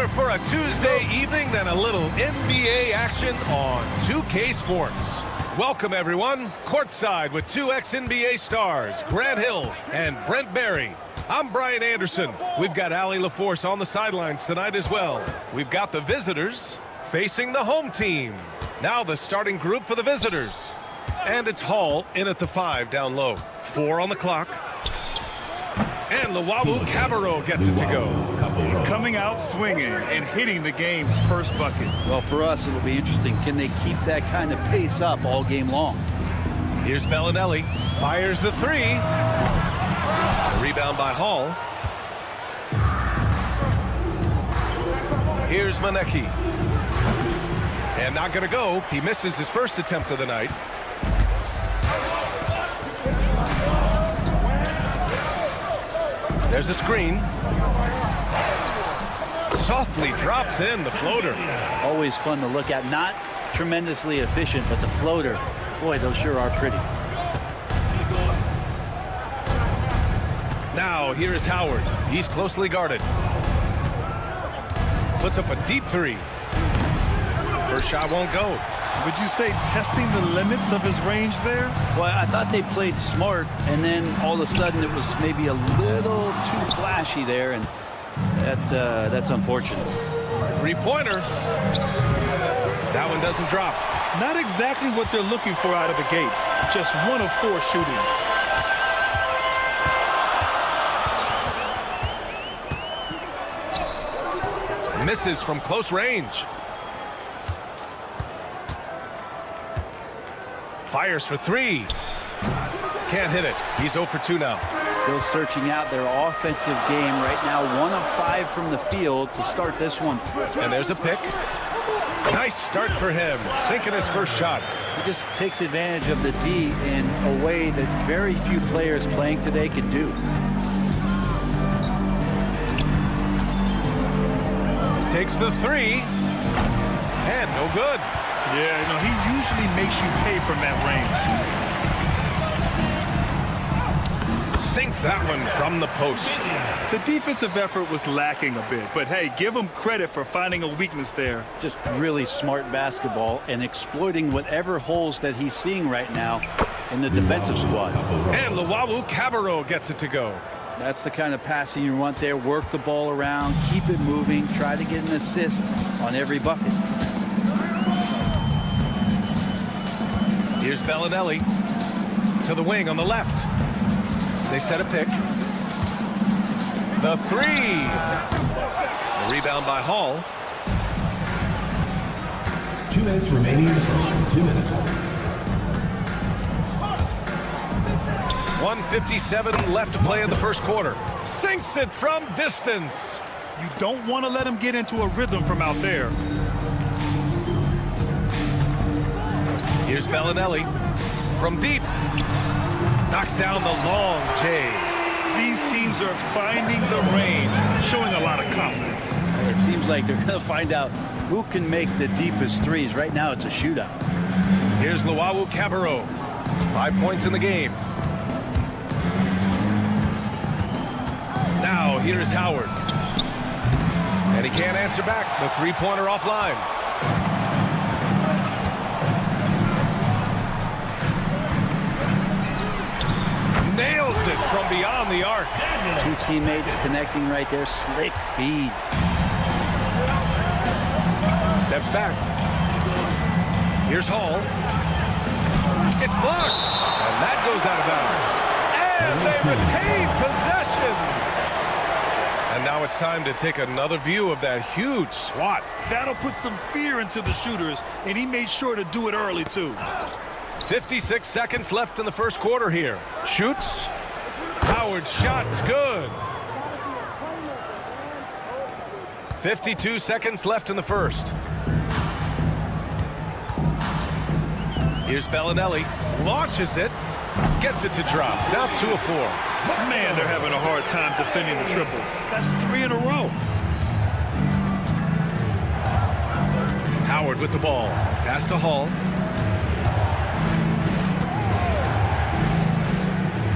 better for a Tuesday evening than a little NBA action on 2K Sports. Welcome, everyone. Courtside with two ex-NBA stars, Grant Hill and Brent Barry. I'm Brian Anderson. We've got Allie LaForce on the sidelines tonight as well. We've got the visitors facing the home team. Now the starting group for the visitors. And it's Hall in at the 5 down low. 4 on the clock. And Luwawu Cabarrot gets it to go. Coming out swinging and hitting the game's first bucket. Well, for us, it'll be interesting. Can they keep that kind of pace up all game long? Here's Bellinelli. Fires the 3. A rebound by Hall. Here's Manecki. And not going to go. He misses his first attempt of the night. There's a screen. Softly drops in the floater. Always fun to look at. Not tremendously efficient, but the floater, boy, those sure are pretty. Now here is Howard. He's closely guarded. Puts up a deep 3. First shot won't go. Would you say testing the limits of his range there? Well, I thought they played smart, and then all of a sudden it was maybe a little too flashy there, and that's unfortunate. 3-pointer. That one doesn't drop. Not exactly what they're looking for out of the gates. Just 1 of 4 shooting. Misses from close range. Fires for 3. Can't hit it. He's 0 for 2 now. Still searching out their offensive game right now. 1 of 5 from the field to start this one. And there's a pick. Nice start for him. Sinking his first shot. He just takes advantage of the D in a way that very few players playing today can do. Takes the 3. And no good. Yeah, he usually makes you pay from that range. Sinks that one from the post. The defensive effort was lacking a bit, but hey, give him credit for finding a weakness there. Just really smart basketball and exploiting whatever holes that he's seeing right now in the defensive squad. And Luwawu Cabarrot gets it to go. That's the kind of passing you want there. Work the ball around, keep it moving, try to get an assist on every bucket. Here's Bellinelli to the wing on the left. They set a pick. The 3. The rebound by Hall. 2 minutes remaining in the first. 2 minutes. 1:57 left to play in the first quarter. Sinks it from distance. You don't want to let him get into a rhythm from out there. Here's Bellinelli from deep. Knocks down the long J. These teams are finding the range, showing a lot of confidence. It seems like they're going to find out who can make the deepest threes. Right now, it's a shootout. Here's Luwawu Cabarrot. 5 points in the game. Now, here's Howard. And he can't answer back. The 3-pointer offline. Nails it from beyond the arc. 2 teammates connecting right there. Slick feed. Steps back. Here's Hall. It's blocked. And that goes out of bounds. And they retain possession. And now it's time to take another view of that huge swat. That'll put some fear into the shooters, and he made sure to do it early, too. 56 seconds left in the first quarter here. Shoots. Howard's shot's good. 52 seconds left in the first. Here's Bellinelli. Launches it. Gets it to drop. Now 2 of 4. Man, they're having a hard time defending the triple. That's 3 in a row. Howard with the ball. Pass to Hall.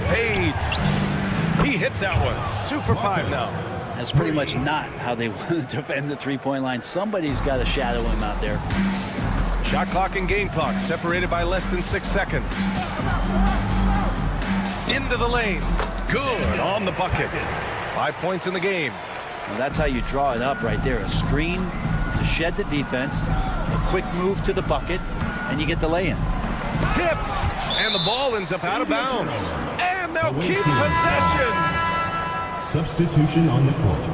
Fades. He hits that one. 2 for 5 now. That's pretty much not how they want to defend the three-point line. Somebody's got to shadow him out there. Shot clock and game clock separated by less than 6 seconds. Into the lane. Good on the bucket. 5 points in the game. Well, that's how you draw it up right there. A screen to shed the defense, a quick move to the bucket, and you get the lay-in. Tipped. And the ball ends up out of bounds. And they'll keep possession. Substitution on the court.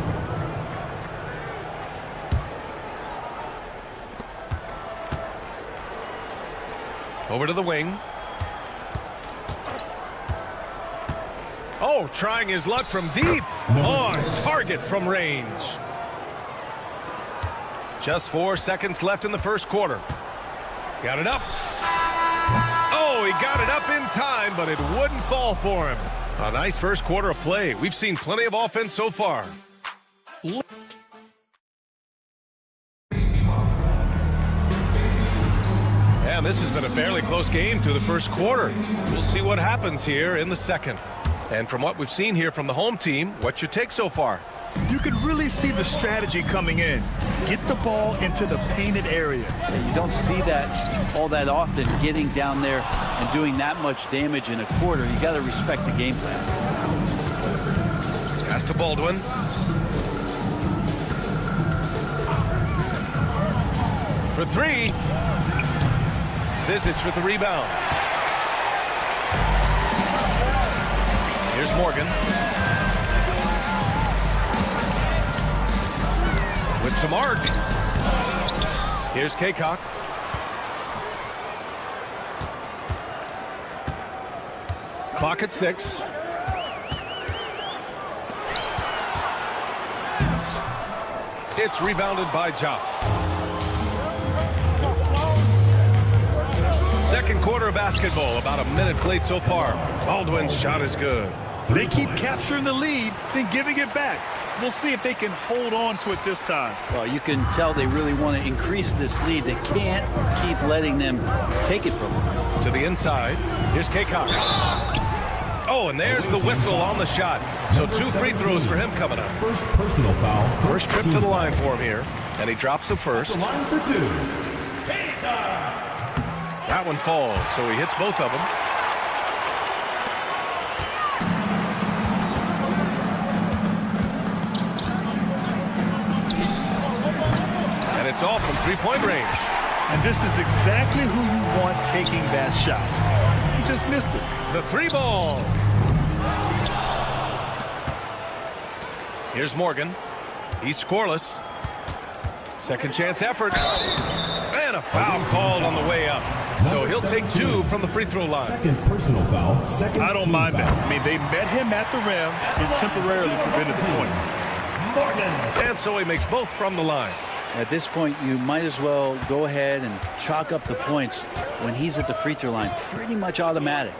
Over to the wing. Oh, trying his luck from deep. On target from range. Just 4 seconds left in the first quarter. Got it up. Oh, he got it up in time, but it wouldn't fall for him. A nice first quarter of play. We've seen plenty of offense so far. And this has been a fairly close game through the first quarter. We'll see what happens here in the second. And from what we've seen here from the home team, what's your take so far? You can really see the strategy coming in. Get the ball into the painted area. You don't see that all that often, getting down there and doing that much damage in a quarter. You got to respect the game plan. Pass to Baldwin. For 3. Zizic with the rebound. Here's Morgan. With some arc. Here's Kaycock. Clock at 6. It's rebounded by Ja. Second quarter of basketball, about a minute played so far. Baldwin's shot is good. They keep capturing the lead, then giving it back. We'll see if they can hold on to it this time. Well, you can tell they really want to increase this lead. They can't keep letting them take it from them. To the inside. Here's Kaycock. Oh, and there's the whistle on the shot. So 2 free throws for him coming up. First personal foul. First trip to the line for him here. And he drops it first. The line for 2. That one falls, so he hits both of them. And it's off from three-point range. And this is exactly who you want taking that shot. He just missed it. The 3 ball. Here's Morgan. He's scoreless. Second chance effort. And a foul called on the way up. So he'll take 2 from the free throw line. Second personal foul. Second I don't team mind foul. that. I mean, they met him at the rim and temporarily prevented the points. And so he makes both from the line. At this point, you might as well go ahead and chalk up the points when he's at the free throw line. Pretty much automatic.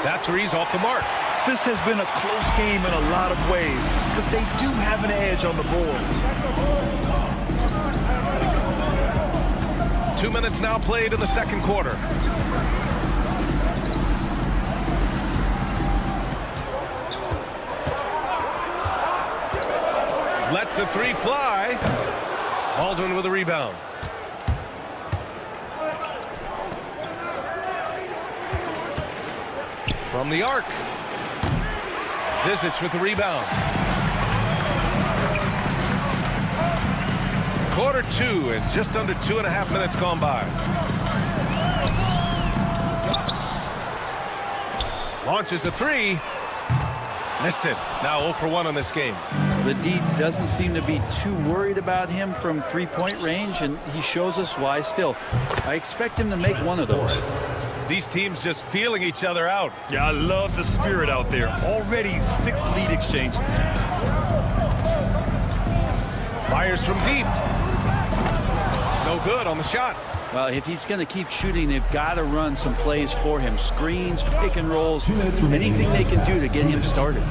That 3's off the mark. This has been a close game in a lot of ways, but they do have an edge on the boards. 2 minutes now played in the second quarter. Lets the 3 fly. Baldwin with a rebound. From the arc. Zizic with the rebound. Quarter 2 and just under 2.5 minutes gone by. Launches a 3. Missed it. Now 0 for 1 on this game. The D doesn't seem to be too worried about him from three-point range, and he shows us why still. I expect him to make one of those. These teams just feeling each other out. Yeah, I love the spirit out there. Already 6 lead exchanges. Fires from deep. No good on the shot. Well, if he's going to keep shooting, they've got to run some plays for him. Screens, pick and rolls, 2 minutes remaining. anything they can do to get him started.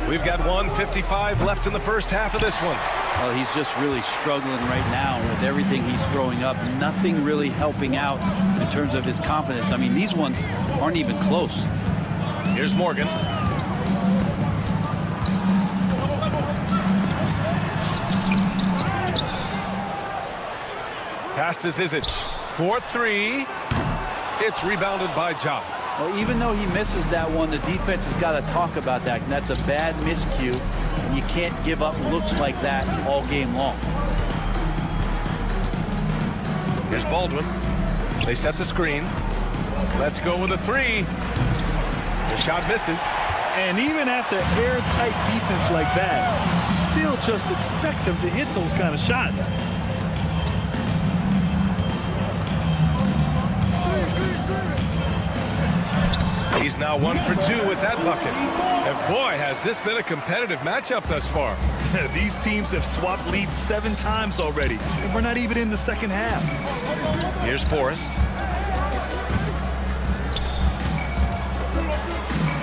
We've got 1:55 left in the first half of this one. Well, he's just really struggling right now with everything he's throwing up. Nothing really helping out in terms of his confidence. I mean, these ones aren't even close. Here's Morgan. Pass to Zizic. 4-3. It's rebounded by Ja. Well, even though he misses that one, the defense has got to talk about that. And that's a bad miscue. And you can't give up looks like that all game long. Here's Baldwin. They set the screen. Let's go with a three. The shot misses. And even after airtight defense like that, you still just expect him to hit those kind of shots. He's now 1 for 2 with that bucket. And boy, has this been a competitive matchup thus far. These teams have swapped leads 7 times already, and we're not even in the second half. Here's Forrest.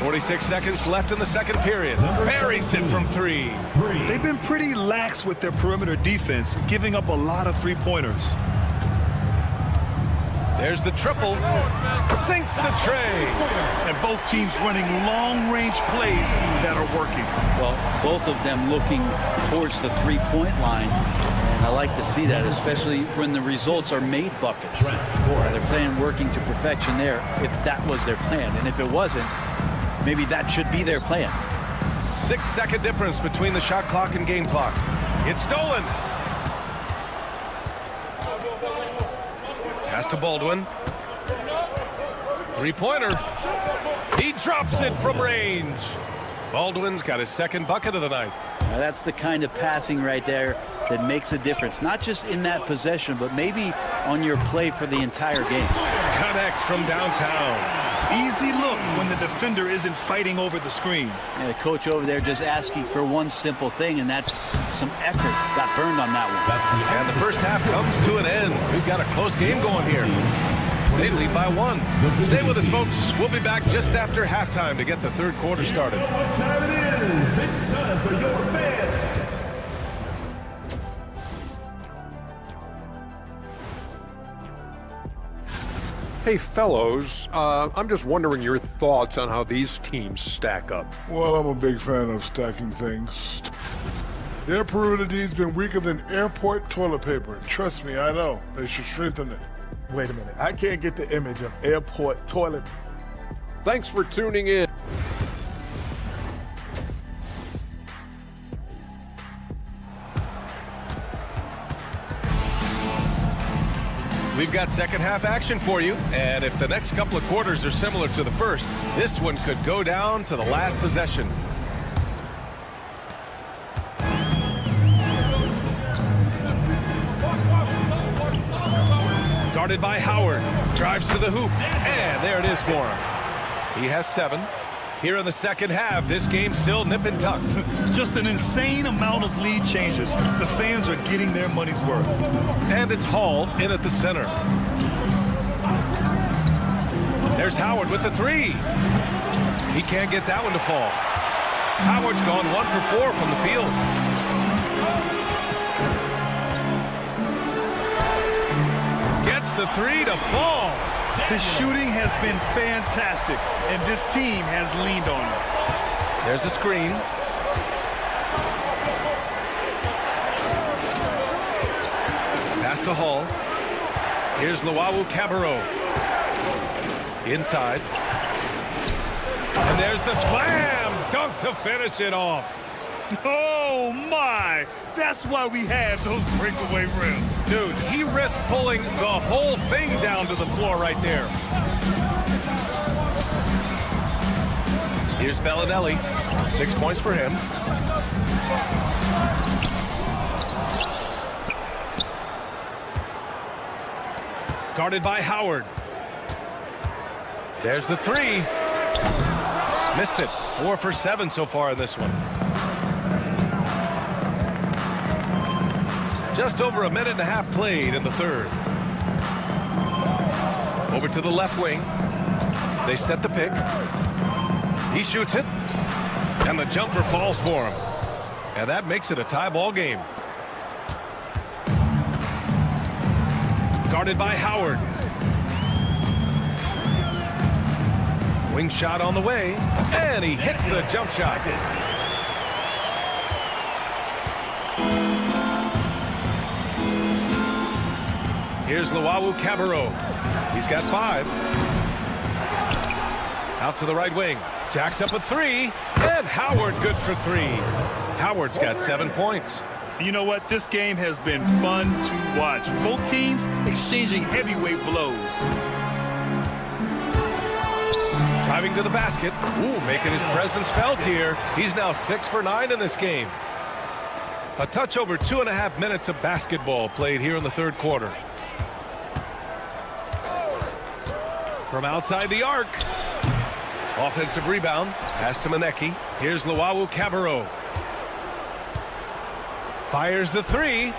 46 seconds left in the second period. Buries it from 3. They've been pretty lax with their perimeter defense, giving up a lot of three-pointers. There's the triple. Sinks the tray. And both teams running long-range plays that are working. Well, both of them looking towards the three-point line. And I like to see that, especially when the results are made buckets. They're playing working to perfection there if that was their plan. And if it wasn't, maybe that should be their plan. 6-second difference between the shot clock and game clock. It's stolen. Pass to Baldwin. Three-pointer. He drops it from range. Baldwin's got his second bucket of the night. Now that's the kind of passing right there that makes a difference. Not just in that possession, but maybe on your play for the entire game. Connects from downtown. Easy look when the defender isn't fighting over the screen. And the coach over there just asking for one simple thing, and that's some effort got burned on that one. And the first half comes to an end. We've got a close game going here. They lead by 1. Stay with us, folks. We'll be back just after halftime to get the third quarter started. What time it is? It's time for your fans. Hey, fellows, I'm just wondering your thoughts on how these teams stack up. Well, I'm a big fan of stacking things. Their perimeter D's been weaker than airport toilet paper. And trust me, I know. They should strengthen it. Wait a minute. I can't get the image of airport toilet. Thanks for tuning in. We've got second half action for you, and if the next couple of quarters are similar to the first, this one could go down to the last possession. Guarded by Howard, drives to the hoop, and there it is for him. He has 7. Here in the second half, this game's still nip and tuck. Just an insane amount of lead changes. The fans are getting their money's worth. And it's Hall in at the center. There's Howard with the 3. He can't get that one to fall. Howard's gone 1 for 4 from the field. Gets the 3 to fall. His shooting has been fantastic, and this team has leaned on it. There's a screen. Pass to Hall. Here's Luau Cabarro. Inside. And there's the slam dunk to finish it off. Oh, my! That's why we have those breakaway rims. Dude, he risked pulling the whole thing down to the floor right there. Here's Bellinelli. 6 points for him. Guarded by Howard. There's the 3. Missed it. 4 for 7 so far in this one. Just over a minute and a half played in the third. Over to the left wing. They set the pick. He shoots it. And the jumper falls for him. And that makes it a tie ball game. Guarded by Howard. Wing shot on the way, and he hits the jump shot. Here's Luau Cabarro. He's got 5. Out to the right wing. Jacks up a 3, and Howard good for 3. Howard's got 7 points. You know what? This game has been fun to watch. Both teams exchanging heavyweight blows. Driving to the basket. Ooh, making his presence felt here. He's now 6 for 9 in this game. A touch over 2.5 minutes of basketball played here in the third quarter. From outside the arc. Offensive rebound. Pass to Manecki. Here's Luau Cabarro. Fires the 3.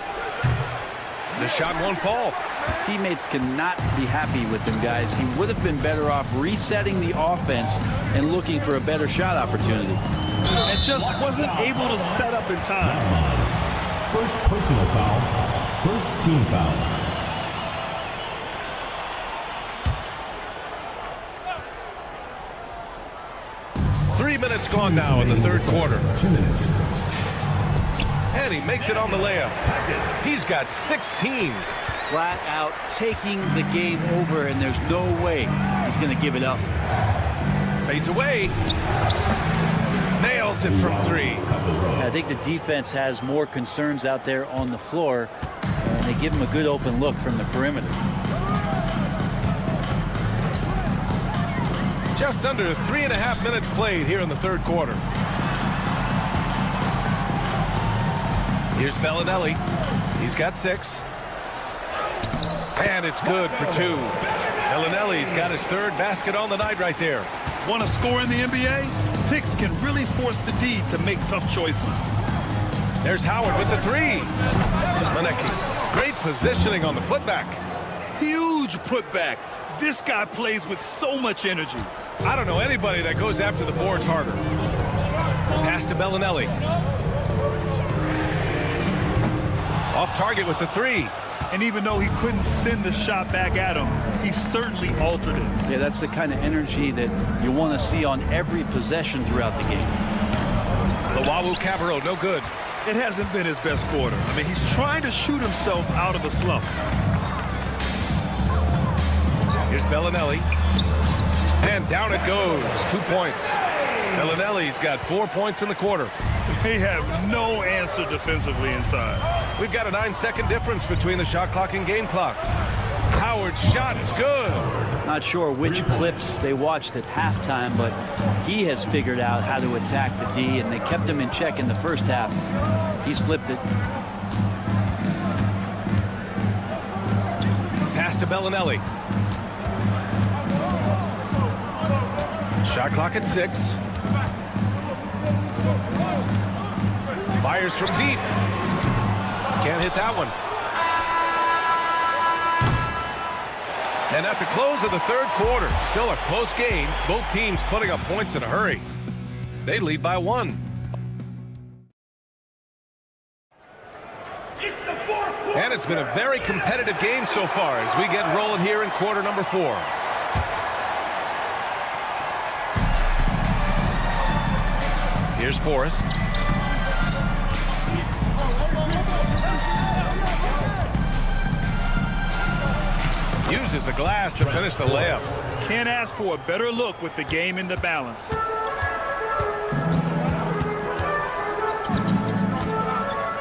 The shot won't fall. His teammates cannot be happy with him, guys. He would have been better off resetting the offense and looking for a better shot opportunity. And just wasn't able to set up in time. First personal foul. First team foul. Three minutes gone now in the third quarter. 2 minutes. And he makes it on the layup. He's got 16. Flat out taking the game over, and there's no way he's going to give it up. Fades away. Nails it from 3. I think the defense has more concerns out there on the floor, and they give him a good open look from the perimeter. Just under 3.5 minutes played here in the third quarter. Here's Bellinelli. He's got 6. And it's good for 2. Bellinelli's got his 3rd basket on the night right there. Want to score in the NBA? Picks can really force the D to make tough choices. There's Howard with the 3. Manecki. Great positioning on the putback. Huge putback. This guy plays with so much energy. I don't know anybody that goes after the boards harder. Pass to Bellinelli. Off target with the 3. And even though he couldn't send the shot back at him, he certainly altered it. Yeah, that's the kind of energy that you want to see on every possession throughout the game. Luau Cabarro, no good. It hasn't been his best quarter. I mean, he's trying to shoot himself out of the slump. Here's Bellinelli. And down it goes. 2 points. Bellinelli's got 4 points in the quarter. They have no answer defensively inside. We've got a 9-second difference between the shot clock and game clock. Howard's shot is good. Not sure which clips they watched at halftime, but he has figured out how to attack the D, and they kept him in check in the first half. He's flipped it. Pass to Bellinelli. Shot clock at 6. Fires from deep. Can't hit that one. And at the close of the third quarter, still a close game. Both teams putting up points in a hurry. They lead by 1. And it's been a very competitive game so far as we get rolling here in quarter number 4. Here's Forrest. Uses the glass to finish the layup. Can't ask for a better look with the game in the balance.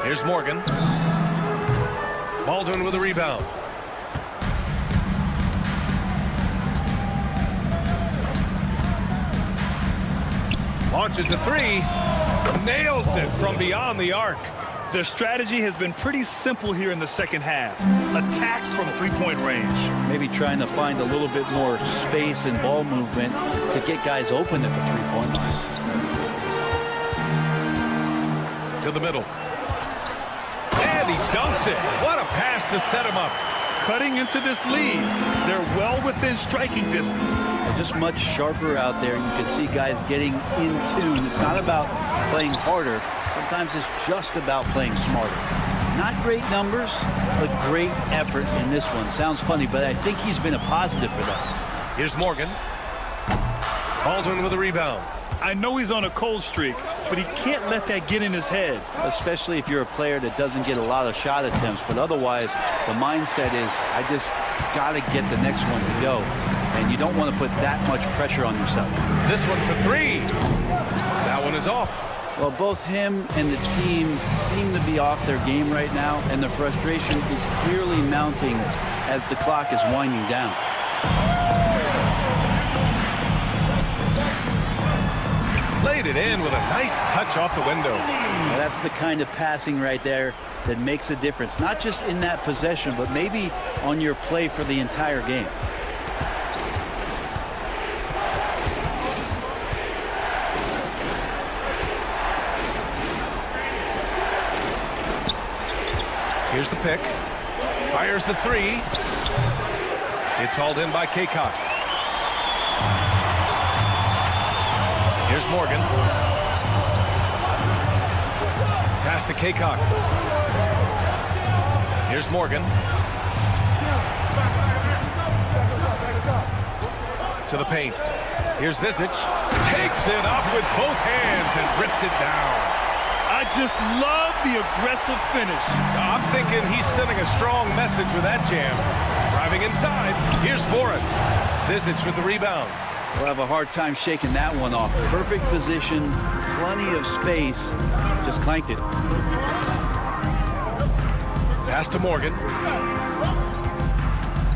Here's Morgan. Baldwin with a rebound. Launches a 3. Nails it from beyond the arc. Their strategy has been pretty simple here in the second half. Attack from three-point range. Maybe trying to find a little bit more space and ball movement to get guys open at the three-point line. To the middle. And he dunks it. What a pass to set him up. Cutting into this lead. They're well within striking distance. They're just much sharper out there. You can see guys getting in tune. It's not about playing harder. Sometimes it's just about playing smarter. Not great numbers, but great effort in this one. Sounds funny, but I think he's been a positive for that. Here's Morgan. Baldwin with a rebound. I know he's on a cold streak, but he can't let that get in his head. Especially if you're a player that doesn't get a lot of shot attempts, but otherwise the mindset is, I just got to get the next one to go. And you don't want to put that much pressure on yourself. This one's a three. That one is off. Well, both him and the team seem to be off their game right now, and the frustration is clearly mounting as the clock is winding down. Laid it in with a nice touch off the window. Now, that's the kind of passing right there that makes a difference, not just in that possession, but maybe on your play for the entire game. Here's the pick. Fires the three. It's hauled in by Kaycock. Here's Morgan. Pass to Kaycock. Here's Morgan. To the paint. Here's Zizic. Takes it up with both hands and rips it down. I just love the aggressive finish. I'm thinking he's sending a strong message with that jam. Driving inside. Here's Forrest. Zizic with the rebound. We'll have a hard time shaking that one off. Perfect position, plenty of space. Just clanked it. Pass to Morgan.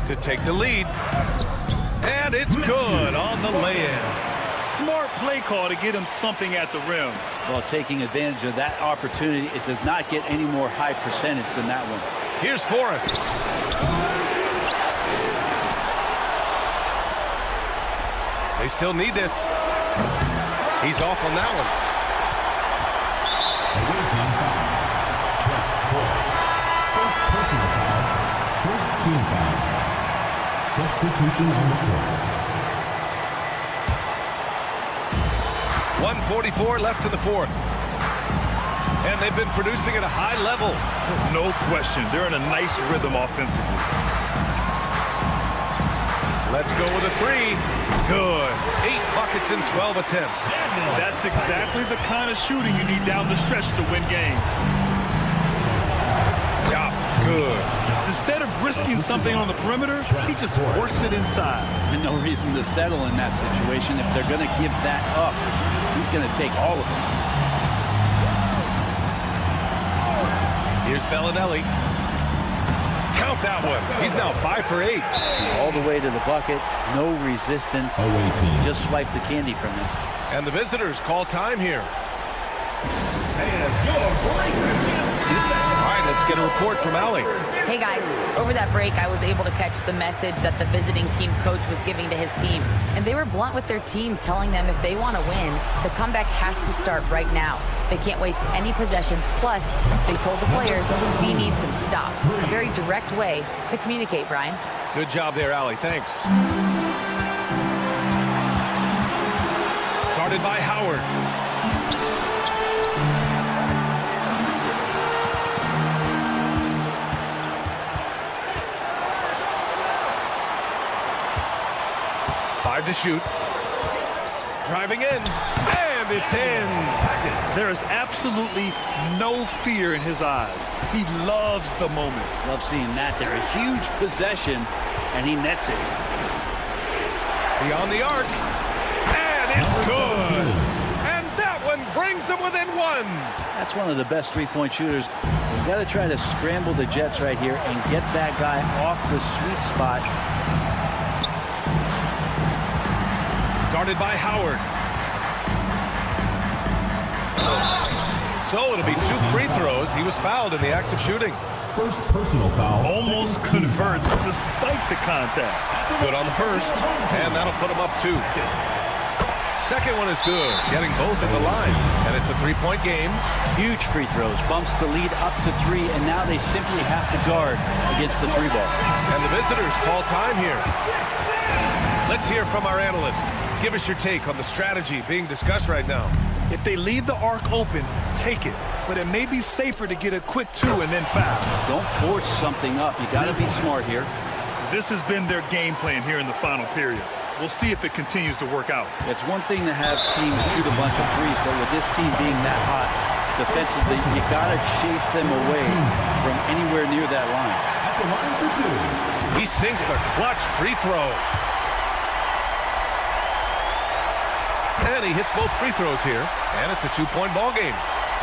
To take the lead. And it's good on the lay-in. Smart play call to get him something at the rim. Well, taking advantage of that opportunity, it does not get any more high percentage than that one. Here's Forrest. They still need this. He's off on that one. Away team foul. Trent Forrest. First personal foul. First team foul. Substitution on the court. 1:44 left in the fourth. And they've been producing at a high level. No question. They're in a nice rhythm offensively. Let's go with a three. Good. 8 buckets in 12 attempts. That's exactly the kind of shooting you need down the stretch to win games. Top. Good. Instead of risking something on the perimeter, he just works it inside. And no reason to settle in that situation. If they're going to give that up, he's going to take all of it. Here's Bellinelli. Count that one. He's now 5 for 8. All the way to the bucket. No resistance. Away team. Just swipe the candy from him. And the visitors call time here. All right, let's get a report from Allie. Hey guys, over that break I was able to catch the message that the visiting team coach was giving to his team. And they were blunt with their team, telling them if they want to win, the comeback has to start right now. They can't waste any possessions. Plus, they told the players we need some stops. A very direct way to communicate, Brian. Good job there, Allie. Thanks. Guarded by Howard. To shoot. Driving in. And it's in. There is absolutely no fear in his eyes. He loves the moment. Love seeing that. They're a huge possession, and he nets it. Beyond the arc. And it's good. And that one brings them within one. That's one of the best three-point shooters. You've got to try to scramble the Jets right here and get that guy off the sweet spot. Guarded by Howard. So it'll be 2 free throws. He was fouled in the act of shooting. First personal foul. Almost converts despite the contact. Good on the first, and that'll put him up 2. Second one is good, getting both at the line. And it's a 3-point game. Huge free throws, bumps the lead up to 3, and now they simply have to guard against the 3-ball. And the visitors call time here. Let's hear from our analyst. Give us your take on the strategy being discussed right now. If they leave the arc open, take it. But it may be safer to get a quick 2 and then foul. Don't force something up. You got to be smart here. This has been their game plan here in the final period. We'll see if it continues to work out. It's one thing to have teams shoot a bunch of threes, but with this team being that hot defensively, you got to chase them away from anywhere near that line. At the line for 2. He sinks the clutch free throw. And he hits both free throws here, and it's a 2-point ball game.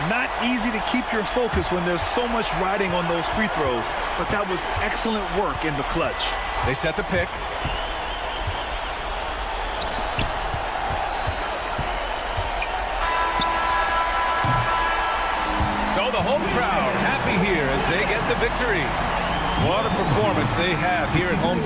Not easy to keep your focus when there's so much riding on those free throws, but that was excellent work in the clutch. They set the pick. So the home crowd happy here as they get the victory. What a performance they have here at home.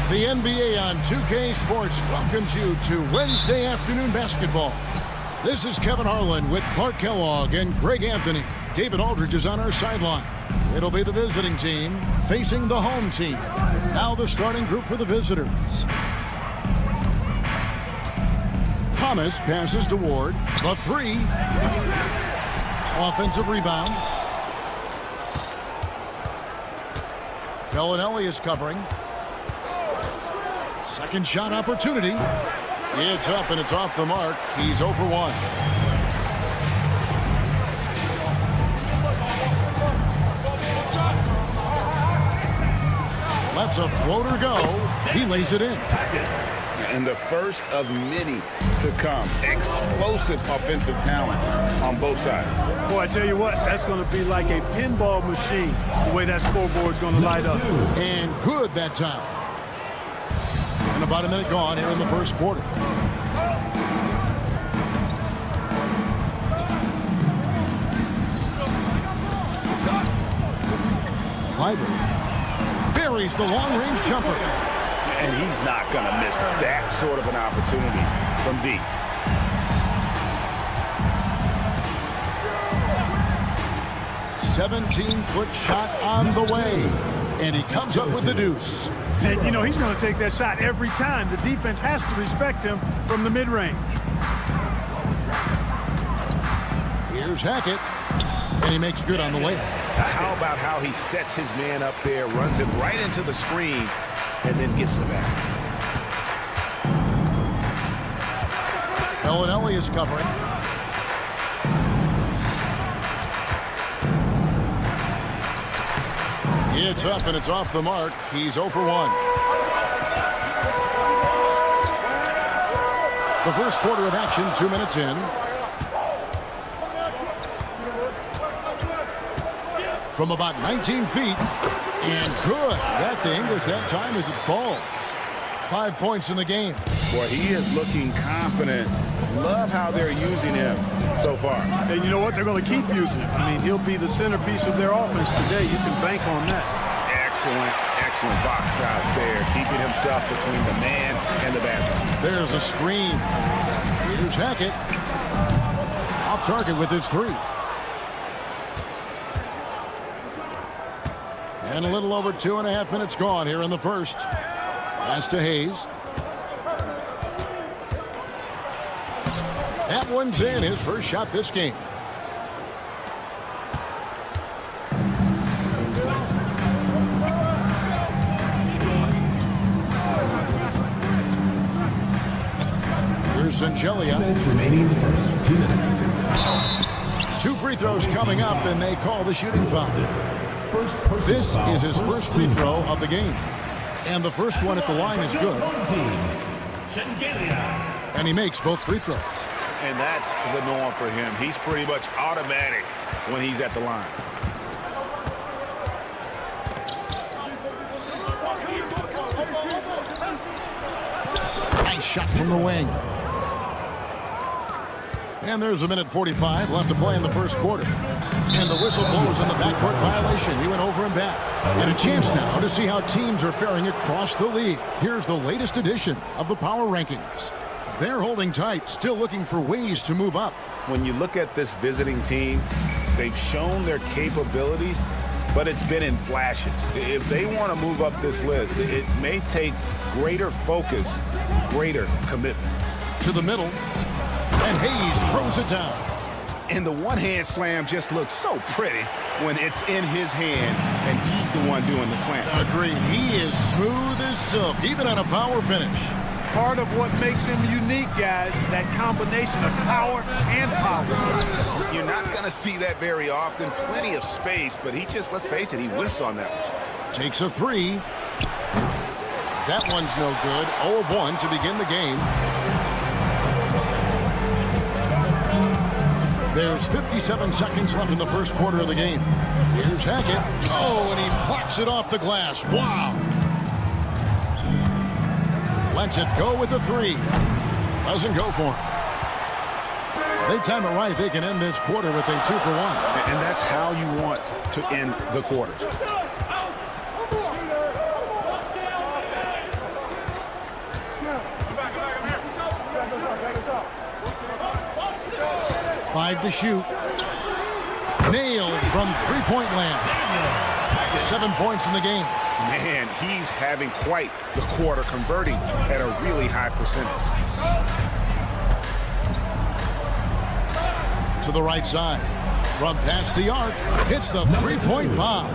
The NBA on 2K Sports welcomes you to Wednesday afternoon basketball. This is Kevin Harlan with Clark Kellogg and Greg Anthony. David Aldridge is on our sideline. It'll be the visiting team facing the home team. Now the starting group for the visitors. Thomas passes to Ward. The three. Offensive rebound. Bellinelli is covering. Second shot opportunity. It's up and it's off the mark. He's 0 for 1. Lets a floater go. He lays it in. And the first of many to come. Explosive offensive talent on both sides. Boy, I tell you what, that's going to be like a pinball machine, the way that scoreboard's going to light up. And good that time. And about a minute gone here in the first quarter. Clyburn buries the long-range jumper. And he's not going to miss that sort of an opportunity from deep. $17-foot shot on the way. And he comes up with the deuce. And, you know, he's going to take that shot every time. The defense has to respect him from the mid-range. Here's Hackett. And he makes good on the way. How about how he sets his man up there, runs it right into the screen, and then gets the basket. Bellinelli is covering. It's up and it's off the mark. He's 0 for 1. The first quarter of action, 2 minutes in. From about 19 feet. And good. That thing goes that time as it falls. 5 points in the game. Boy, he is looking confident. Love how they're using him so far. And you know what? They're going to keep using him. I mean, he'll be the centerpiece of their offense today. You can bank on that. Excellent box out there, keeping himself between the man and the basket. There's a screen. Here's Hackett. Off target with his 3. And a little over 2.5 minutes gone here in the first. Pass to Hayes. That one's in, his first shot this game. Here's Sangelia. Remaining in the first 2 minutes. 2 free throws coming up, and they call the shooting foul. This is his first free throw of the game. And the first one at the line is good. And he makes both free throws. And that's the norm for him. He's pretty much automatic when he's at the line. Nice shot from the wing. And there's a minute 45 left to play in the first quarter. And the whistle blows on the backcourt violation. He went over and back. And a chance now to see how teams are faring across the league. Here's the latest edition of the Power Rankings. They're holding tight, still looking for ways to move up. When you look at this visiting team, they've shown their capabilities, but it's been in flashes. If they want to move up this list, it may take greater focus, greater commitment. To the middle. And Hayes throws it down. And the one-hand slam just looks so pretty when it's in his hand and he's the one doing the slam. Agreed. He is smooth as silk, even on a power finish. Part of what makes him unique, guys, that combination of power and power. You're not going to see that very often. Plenty of space, but he just, let's face it, he whiffs on that one. Takes a 3. That one's no good. 0 of 1 to begin the game. There's 57 seconds left in the first quarter of the game. Here's Hackett. Oh, and he blocks it off the glass. Wow. Lets it go with the 3. Doesn't go for him. They time it right. They can end this quarter with a 2 for 1. And that's how you want to end the quarters. Five to shoot. Nailed from three-point land. 7 points in the game. Man, he's having quite the quarter, converting at a really high percentage. To the right side. From past the arc, hits the three-point bomb.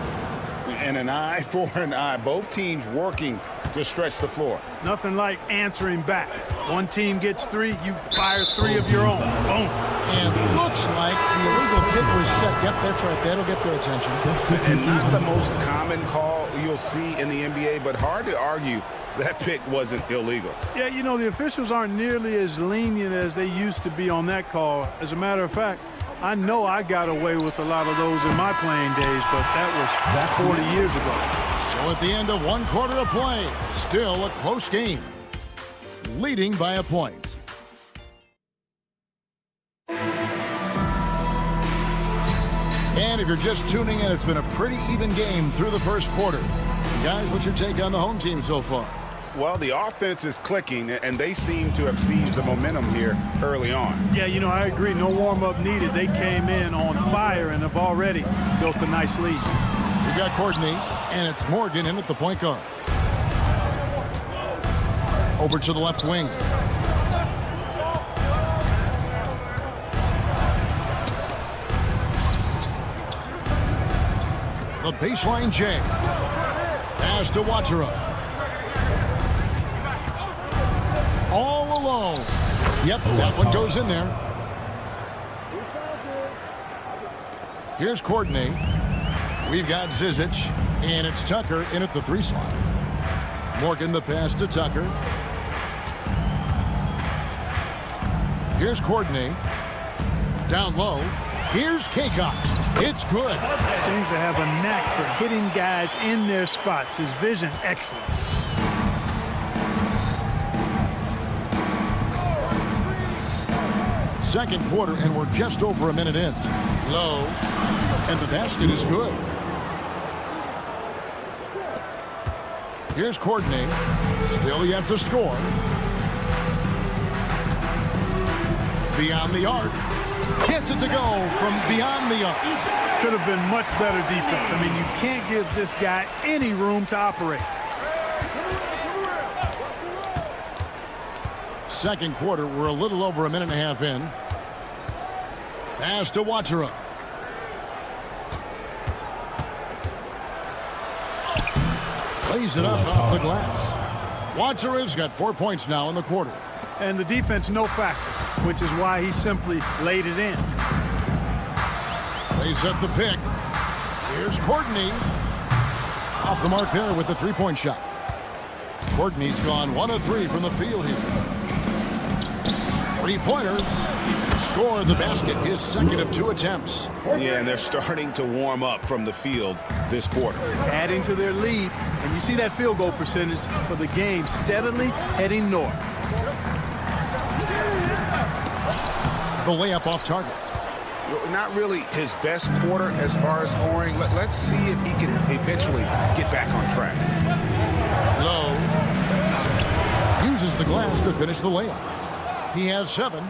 And an eye for an eye. Both teams working to stretch the floor. Nothing like answering back. One team gets 3, you fire 3 of your own. Boom. And looks like the illegal kick was set. Yep, that's right. That'll get their attention. And not the most common call you'll see in the NBA, but hard to argue that pick wasn't illegal. Yeah, you know, the officials aren't nearly as lenient as they used to be on that call. As a matter of fact, I know I got away with a lot of those in my playing days, but that was 40 years ago. So at the end of 1 quarter of play, still a close game. Leading by a point. And if you're just tuning in, it's been a pretty even game through the first quarter. Guys, what's your take on the home team so far? Well, the offense is clicking, and they seem to have seized the momentum here early on. Yeah, you know, I agree. No warm-up needed. They came in on fire and have already built a nice lead. We've got Courtney, and it's Morgan in at the point guard. Over to the left wing. The baseline J. Pass to Watera. All alone. Yep, that one goes in there. Here's Courtney. We've got Zizic, and it's Tucker in at the 3 slot. Morgan the pass to Tucker. Here's Courtney. Down low. Here's Kaycock. It's good. Seems to have a knack for hitting guys in their spots. His vision, excellent. second quarter, and we're just over a minute in. Low, and the basket is good. Here's Courtney. Still yet to score. Beyond the arc. Gets it to go from beyond the arc. Could have been much better defense. I mean, you can't give this guy any room to operate. Second quarter, we're a little over a minute and a half in. Pass to Watera. Lays it up off the glass. Watera's got 4 points now in the quarter. And the defense no factor, which is why he simply laid it in. They set the pick. Here's Courtney. Off the mark there with the three-point shot. Courtney's gone 1 of 3 from the field here. Three-pointers. Score the basket, his second of 2 attempts. Yeah, and they're starting to warm up from the field this quarter. Adding to their lead, and you see that field goal percentage for the game steadily heading north. The layup off target. Not really his best quarter as far as scoring. Let's see if he can eventually get back on track. Low. Uses the glass to finish the layup. He has 7.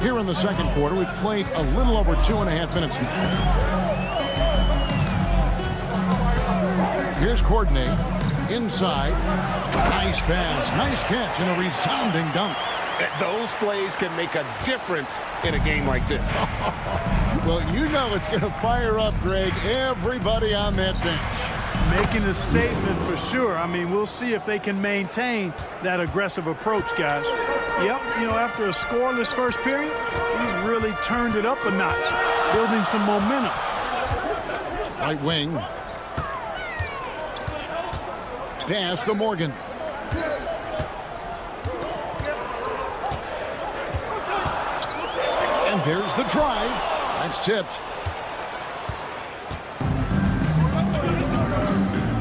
Here in the second quarter, we've played a little over 2.5 minutes now. Here's Courtney. Inside. Nice pass. Nice catch and a resounding dunk. Those plays can make a difference in a game like this. Well, you know it's going to fire up, Greg, everybody on that bench. Making a statement for sure. I mean, we'll see if they can maintain that aggressive approach, guys. Yep, you know, after a scoreless first period, he's really turned it up a notch, building some momentum. Right wing. Pass to Morgan. And there's the drive. That's tipped.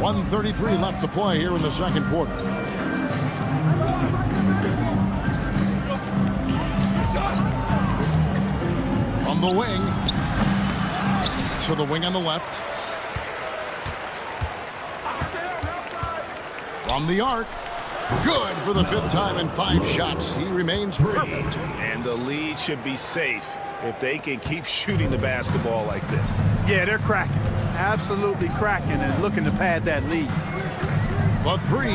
1:33 left to play here in the second quarter. From the wing. To the wing on the left. From the arc. Good for the 5th time in 5 shots. He remains perfect. And the lead should be safe if they can keep shooting the basketball like this. Yeah, they're cracking. Absolutely cracking and looking to pad that lead. But 3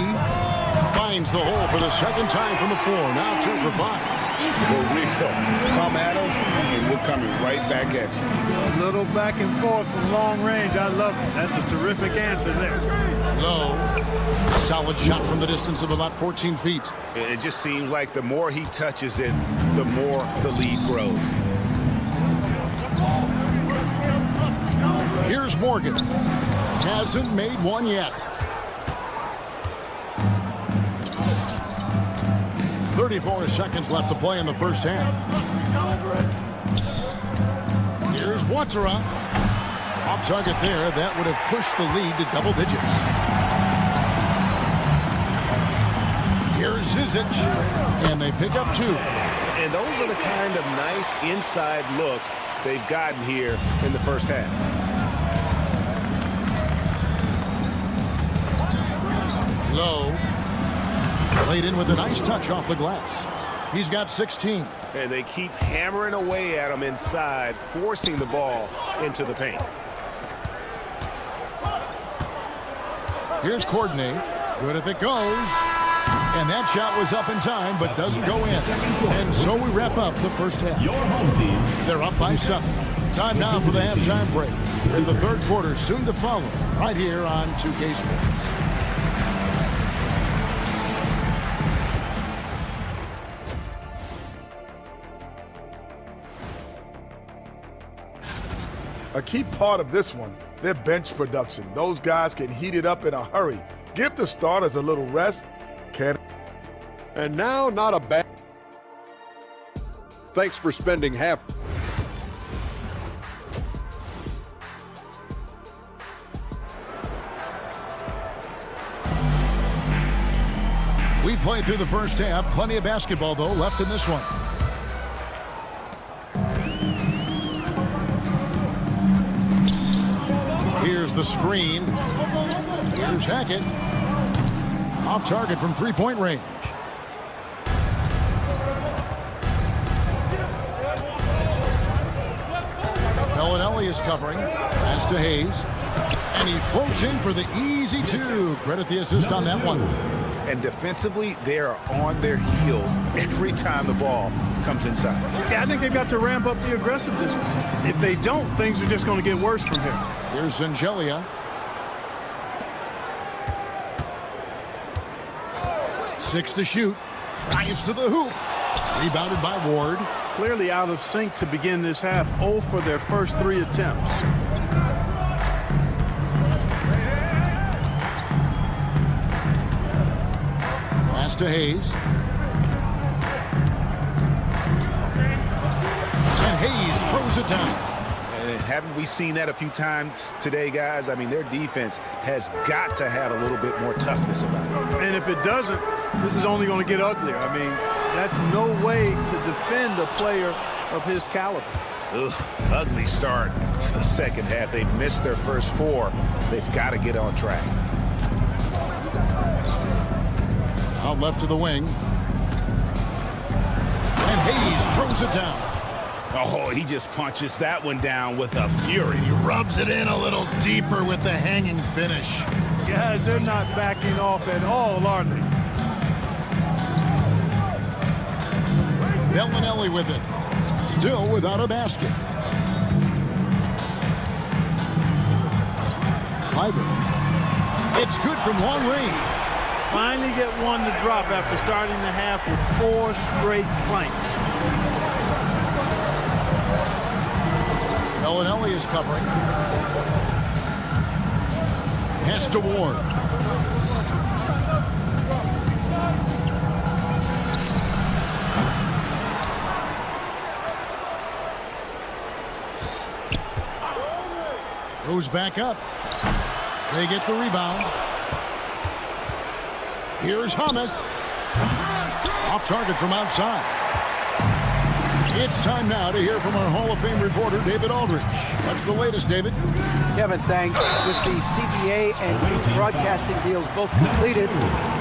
finds the hole for the second time from the floor. Now 2 for 5. For real. Come at us, and we're coming right back at you. A little back and forth from long range. I love it. That's a terrific answer there. Low. Solid shot from the distance of about 14 feet. It just seems like the more he touches it, the more the lead grows. Here's Morgan. Hasn't made one yet. 34 seconds left to play in the first half. Here's Watera. Off target there. That would have pushed the lead to double digits. Here's Zizic. And they pick up 2. And those are the kind of nice inside looks they've gotten here in the first half. Low. Played in with a nice touch off the glass. He's got 16. And they keep hammering away at him inside, forcing the ball into the paint. Here's Courtney. Good if it goes. And that shot was up in time, but doesn't go in. And so we wrap up the first half. Your home team. They're up by 7. Time now for the halftime break. In the third quarter, soon to follow, right here on 2K Sports. A key part of this one, their bench production. Those guys can heat it up in a hurry. Give the starters a little rest. And now, not a bad... Thanks for spending half... We played through the first half. Plenty of basketball, though, left in this one. Here's the screen. Here's Hackett. Off target from three-point range. Bellinelli is covering. Pass to Hayes. And he floats in for the easy two. Credit the assist on that one. And defensively, they are on their heels every time the ball comes inside. Yeah, I think they've got to ramp up the aggressiveness. If they don't, things are just going to get worse from here. Here's Zangelia. 6 to shoot. Drives to the hoop. Rebounded by Ward. Clearly out of sync to begin this half. 0 for their first 3 attempts. Pass to Hayes. And Hayes throws it down. And haven't we seen that a few times today, guys? I mean, their defense has got to have a little bit more toughness about it. And if it doesn't, this is only going to get uglier. I mean, that's no way to defend a player of his caliber. Ugh, ugly start to the second half. They've missed their first 4. They've got to get on track. Out left to the wing. And Hayes throws it down. Oh, he just punches that one down with a fury. He rubs it in a little deeper with the hanging finish. Guys, they're not backing off at all, are they? Bellinelli with it. Still without a basket. Kleiber. It's good from long range. Finally get one to drop after starting the half with 4 straight planks. Bellinelli is covering. Pass to Ward. Goes back up. They get the rebound. Here's Hamas. Off target from outside. It's time now to hear from our Hall of Fame reporter, David Aldridge. What's the latest, David? Kevin, thanks. With the CBA and youth broadcasting deals both completed,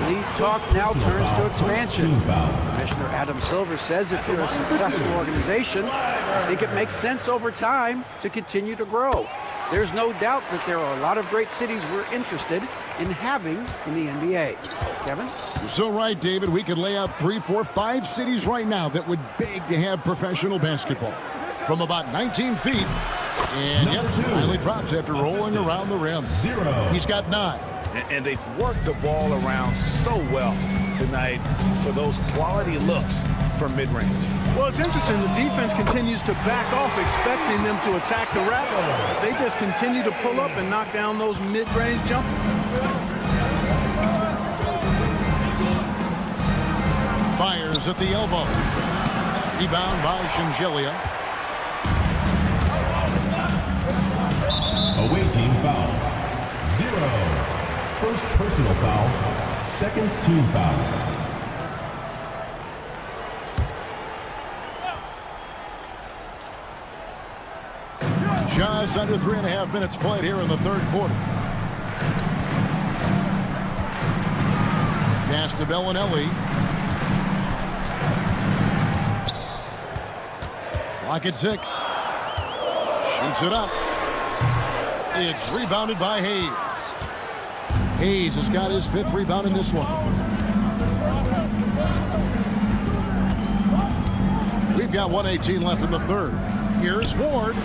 league talk now turns to expansion. Commissioner Adam Silver says if you're a successful organization, I think it makes sense over time to continue to grow. There's no doubt that there are a lot of great cities we're interested in having in the NBA. Kevin? You're so right, David. We could lay out 3, 4, 5 cities right now that would beg to have professional basketball. From about 19 feet. And yep, finally drops after rolling around the rim. 0. He's got 9. And they've worked the ball around so well tonight for those quality looks from mid-range. Well, it's interesting. The defense continues to back off, expecting them to attack the rack. They just continue to pull up and knock down those mid-range jumpers. Fires at the elbow. Rebound by Shingelia. Away team foul. 0. First personal foul. Second team foul. Just under 3.5 minutes played here in the third quarter. Pass to Bellinelli. Clock at 6. Shoots it up. It's rebounded by Hayes. Hayes has got his 5th rebound in this one. We've got 1:18 left in the third. Here's Ward.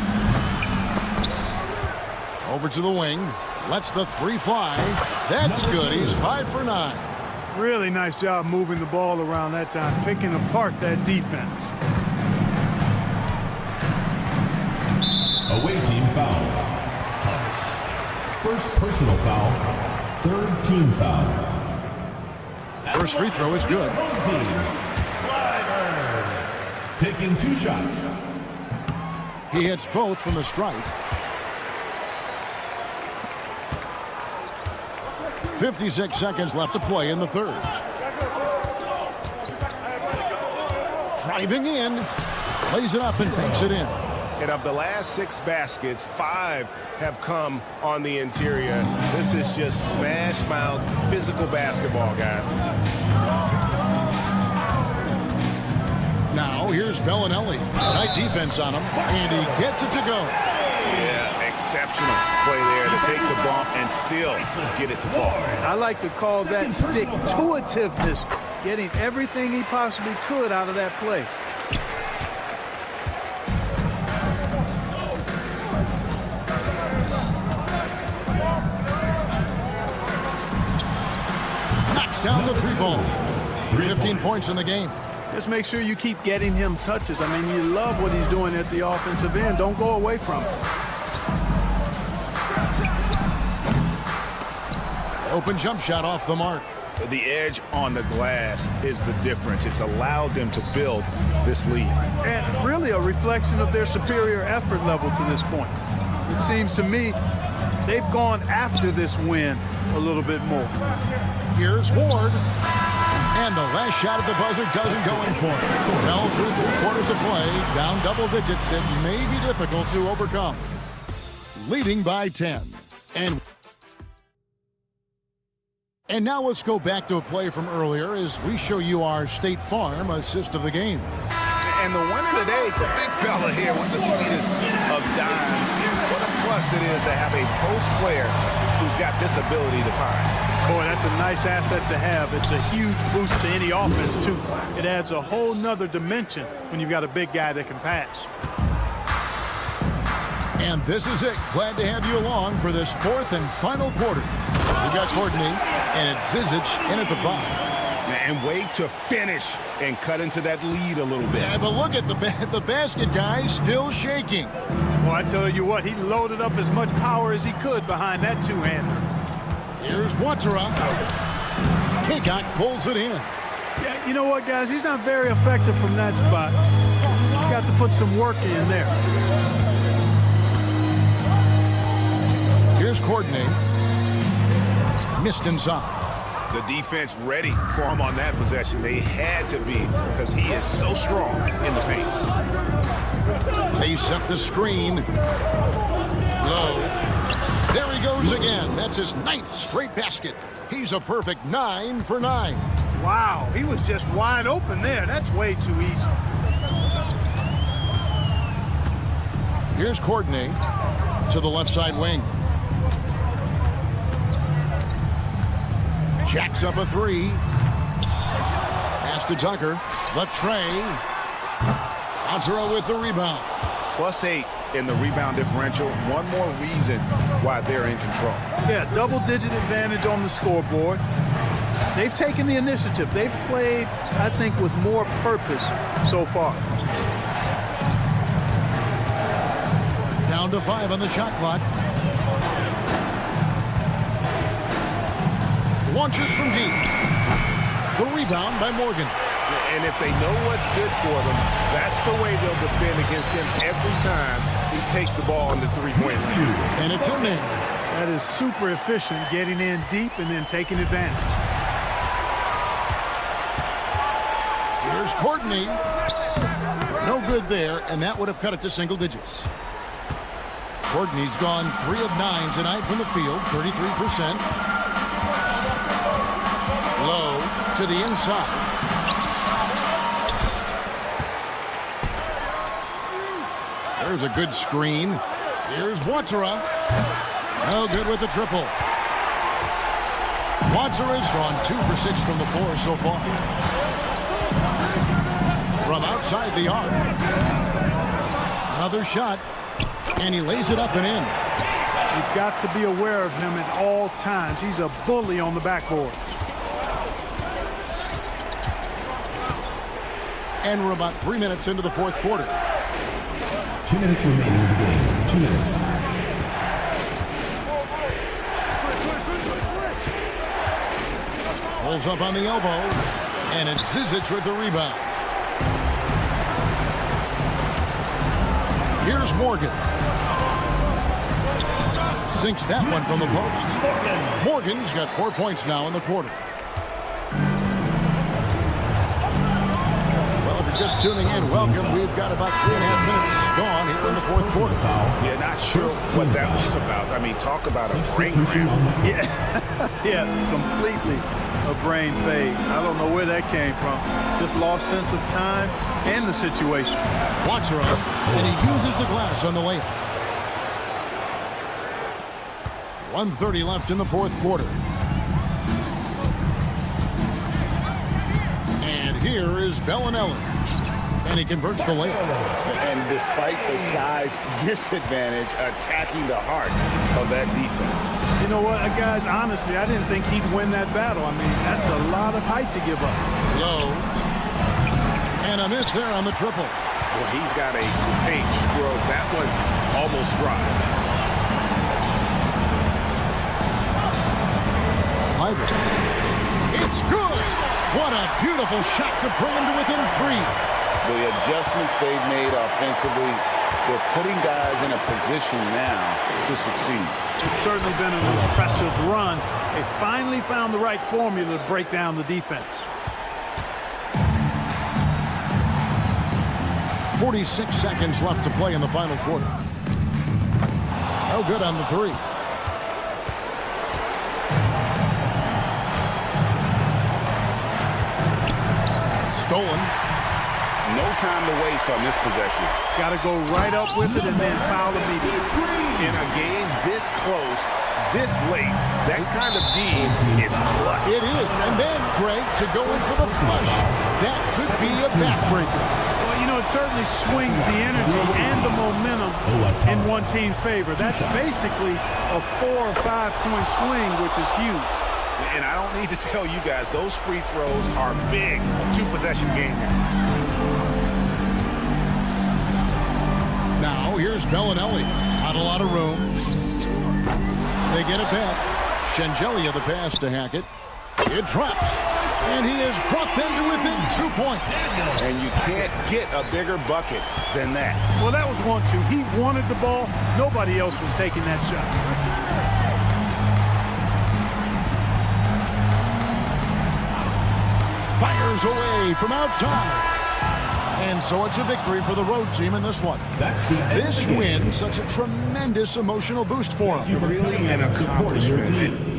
Over to the wing. Lets the 3 fly. That's good. He's 5 for 9. Really nice job moving the ball around that time, picking apart that defense. Away team foul. First personal foul. Third team foul. First free throw is good. Home team. Taking 2 shots. He hits both from the stripe. 56 seconds left to play in the third. Driving in. Plays it up and banks it in. And of the last 6 baskets, 5 have come on the interior. This is just smash mouth physical basketball, guys. Now here's Bellinelli. Tight defense on him, and he gets it to go. Yeah, exceptional play there to take the bump and still get it to fall. I like to call that stick-to-itiveness, getting everything he possibly could out of that play. Knocks down the 3-ball. 15 points in the game. Just make sure you keep getting him touches. I mean, you love what he's doing at the offensive end. Don't go away from it. Open jump shot off the mark. The edge on the glass is the difference. It's allowed them to build this lead. And really a reflection of their superior effort level to this point. It seems to me they've gone after this win a little bit more. Here's Ward. And the last shot at the buzzer doesn't go in for it. Well, through 3 quarters of play, down double digits, it may be difficult to overcome. Leading by 10. And now let's go back to a play from earlier as we show you our State Farm assist of the game. And the winner today, the big fella here with the sweetest of dimes. What a plus it is to have a post player who's got this ability to find. Boy, that's a nice asset to have. It's a huge boost to any offense, too. It adds a whole nother dimension when you've got a big guy that can pass. And this is it. Glad to have you along for this 4th and final quarter. We got Courtney and it's Zizic in at the 5. And wait to finish and cut into that lead a little bit. Yeah, but look at the basket guy still shaking. Well, I tell you what, he loaded up as much power as he could behind that 2-hander. Here's Watara. Kaycock pulls it in. Yeah, you know what, guys? He's not very effective from that spot. He's got to put some work in there. Here's Courtney. Missed inside. The defense ready for him on that possession. They had to be because he is so strong in the paint. They set the screen. Low. There he goes again. That's his 9th straight basket. He's a perfect 9 for 9. Wow, he was just wide open there. That's way too easy. Here's Courtney to the left side wing. Jacks up a 3. Pass to Tucker. The tray. Azura with the rebound. +8 in the rebound differential. One more reason why they're in control. Yeah, double-digit advantage on the scoreboard. They've taken the initiative. They've played, I think, with more purpose so far. Down to 5 on the shot clock. Launches from deep. The rebound by Morgan. And if they know what's good for them, that's the way they'll defend against him every time he takes the ball in the 3-point line. And it's in there. That is super efficient, getting in deep and then taking advantage. Here's Courtney. No good there, and that would have cut it to single digits. Courtney's gone 3 of 9 tonight from the field, 33%. Low to the inside. There's a good screen. Here's Watara. No good with the triple. Watara's gone 2 for 6 from the floor so far. From outside the arc. Another shot. And he lays it up and in. You've got to be aware of him at all times. He's a bully on the backboards. And we're about 3 minutes into the 4th quarter. 2 minutes remaining in the game. 2 minutes. Pulls up on the elbow. And it's Zizic with the rebound. Here's Morgan. Sinks that one from the post. Morgan's got 4 points now in the quarter. Well, if you're just tuning in, welcome. We've got about 3.5 minutes gone here in the fourth quarter. Yeah, not sure what that was about. I mean, talk about a brain cramp. Yeah, yeah, completely a brain fade. I don't know where that came from. Just lost sense of time and the situation. Blocks her up, and he uses the glass on the layup. 1:30 left in the fourth quarter. And here is Bellinelli. And he converts the layup. And despite the size disadvantage, attacking the heart of that defense. You know what, guys, honestly, I didn't think he'd win that battle. I mean, that's a lot of height to give up. Low. And a miss there on the triple. Well, he's got a great stroke. That one almost dropped. It's good. What a beautiful shot to bring him to within 3. The adjustments they've made offensively, they're putting guys in a position now to succeed. It's certainly been an impressive run. They finally found the right formula to break down the defense. 46 seconds left to play in the final quarter. No good on the 3. Stolen. No time to waste on this possession. Got to go right up with it and then foul immediately. In a game this close, this late, that kind of D is clutch. It is. And then, Greg, to go in for the flush. That could be a backbreaker. Well, you know, it certainly swings the energy and the momentum in one team's favor. That's basically a 4 or 5 point swing, which is huge. And I don't need to tell you guys, those free throws are big 2-possession game now. Now, here's Bellinelli. Not a lot of room. They get it back. Shengelia the pass to Hackett. It drops. And he has brought them to within 2 points. And you can't get a bigger bucket than that. Well, that was 1-2. He wanted the ball. Nobody else was taking that shot. Fires away from outside. And so it's a victory for the road team in this one. This win, such a tremendous emotional boost for them. Really an accomplishment.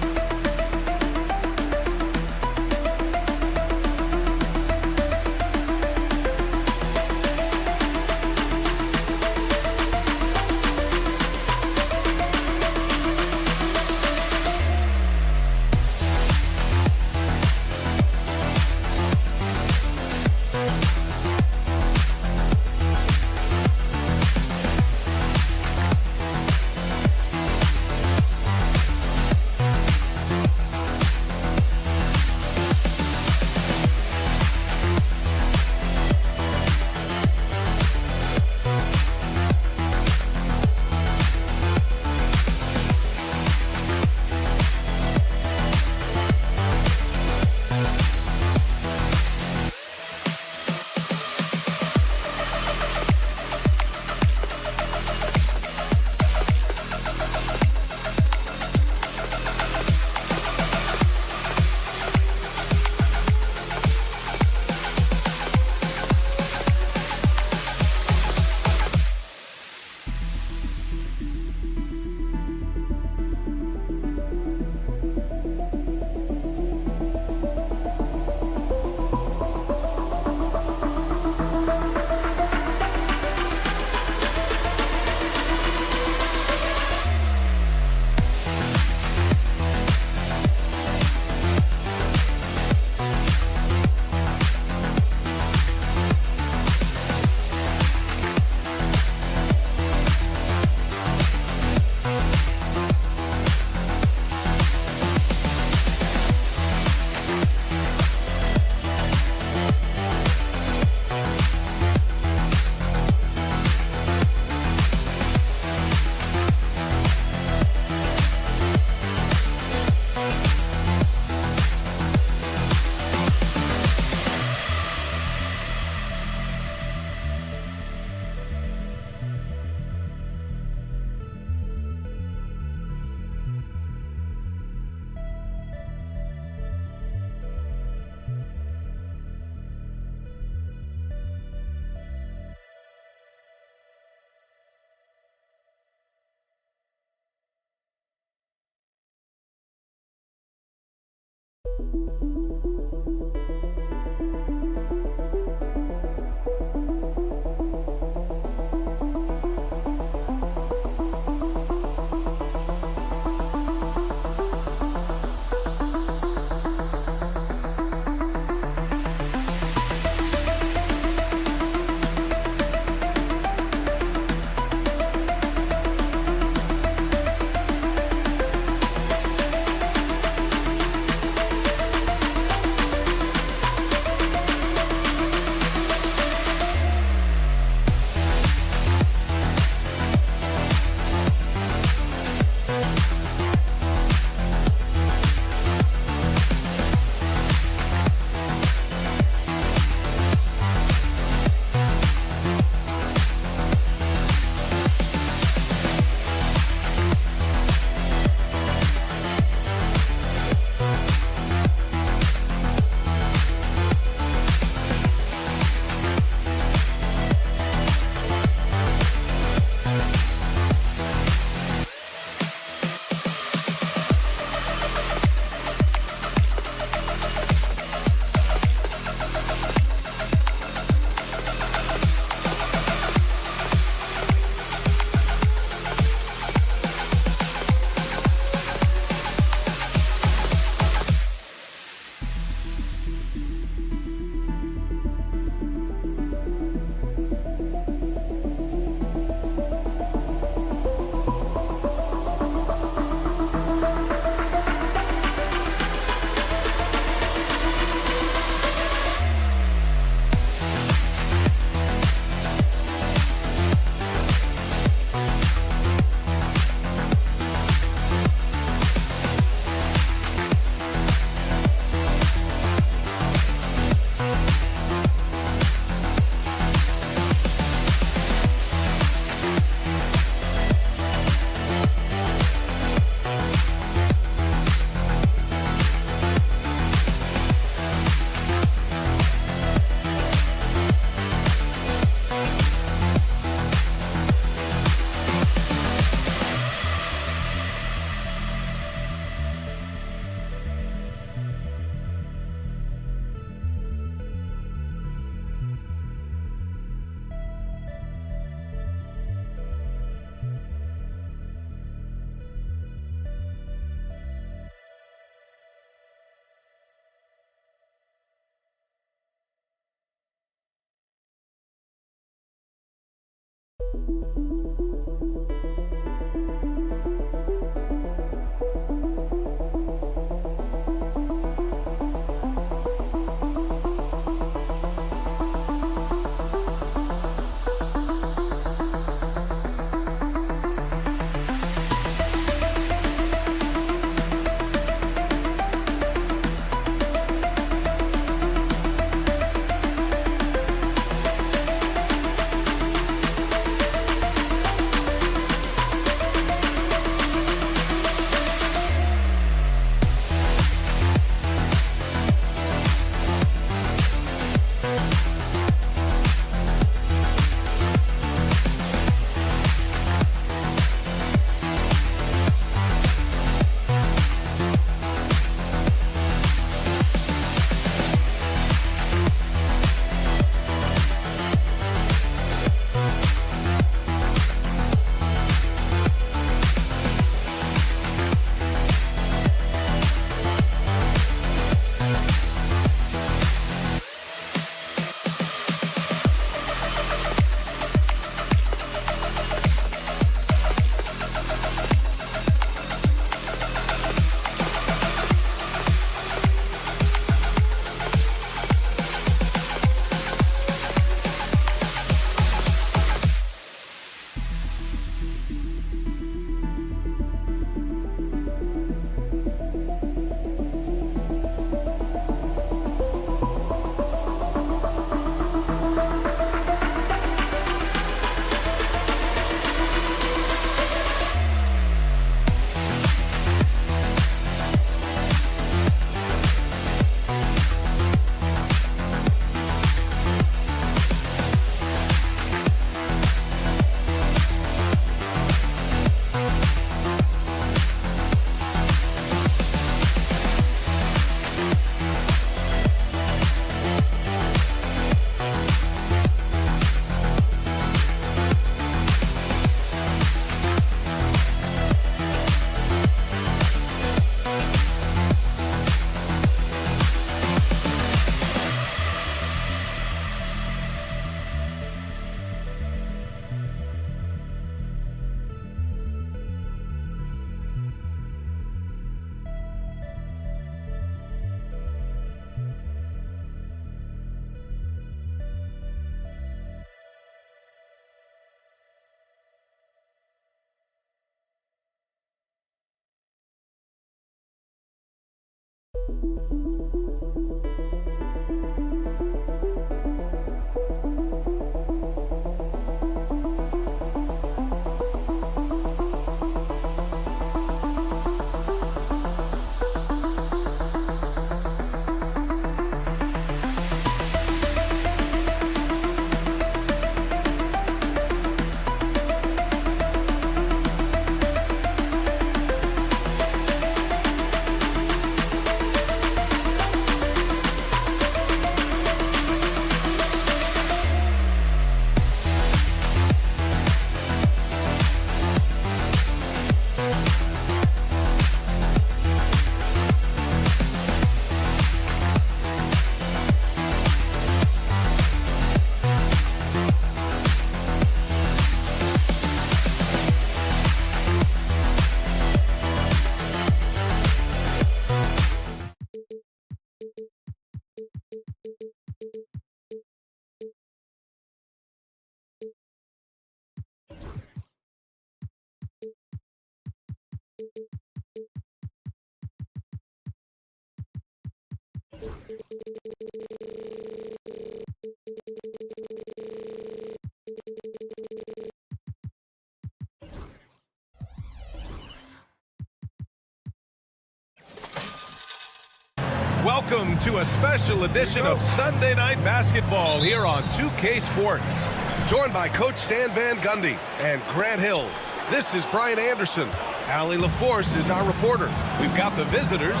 Welcome to a special edition of Sunday Night Basketball here on 2K Sports. Joined by Coach Stan Van Gundy and Grant Hill. This is Brian Anderson. Allie LaForce is our reporter. We've got the visitors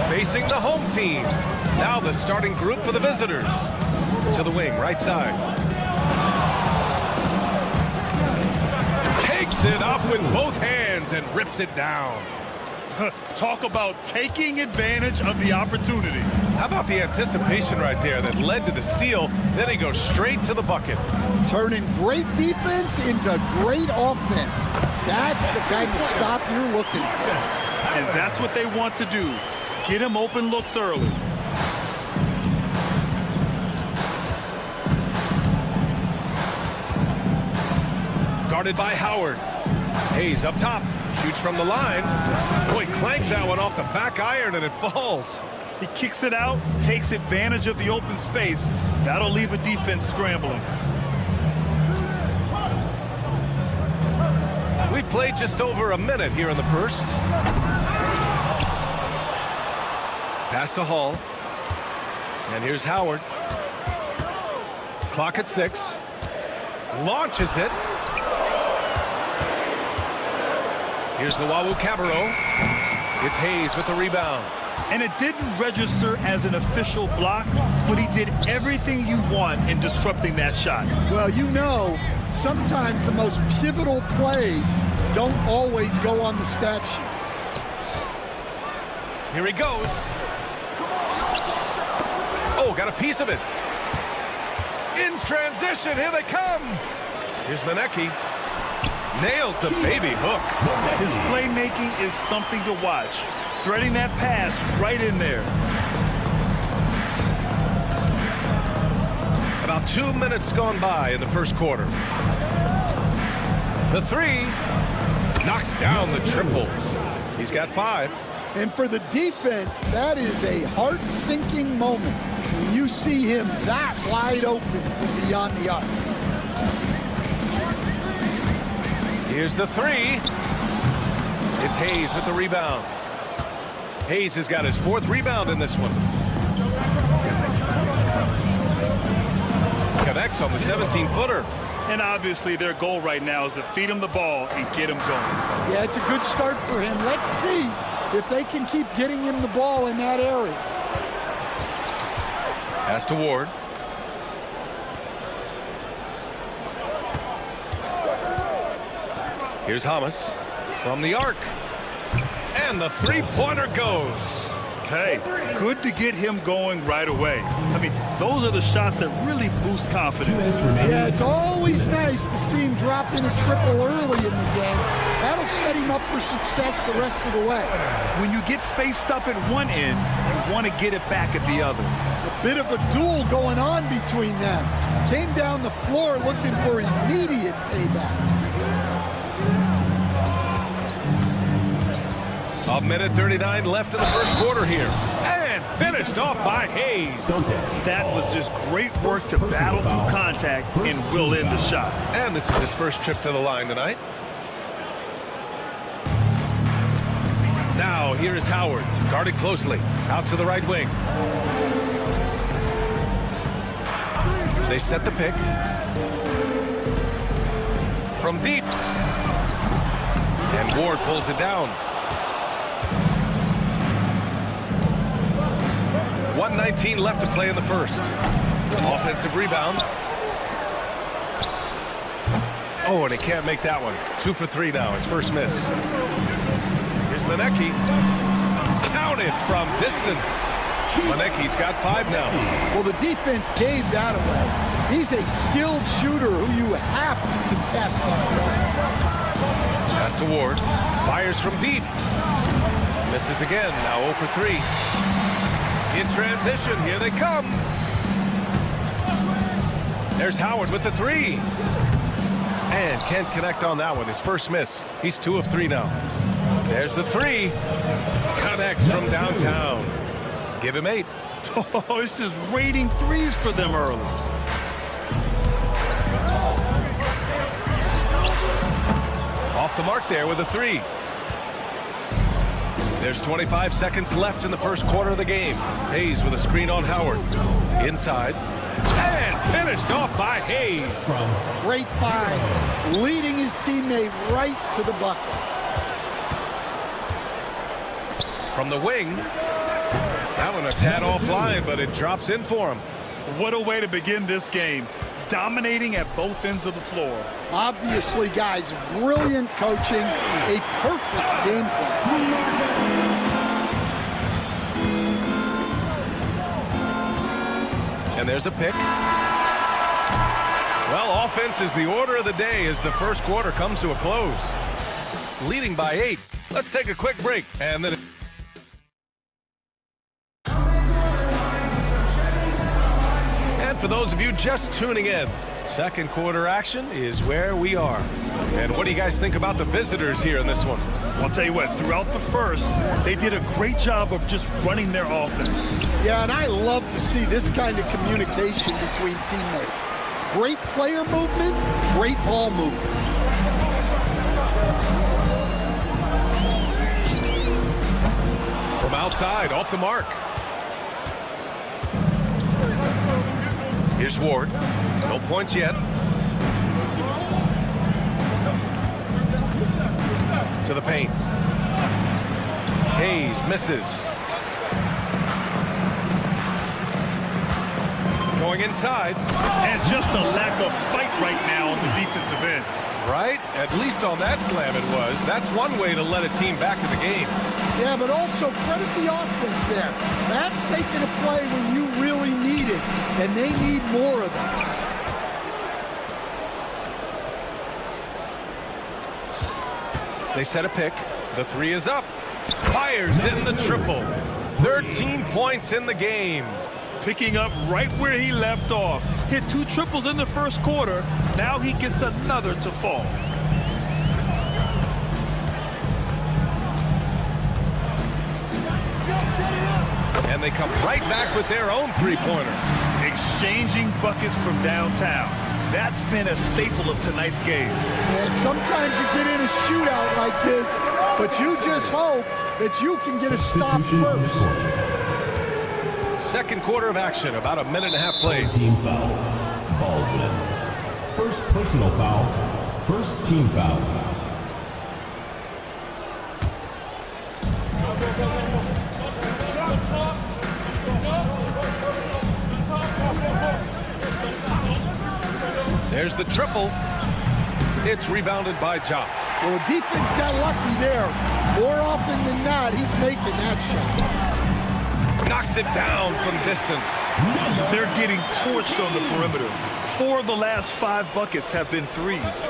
facing the home team. Now the starting group for the visitors. To the wing, right side. Takes it up with both hands and rips it down. Talk about taking advantage of the opportunity. How about the anticipation right there that led to the steal? Then he goes straight to the bucket. Turning great defense into great offense. That's the kind of stop you're looking for. And that's what they want to do. Get him open looks early. Guarded by Howard. Hayes up top. Shoots from the line. Boy, clanks that one off the back iron and it falls. He kicks it out, takes advantage of the open space. That'll leave a defense scrambling. We played just over a minute here in the first. Pass to Hall. And here's Howard. Clock at 6. Launches it. Here's the Wawu Cabarro. It's Hayes with the rebound. And it didn't register as an official block, but he did everything you want in disrupting that shot. Well, you know, sometimes the most pivotal plays don't always go on the stat sheet. Here he goes. Oh, got a piece of it. In transition, here they come. Here's Manecki. Nails the baby hook. His playmaking is something to watch. Threading that pass right in there. About 2 minutes gone by in the first quarter. The three knocks down the triple. He's got 5. And for the defense, that is a heart-sinking moment when you see him that wide open from beyond the arc. Here's the 3. It's Hayes with the rebound. Hayes has got his 4th rebound in this one. Connects on the 17-footer. And obviously their goal right now is to feed him the ball and get him going. Yeah, it's a good start for him. Let's see if they can keep getting him the ball in that area. Pass to Ward. Here's Hamas from the arc. And the three-pointer goes. Hey, good to get him going right away. I mean, those are the shots that really boost confidence. Yeah, it's always nice to see him drop in a triple early in the game. That'll set him up for success the rest of the way. When you get faced up at one end, you want to get it back at the other. A bit of a duel going on between them. Came down the floor looking for immediate payback. A minute 39 left in the first quarter here. And finished off by Hayes. That was just great work to battle through contact and will end the shot. And this is his first trip to the line tonight. Now, here is Howard, guarded closely, out to the right wing. They set the pick. From deep. And Ward pulls it down. 1:19 left to play in the first. Offensive rebound. Oh, and he can't make that one. 2 for 3 now, his first miss. Here's Manecki. Counted from distance. Manecki's got 5 now. Well, the defense gave that away. He's a skilled shooter who you have to contest up there. Pass to Ward. Fires from deep. Misses again. Now 0 for 3. In transition, here they come. There's Howard with the 3. And can't connect on that one. His first miss. He's 2 of 3 now. There's the 3. Connects from downtown. Give him 8. Oh, it's just raining threes for them early. Off the mark there with a 3. There's 25 seconds left in the first quarter of the game. Hayes with a screen on Howard. Inside. And finished off by Hayes. Great find. Leading his teammate right to the bucket. From the wing. That one a tad offline, but it drops in for him. What a way to begin this game. Dominating at both ends of the floor. Obviously, guys, brilliant coaching. A perfect game plan. And there's a pick. Well, offense is the order of the day as the first quarter comes to a close. Leading by 8. Let's take a quick break. And then... And for those of you just tuning in, second quarter action is where we are. And what do you guys think about the visitors here in this one? I'll tell you what, throughout the first, they did a great job of just running their offense. Yeah, and I love to see this kind of communication between teammates. Great player movement, great ball movement. From outside, off the mark. Here's Ward. No points yet. To the paint. Hayes misses. Going inside. And just a lack of fight right now on the defensive end. Right? At least on that slam it was. That's one way to let a team back in the game. Yeah, but also credit the offense there. That's making a play when you really need it, and they need more of it. They set a pick. The 3 is up. Fires in the triple. 13 points in the game. Picking up right where he left off. Hit 2 triples in the first quarter. Now he gets another to fall. And they come right back with their own 3-pointer. Exchanging buckets from downtown. That's been a staple of tonight's game. Yeah, sometimes you get in a shootout like this, but you just hope that you can get a stop first. Second quarter of action, about a minute and a half played. Team foul. Baldwin. First personal foul. First team foul. There's the triple. It's rebounded by Ja. Well, the defense got lucky there. More often than not, he's making that shot. Knocks it down from distance. They're getting torched on the perimeter. 4 of the last 5 buckets have been threes.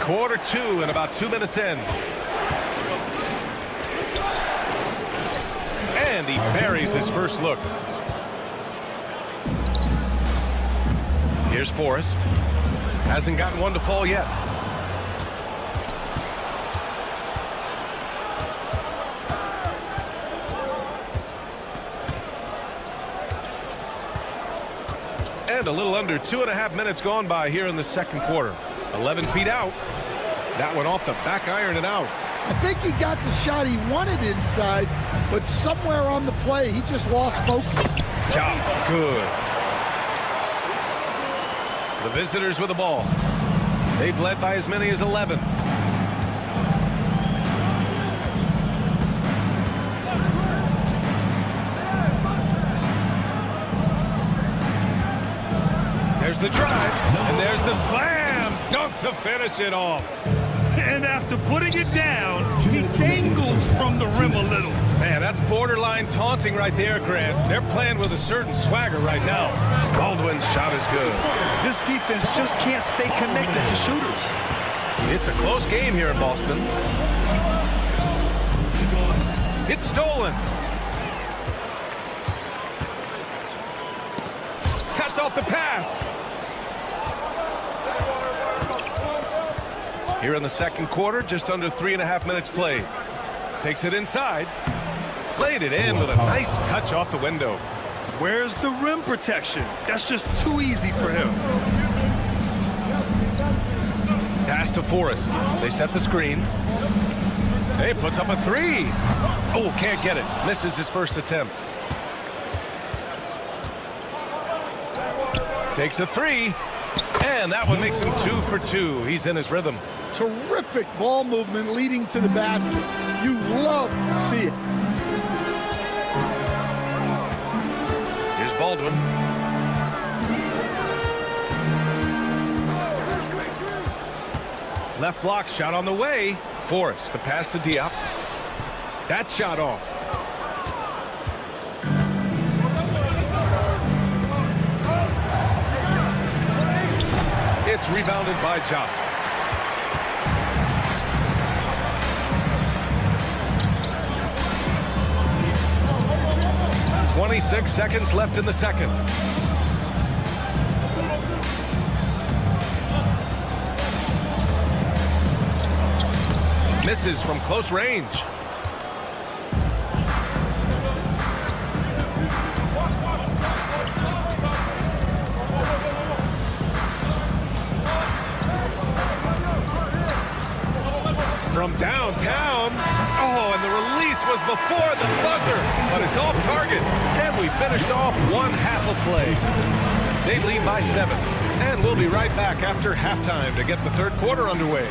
Quarter 2 and about 2 minutes in. And he buries his first look. Here's Forrest. Hasn't gotten one to fall yet. And a little under 2.5 minutes gone by here in the second quarter. 11 feet out. That one off the back iron and out. I think he got the shot he wanted inside, but somewhere on the play, he just lost focus. Job good. The visitors with the ball. They've led by as many as 11. There's the drive, and there's the slam dunk to finish it off. And after putting it down, he dangles from the rim a little. Man, that's borderline taunting right there, Grant. They're playing with a certain swagger right now. Baldwin's shot is good. This defense just can't stay connected to shooters. It's a close game here in Boston. It's stolen. Cuts off the pass. Here in the second quarter, just under 3.5 minutes played. Takes it inside. Played it in with a nice touch off the window. Where's the rim protection? That's just too easy for him. Pass to Forrest. They set the screen. Hey, puts up a three. Oh, can't get it. Misses his first attempt. Takes a three. And that one makes him 2 for 2. He's in his rhythm. Terrific ball movement leading to the basket. You love to see it. Here's Baldwin. Left block shot on the way. Forrest, the pass to Diop. That shot off. It's rebounded by Job. .26 seconds left in the second. Misses from close range. From downtown. Oh, and the release was before the buzzer, but it's off target. And we finished off one half of play. They lead by 7. And we'll be right back after halftime to get the third quarter underway.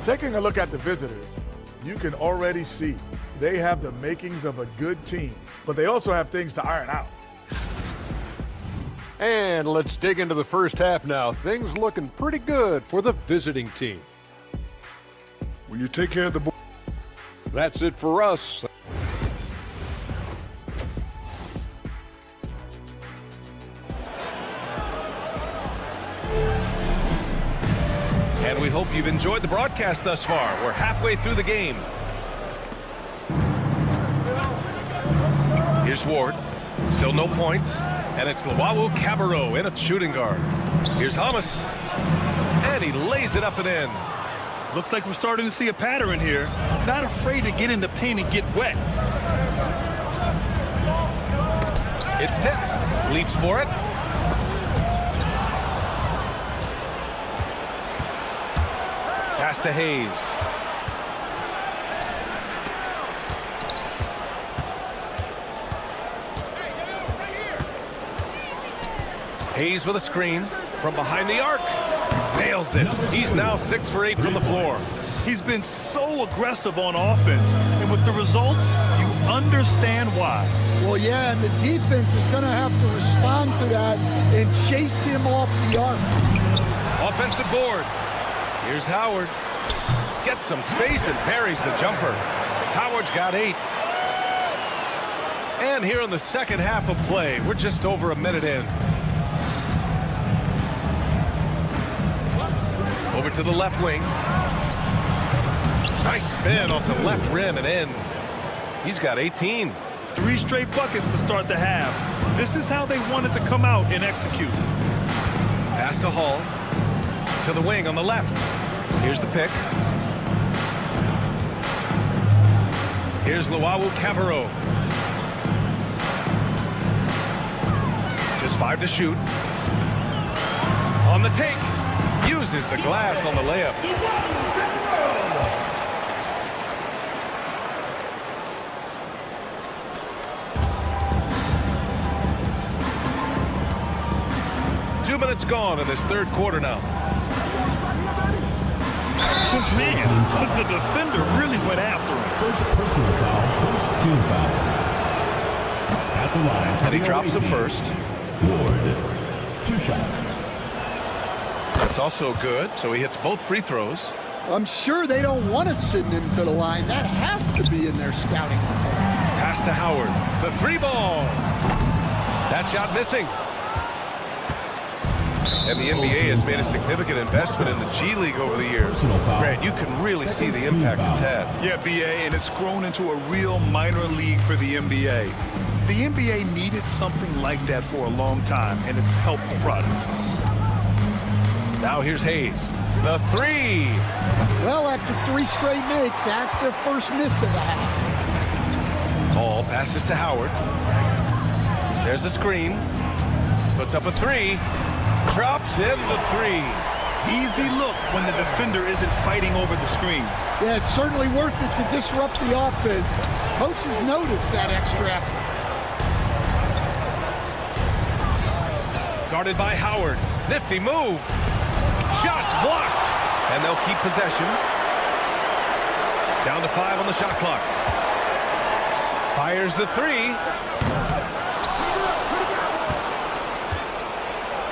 Taking a look at the visitors, you can already see they have the makings of a good team, but they also have things to iron out. And let's dig into the first half now. Things looking pretty good for the visiting team. When you take care of the ball. That's it for us. And we hope you've enjoyed the broadcast thus far. We're halfway through the game. Here's Ward. Still no points. And it's Luau Cabarro in a shooting guard. Here's Hamas. And he lays it up and in. Looks like we're starting to see a pattern here. Not afraid to get in the paint and get wet. It's tipped. Leaps for it. Pass to Hayes. Hayes with a screen from behind the arc. Nails it. He's now 6 for 8 from the floor. He's been so aggressive on offense, and with the results, you understand why. Well, yeah, and the defense is going to have to respond to that and chase him off the arc. Offensive board. Here's Howard. Gets some space and parries the jumper. Howard's got 8. And here in the second half of play, we're just over a minute in. Over to the left wing. Nice spin off the left rim and in. He's got 18. 3 straight buckets to start the half. This is how they wanted to come out and execute. Pass to Hall. To the wing on the left. Here's the pick. Here's Luau Cabarro. Just 5 to shoot. On the take. Uses the glass on the layup. Two minutes gone in this third quarter now. Man, but the defender really went after him. First personal foul, first team foul. At the line. And he drops the first. Ward. 2 shots. That's also good, so he hits both free throws. I'm sure they don't want to send him to the line. That has to be in their scouting report. Pass to Howard. The 3 ball. That shot missing. And the NBA has made a significant investment in the G League over the years. Grant, you can really see the impact it's had. Yeah, BA, and it's grown into a real minor league for the NBA. The NBA needed something like that for a long time, and it's helped the product. Now here's Hayes. The 3. Well, after 3 straight makes, that's their first miss of the half. Ball passes to Howard. There's a screen. Puts up a 3. Drops in the 3. Easy look when the defender isn't fighting over the screen. Yeah, it's certainly worth it to disrupt the offense. Coaches notice that extra effort. Guarded by Howard. Nifty move. Shots blocked. And they'll keep possession. Down to 5 on the shot clock. Fires the 3.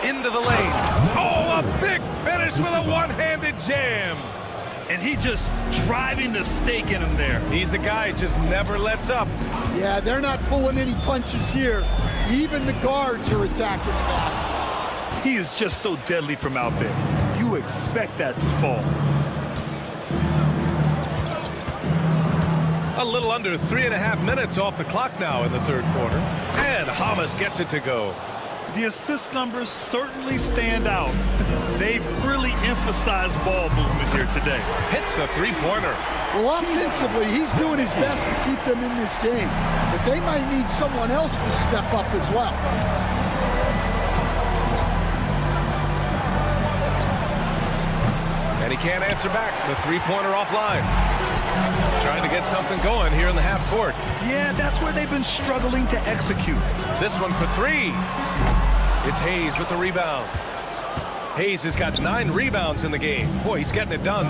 Into the lane. Oh, a big finish with a one-handed jam. And he just driving the stake in him there. He's a guy who just never lets up. Yeah, they're not pulling any punches here. Even the guards are attacking the basket. He is just so deadly from out there. You expect that to fall. A little under 3.5 minutes off the clock now in the third quarter. And Hamas gets it to go. The assist numbers certainly stand out. They've really emphasized ball movement here today. Hits the 3-pointer. Well, offensively, he's doing his best to keep them in this game. But they might need someone else to step up as well. And he can't answer back. The 3-pointer offline. Trying to get something going here in the half court. Yeah, that's where they've been struggling to execute. This one for 3. It's Hayes with the rebound. Hayes has got 9 rebounds in the game. Boy, he's getting it done.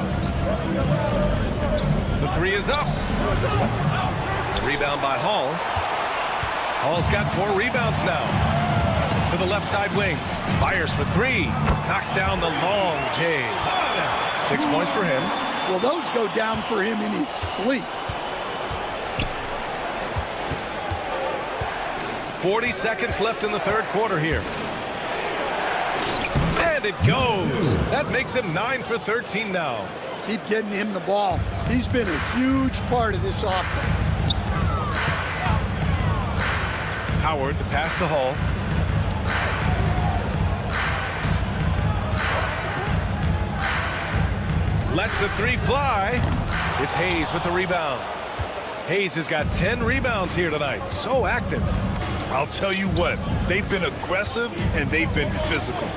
The 3 is up. Rebound by Hall. Hall's got 4 rebounds now. To the left side wing. Fires for 3. Knocks down the long J. 6 points for him. Well, those go down for him in his sleep. 40 seconds left in the third quarter here. And it goes. That makes him 9 for 13 now. Keep getting him the ball. He's been a huge part of this offense. Howard, the pass to Hall. Lets the 3 fly. It's Hayes with the rebound. Hayes has got 10 rebounds here tonight. So active. I'll tell you what, they've been aggressive and they've been physical.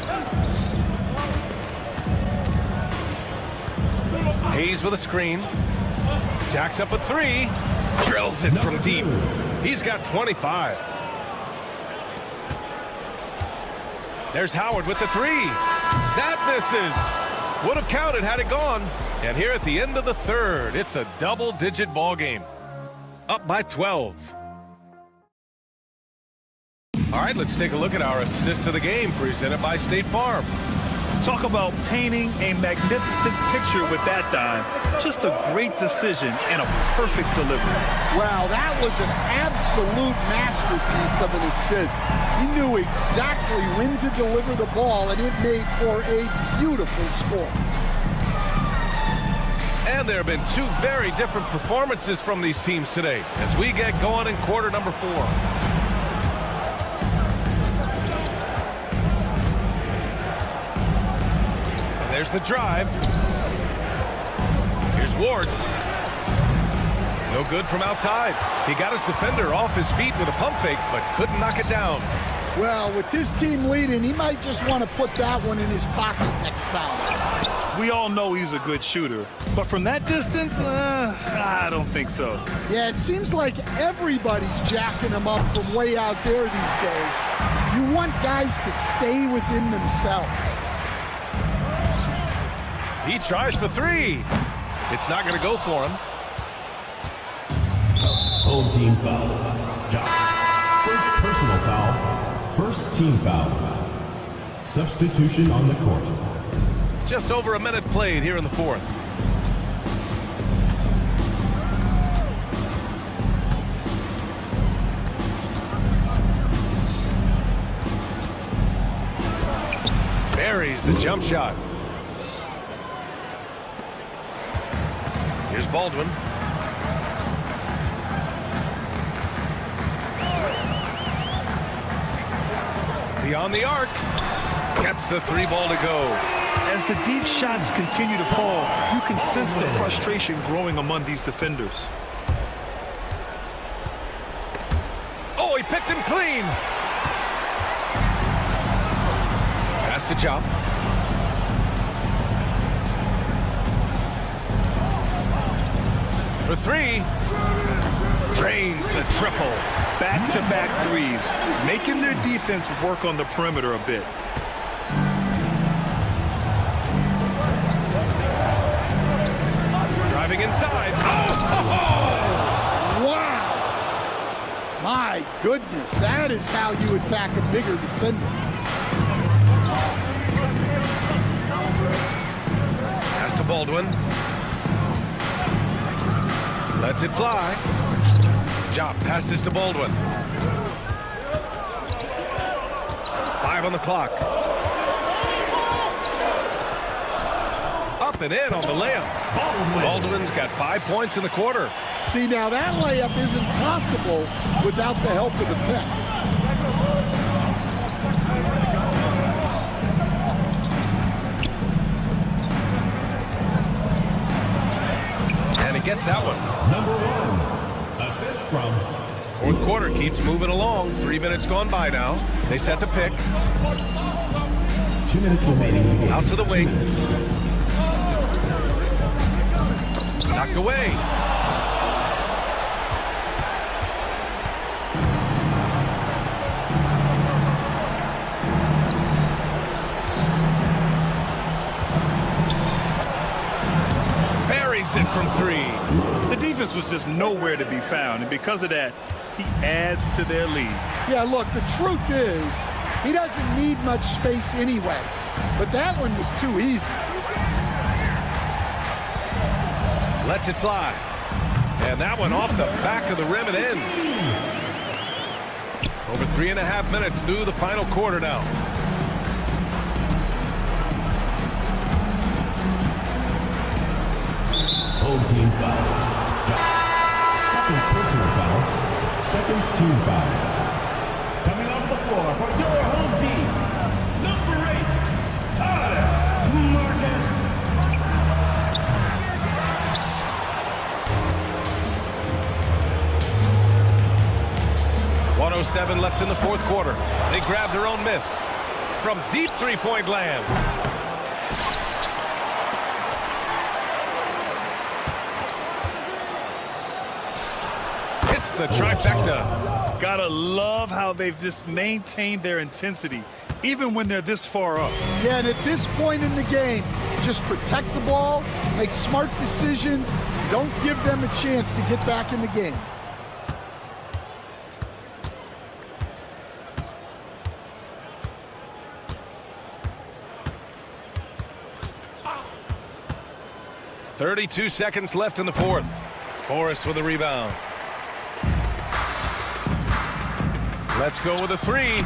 Hayes with a screen. Jacks up a 3. Drills it from deep. He's got 25. There's Howard with the 3. That misses. Would have counted had it gone. And here at the end of the third, it's a double-digit ball game. Up by 12. All right, let's take a look at our assist of the game presented by State Farm. Talk about painting a magnificent picture with that dime. Just a great decision and a perfect delivery. Wow, that was an absolute masterpiece of an assist. He knew exactly when to deliver the ball, and it made for a beautiful score. And there have been 2 very different performances from these teams today as we get going in quarter number 4. There's the drive. Here's Ward. No good from outside. He got his defender off his feet with a pump fake, but couldn't knock it down. Well, with his team leading, he might just want to put that one in his pocket next time. We all know he's a good shooter, but from that distance, I don't think so. Yeah, it seems like everybody's jacking him up from way out there these days. You want guys to stay within themselves. He tries for three. It's not going to go for him. Home team foul. Josh. First personal foul. First team foul. Substitution on the court. Just over a minute played here in the fourth. Buries the jump shot. Here's Baldwin. Beyond the arc. Gets the three ball to go. As the deep shots continue to fall, you can sense the frustration growing among these defenders. Oh, he picked him clean. Pass to Jump. For three. Drains the triple. Back-to-back threes, making their defense work on the perimeter a bit. Driving inside. Oh! Wow! My goodness, that is how you attack a bigger defender. Pass to Baldwin. Lets it fly. Jop passes to Baldwin. 5 on the clock. Up and in on the layup. Baldwin's got 5 points in the quarter. See, now that layup isn't possible without the help of the pick. And he gets that one. Number 1. Assist from. Fourth quarter keeps moving along. 3 minutes gone by now. They set the pick. 2 minutes remaining. Out to the wing. Knocked away. Buries it from three. The defense was just nowhere to be found, and because of that, he adds to their lead. Yeah, look, the truth is, he doesn't need much space anyway, but that one was too easy. Lets it fly. And that one off the back of the rim and in. Over 3.5 minutes through the final quarter now. Home team foul. Second personal foul. Second team foul. Coming onto the floor for your home team. Number 8, Marcus. 1:07 left in the fourth quarter. They grab their own miss from deep three-point land. Hits the trifecta. Gotta love how they've just maintained their intensity, even when they're this far up. Yeah, and at this point in the game, just protect the ball, make smart decisions, don't give them a chance to get back in the game. .32 seconds left in the fourth. Forrest with a rebound. Let's go with a three.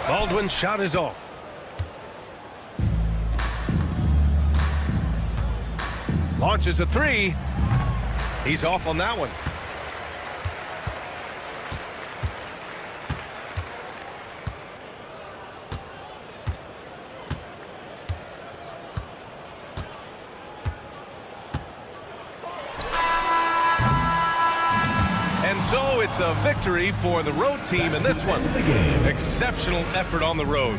Baldwin's shot is off. Launches a three. He's off on that one. So it's a victory for the road team in this one. Exceptional effort on the road.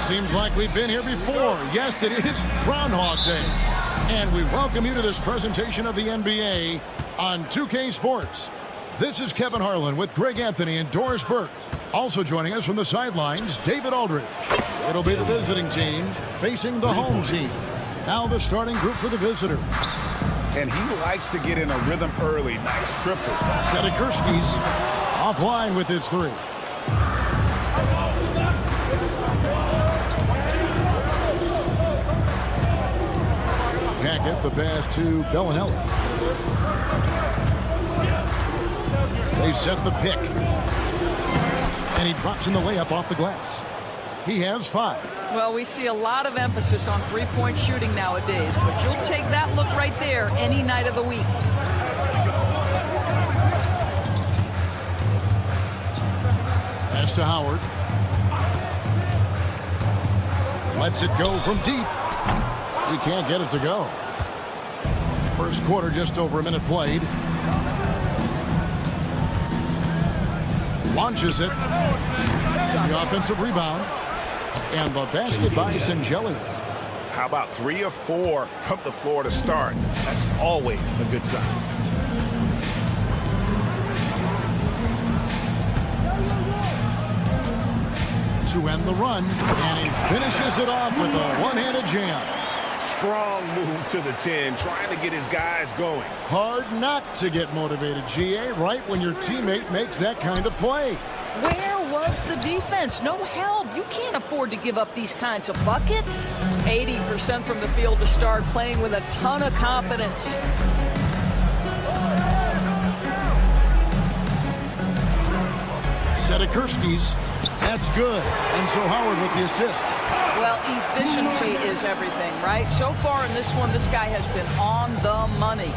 Seems like we've been here before. Yes, it is Groundhog Day. And we welcome you to this presentation of the NBA on 2K Sports. This is Kevin Harlan with Greg Anthony and Doris Burke. Also joining us from the sidelines, David Aldridge. It'll be the visiting team facing the home team. Now the starting group for the visitors. And he likes to get in a rhythm early. Nice triple. Sedikurski's offline with his three. Hackett, the pass to Bellinelli. They set the pick. And he drops in the layup off the glass. He has 5. Well, we see a lot of emphasis on three-point shooting nowadays, but you'll take that look right there any night of the week. Pass to Howard. Lets it go from deep. He can't get it to go. First quarter, just over a minute played. Launches it. The offensive rebound. And the basket by Singelli. How about 3 or 4 from the floor to start? That's always a good sign. To end the run, and he finishes it off with a one-handed jam. Strong move to the 10, trying to get his guys going. Hard not to get motivated, GA, right when your teammate makes that kind of play. Where was the defense? No help. You can't afford to give up these kinds of buckets. 80% from the field to start, playing with a ton of confidence. Sedikurski's. That's good. And so Howard with the assist. Well, efficiency is everything, right? So far in this one, this guy has been on the money.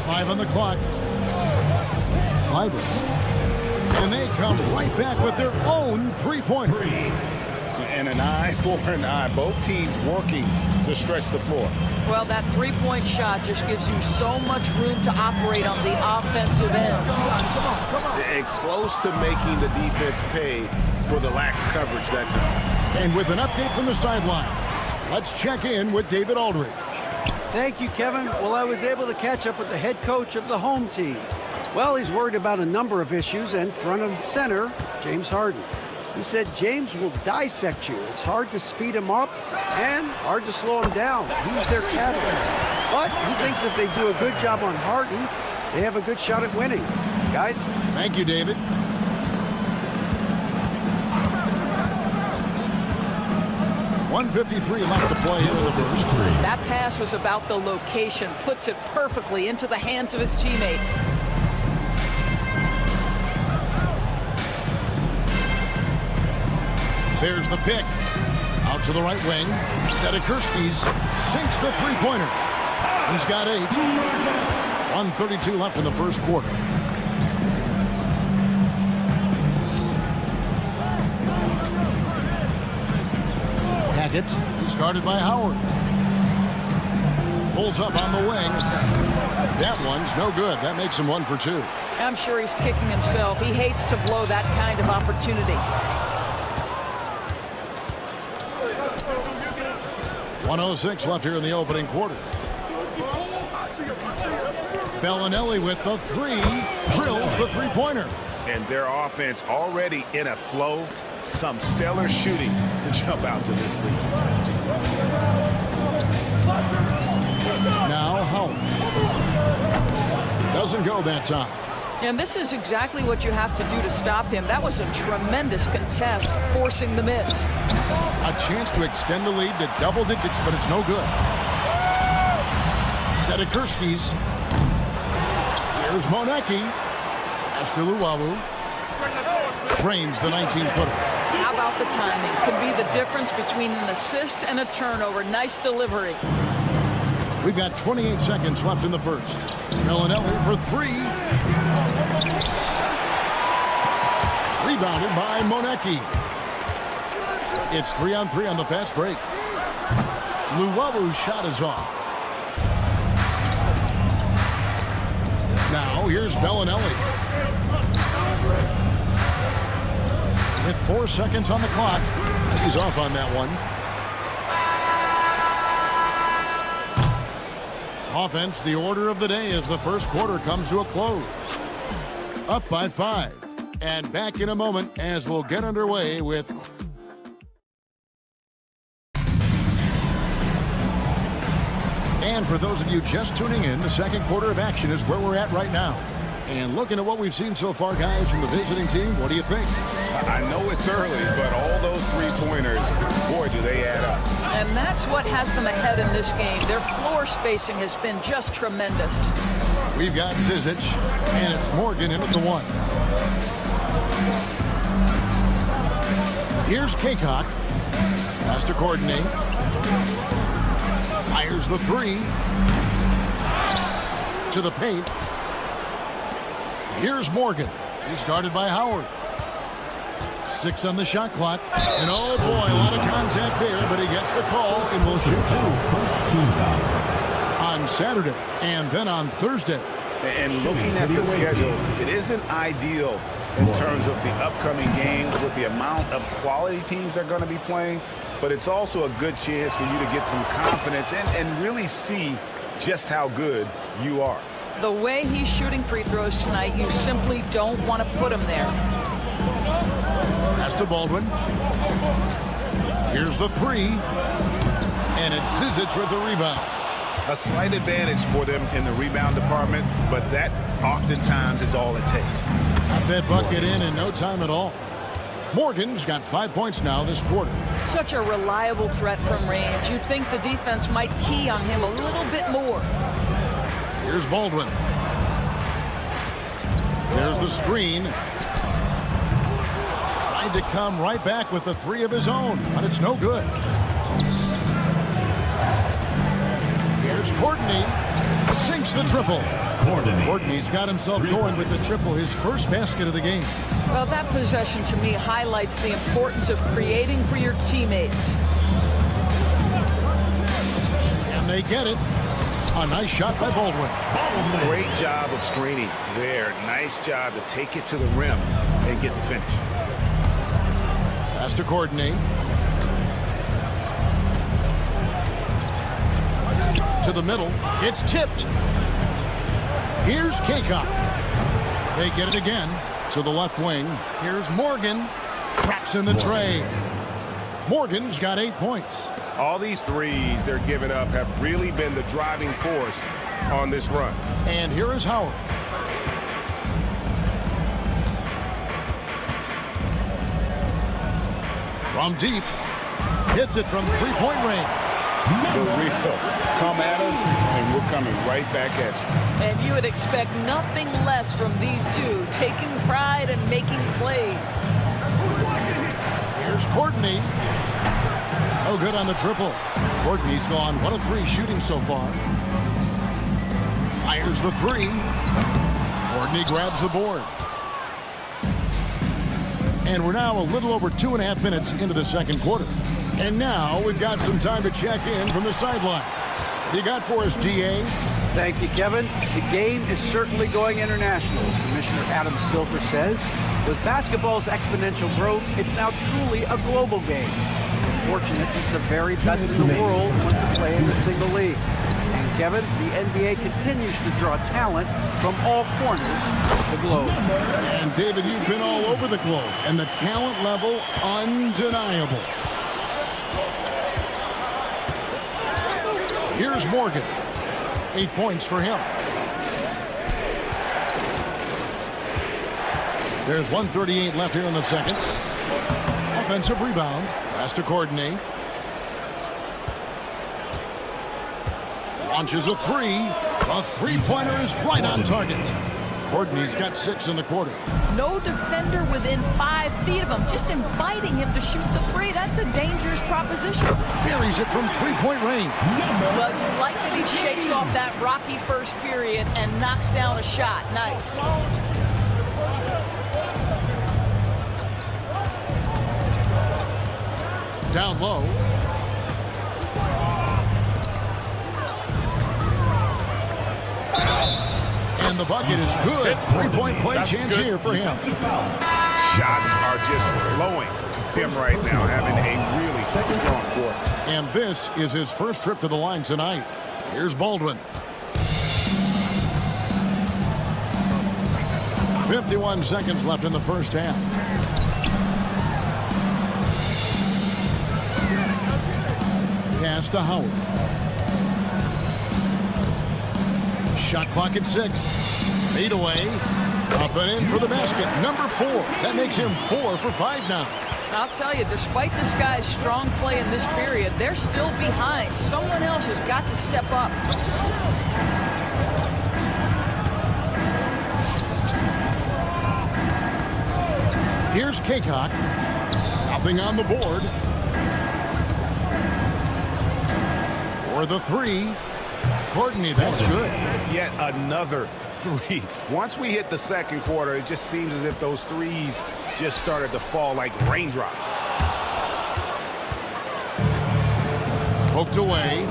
Five on the clock. Lively. And they come right back with their own three-pointer. And an eye for an eye. Both teams working to stretch the floor. Well, that three-point shot just gives you so much room to operate on the offensive end. And close to making the defense pay for the lax coverage that time. And with an update from the sideline, let's check in with David Aldridge. Thank you, Kevin. Well, I was able to catch up with the head coach of the home team. Well, he's worried about a number of issues, and front and center, James Harden. He said James will dissect you. It's hard to speed him up and hard to slow him down. He's their catalyst. But he thinks if they do a good job on Harden, they have a good shot at winning. Guys? Thank you, David. .153 left to play here in the first. That pass was about the location. Puts it perfectly into the hands of his teammate. There's the pick. Out to the right wing. Sedikurski's sinks the three-pointer. He's got 8. 1:32 left in the first quarter. Hackett. He's guarded by Howard. Pulls up on the wing. That one's no good. That makes him 1 for 2. I'm sure he's kicking himself. He hates to blow that kind of opportunity. 1:06 left here in the opening quarter. Bellinelli with the 3, drills the three-pointer. And their offense already in a flow. Some stellar shooting to jump out to this lead. Now Howard. Doesn't go that time. And this is exactly what you have to do to stop him. That was a tremendous contest, forcing the miss. A chance to extend the lead to double digits, but it's no good. Sedikurski's. Here's Monecki. Pass to Luwawu. Frames the 19-footer. How about the timing? Could be the difference between an assist and a turnover. Nice delivery. We've got 28 seconds left in the first. Bellinelli for three. Rebounded by Monecki. It's 3-on-3 on the fast break. Luwalu's shot is off. Now here's Bellinelli. With 4 seconds on the clock. He's off on that one. Offense, the order of the day as the first quarter comes to a close. Up by 5. And back in a moment as we'll get underway with... And for those of you just tuning in, the second quarter of action is where we're at right now. And looking at what we've seen so far, guys, from the visiting team, what do you think? I know it's early, but all those three-pointers, boy, do they add up. And that's what has them ahead in this game. Their floor spacing has been just tremendous. We've got Zizic, and it's Morgan in at the one. Here's Kaycock. Has to coordinate. Fires the three. To the paint. Here's Morgan. He's guarded by Howard. 6 on the shot clock. And oh boy, a lot of contact there, but he gets the call and will shoot 2. First team foul. On Saturday and then on Thursday. And looking at the schedule, it isn't ideal in terms of the upcoming games with the amount of quality teams they're going to be playing, but it's also a good chance for you to get some confidence and really see just how good you are. The way he's shooting free throws tonight, you simply don't want to put him there. Pass to Baldwin. Here's the three. And it's Zizic with the rebound. A slight advantage for them in the rebound department, but that oftentimes is all it takes. Got that bucket in no time at all. Morgan's got 5 points now this quarter. Such a reliable threat from range. You'd think the defense might key on him a little bit more. Here's Baldwin. There's the screen. Tried to come right back with the three of his own, but it's no good. Here's Courtney. Sinks the triple. Courtney's got himself going with the triple, his first basket of the game. Well, that possession to me highlights the importance of creating for your teammates. And they get it. A nice shot by Baldwin. Great job of screening there. Nice job to take it to the rim and get the finish. Pass to Courtney. To the middle. It's tipped. Here's Kaycock. They get it again to the left wing. Here's Morgan. Traps in the tray. Morgan's got 8 points. All these threes they're giving up have really been the driving force on this run. And here is Howard. From deep. Hits it from three-point range. The real come at us, and we're coming right back at you. And you would expect nothing less from these two, taking pride and making plays. Here's Courtney. No good on the triple. Courtney's gone 1 of 3 shooting so far. Fires the three. Courtney grabs the board. And we're now a little over 2.5 minutes into the second quarter. And now we've got some time to check in from the sidelines. You got for us, DA? Thank you, Kevin. The game is certainly going international. Commissioner Adam Silver says, with basketball's exponential growth, it's now truly a global game. We're fortunate that the very best in the world want to play in a single league. And Kevin, the NBA continues to draw talent from all corners of the globe. And David, you've been all over the globe, and the talent level undeniable. Here's Morgan. 8 points for him. There's 1:38 left here in the second. Offensive rebound. Pass to Courtney. Launches a three. A three-pointer is right on target. Courtney's got 6 in the quarter. No defender within 5 feet of him, just inviting him to shoot the three. That's a dangerous proposition. Buries it from three-point range. Well, you like that he shakes off that rocky first period and knocks down a shot. Nice. Down low. And the bucket is good. Three-point play chance here for him. Shots are just flowing for him right now, having a really strong quarter. And this is his first trip to the line tonight. Here's Baldwin. 51 seconds left in the first half. Pass to Howard. Shot clock at 6. Fade away. Up and in for the basket. Number 4. That makes him 4 for 5 now. I'll tell you, despite this guy's strong play in this period, they're still behind. Someone else has got to step up. Here's Kaycock. Nothing on the board. For the 3. Courtney, that's good. Yet another 3. Once we hit the second quarter, it just seems as if those threes just started to fall like raindrops. Poked away.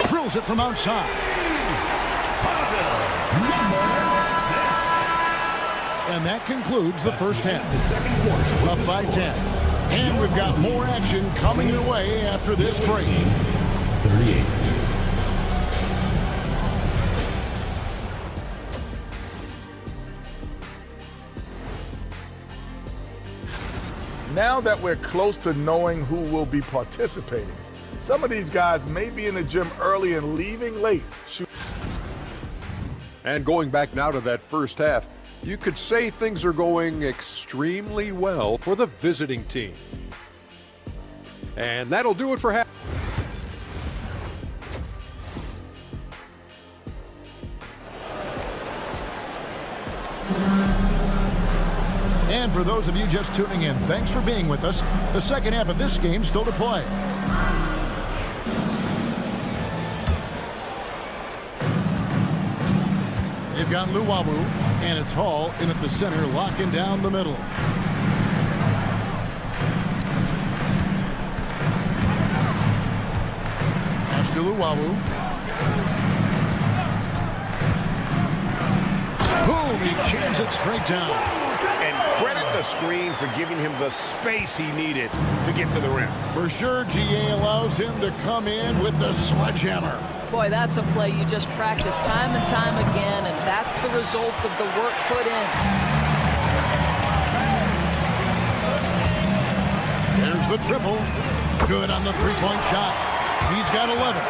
Drills it from outside. And that concludes the first half. Up by 10. And we've got more action coming your way after this break. 38. Now that we're close to knowing who will be participating, some of these guys may be in the gym early and leaving late. And going back now to that first half, you could say things are going extremely well for the visiting team. And that'll do it for half. And for those of you just tuning in, thanks for being with us. The second half of this game still to play. They've got Luwawu, and it's Hall in at the center, locking down the middle. Pass to Luwawu. Boom, he jams it straight down. And credit the screen for giving him the space he needed to get to the rim. For sure, GA allows him to come in with the sledgehammer. Boy, that's a play you just practice time and time again, and that's the result of the work put in. There's the triple. Good on the three-point shot. He's got 11.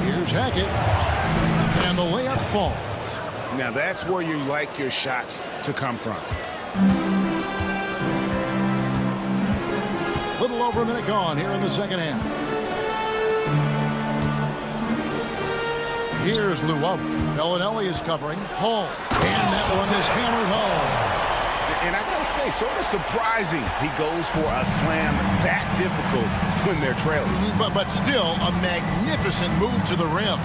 Here's Hackett. And the layup falls. Now that's where you like your shots to come from. Little over a minute gone here in the second half. Here's Luwawu. Bellinelli is covering. Hall. And that one is hammered home. And I gotta say, sort of surprising he goes for a slam that difficult when they're trailing. But still a magnificent move to the rim.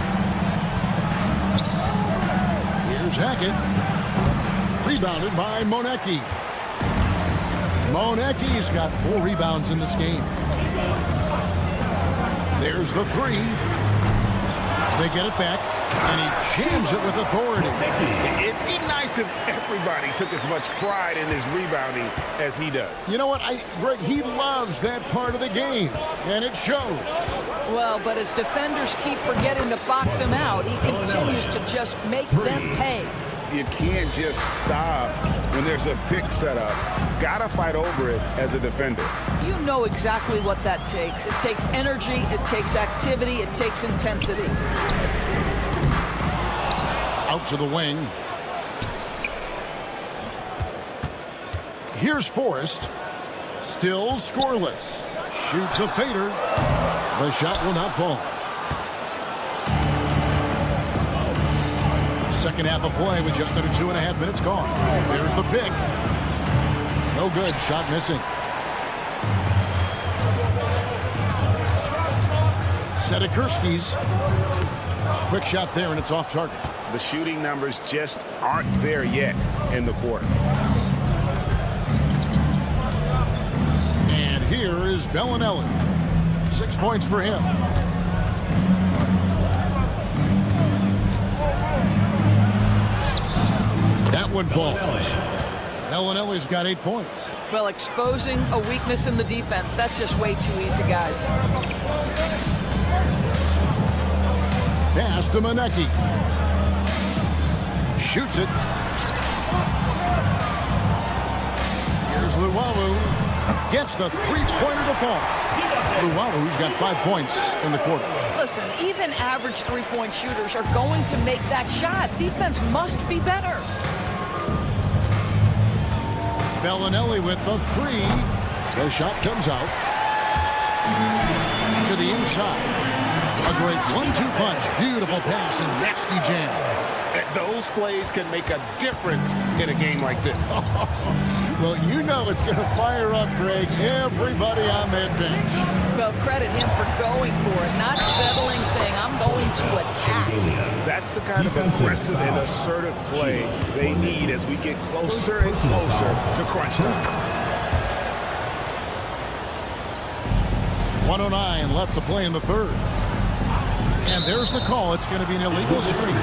Here's Hackett. Rebounded by Monecki. Monecki's got 4 rebounds in this game. There's the 3. They get it back, and he jams it with authority. It'd be nice if everybody took as much pride in his rebounding as he does. You know what, Greg, he loves that part of the game, and it shows. Well, but as defenders keep forgetting to box him out, he continues to just make them pay. You can't just stop when there's a pick set up. Gotta fight over it as a defender. You know exactly what that takes. It takes energy, it takes activity, it takes intensity. Out to the wing. Here's Forrest. Still scoreless. Shoots a fader. The shot will not fall. Second half of play with just under 2.5 minutes gone. There's the pick. No good. Shot missing. Sedekursky's. Quick shot there, and it's off target. The shooting numbers just aren't there yet in the quarter. And here is Bellinelli. 6 points for him. That one falls. Bellinelli's got 8 points. Well, exposing a weakness in the defense, that's just way too easy, guys. Pass to Manecki. Shoots it. Here's Luwawu. Gets the three-pointer to fall. Luwawu's got 5 points in the quarter. Listen, even average three-point shooters are going to make that shot. Defense must be better. Bellinelli with the three. The shot comes out. To the inside. A great 1-2 punch. Beautiful pass and nasty jam. Those plays can make a difference in a game like this. Well, you know it's going to fire up, Greg, everybody on that bench. Well, credit him for going for it, not settling, saying, I'm going to attack. That's the kind of aggressive and assertive play they need as we get closer and closer to crunch time. 1:09 left to play in the third. And there's the call. It's going to be an illegal screen.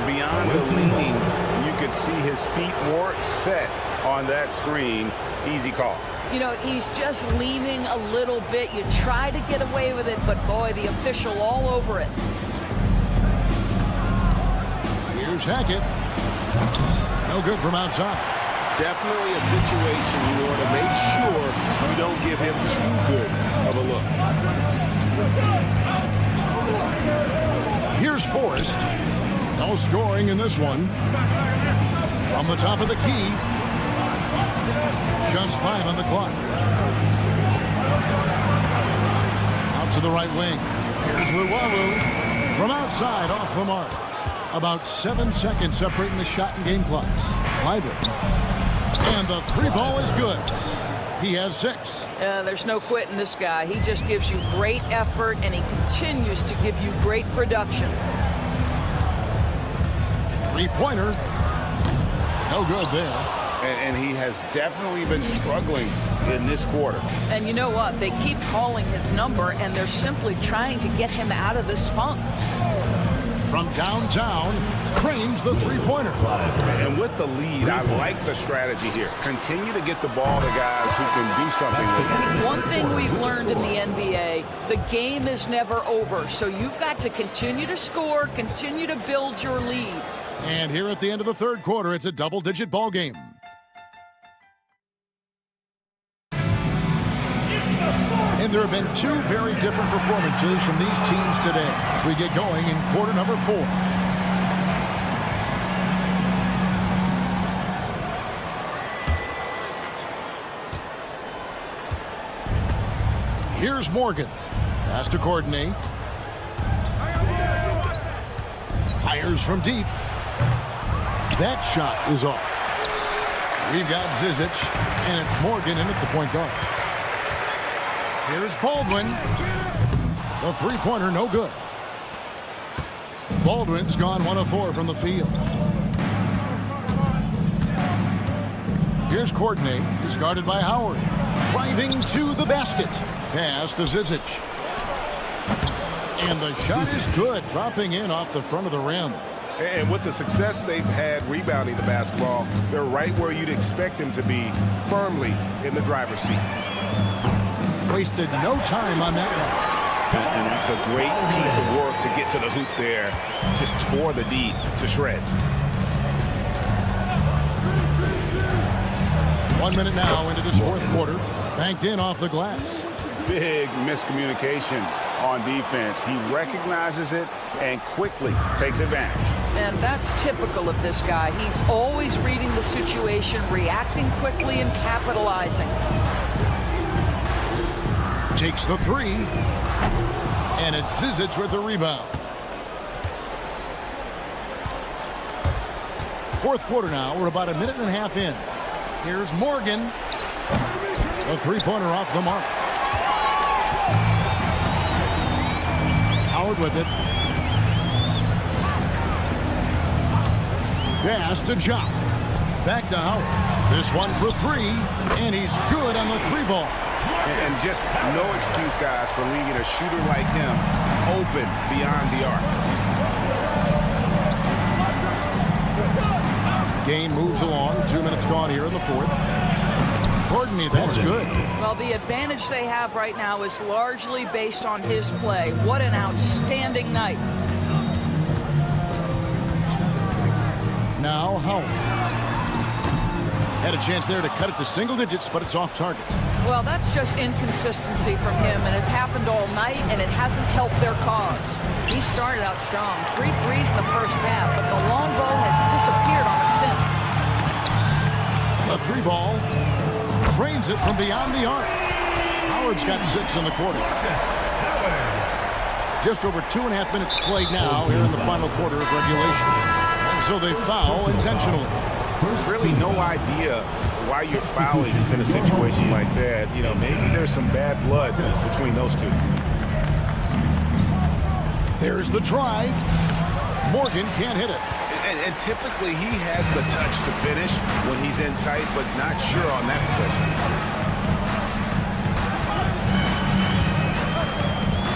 Beyond the leaning, you could see his feet more set on that screen. Easy call. You know, he's just leaning a little bit. You try to get away with it, but boy, the official all over it. Here's Hackett. No good from outside. Definitely a situation you want to make sure you don't give him too good of a look. Here's Forrest. No scoring in this one. From the top of the key. Just 5 on the clock. Out to the right wing. Here's Luwawu. From outside, off the mark. About 7 seconds separating the shot and game clocks. Kleiber. And the three ball is good. He has 6. There's no quitting this guy. He just gives you great effort, and he continues to give you great production. Three-pointer. No good there. And he has definitely been struggling in this quarter. And you know what? They keep calling his number, and they're simply trying to get him out of this funk. From downtown, Crane's the three-pointer. And with the lead, I like the strategy here. Continue to get the ball to guys who can do something with it. One thing we've learned in the NBA, the game is never over. So you've got to continue to score, continue to build your lead. And here at the end of the third quarter, it's a double-digit ball game. And there have been 2 very different performances from these teams today as we get going in quarter number 4. Here's Morgan. Pass to Courtney. Fires from deep. That shot is off. We've got Zizic, and it's Morgan in at the point guard. Here's Baldwin. The three-pointer, no good. Baldwin's gone 1 of 4 from the field. Here's Courtney. He's guarded by Howard. Driving to the basket. Pass to Zizic. And the shot is good, dropping in off the front of the rim. And with the success they've had rebounding the basketball, they're right where you'd expect them to be, firmly in the driver's seat. Wasted no time on that one. And that's a great piece of work to get to the hoop there. Just tore the D to shreds. 1 minute now into this fourth quarter. Banked in off the glass. Big miscommunication on defense. He recognizes it and quickly takes advantage. And that's typical of this guy. He's always reading the situation, reacting quickly, and capitalizing. Takes the three. And it's Zizic with the rebound. Fourth quarter now. We're about a minute and a half in. Here's Morgan. A three-pointer off the mark. Howard with it. Pass to Jock. Back to Howard. This one for three, and he's good on the three ball. And just no excuse, guys, for leaving a shooter like him open beyond the arc. Game moves along. 2 minutes gone here in the fourth. Courtney, that's good. Well, the advantage they have right now is largely based on his play. What an outstanding night. Now Howard. Had a chance there to cut it to single digits, but it's off target. Well, that's just inconsistency from him, and it's happened all night, and it hasn't helped their cause. He started out strong. 3 threes in the first half, but the long bow has disappeared on him since. The three ball. Drains it from beyond the arc. Howard's got 6 in the quarter. Just over 2.5 minutes played now here in the final quarter of regulation. And so they foul intentionally. Really no idea why you're fouling in a situation like that. You know, maybe there's some bad blood between those two. There's the drive. Morgan can't hit it. And typically he has the touch to finish when he's in tight, but not sure on that possession.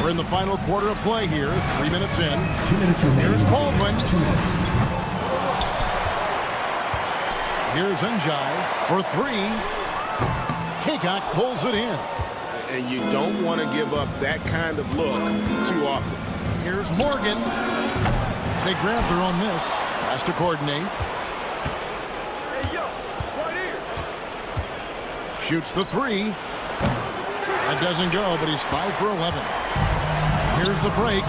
We're in the final quarter of play here. 3 minutes in. 2 minutes remaining. Here's Baldwin. 2 minutes. Here's Njai for three. Kaycock pulls it in. And you don't want to give up that kind of look too often. Here's Morgan. They grab their own miss. Has to coordinate. Shoots the three. That doesn't go, but he's 5 for 11. Here's the break.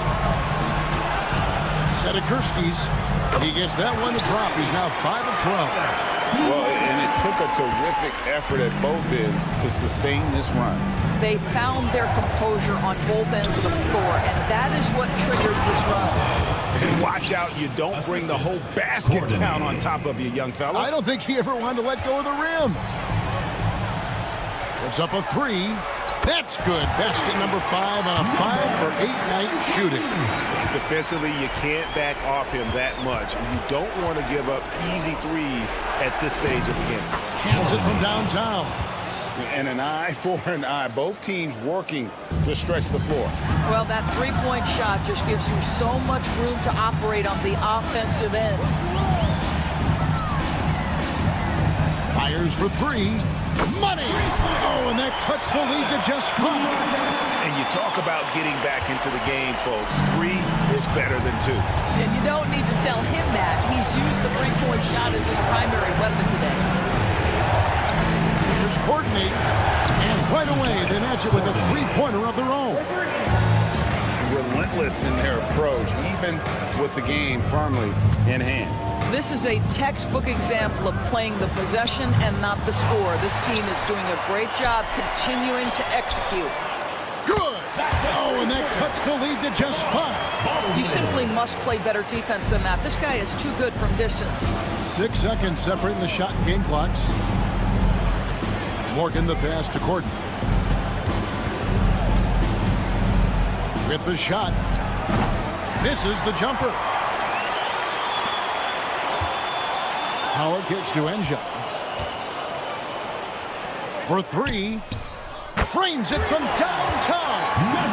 Sedekursky's. He gets that one to drop. He's now 5 of 12. Well, and it took a terrific effort at both ends to sustain this run. They found their composure on both ends of the floor, and that is what triggered this run. And watch out, you don't bring the whole basket down on top of you, young fella. I don't think he ever wanted to let go of the rim. It's up a three. That's good. Basket number 5 on a 5 for 8 night shooting. Defensively, you can't back off him that much. You don't want to give up easy threes at this stage of the game. Hands it from downtown. And an eye for an eye. Both teams working to stretch the floor. Well, that three-point shot just gives you so much room to operate on the offensive end. Fires for three. Money! Oh, and that cuts the lead to just 5. And you talk about getting back into the game, folks. 3 is better than 2. And you don't need to tell him that. He's used the three-point shot as his primary weapon today. Here's Courtney. And right away, they match it with a three-pointer of their own. Relentless in their approach, even with the game firmly in hand. This is a textbook example of playing the possession and not the score. This team is doing a great job continuing to execute. Good! Oh, and that cuts the lead to just 5. You simply must play better defense than that. This guy is too good from distance. 6 seconds separating the shot and game clocks. Morgan the pass to Courtney. With the shot. Misses the jumper. Howard kicks to Njai. For 3. Frames it from downtown.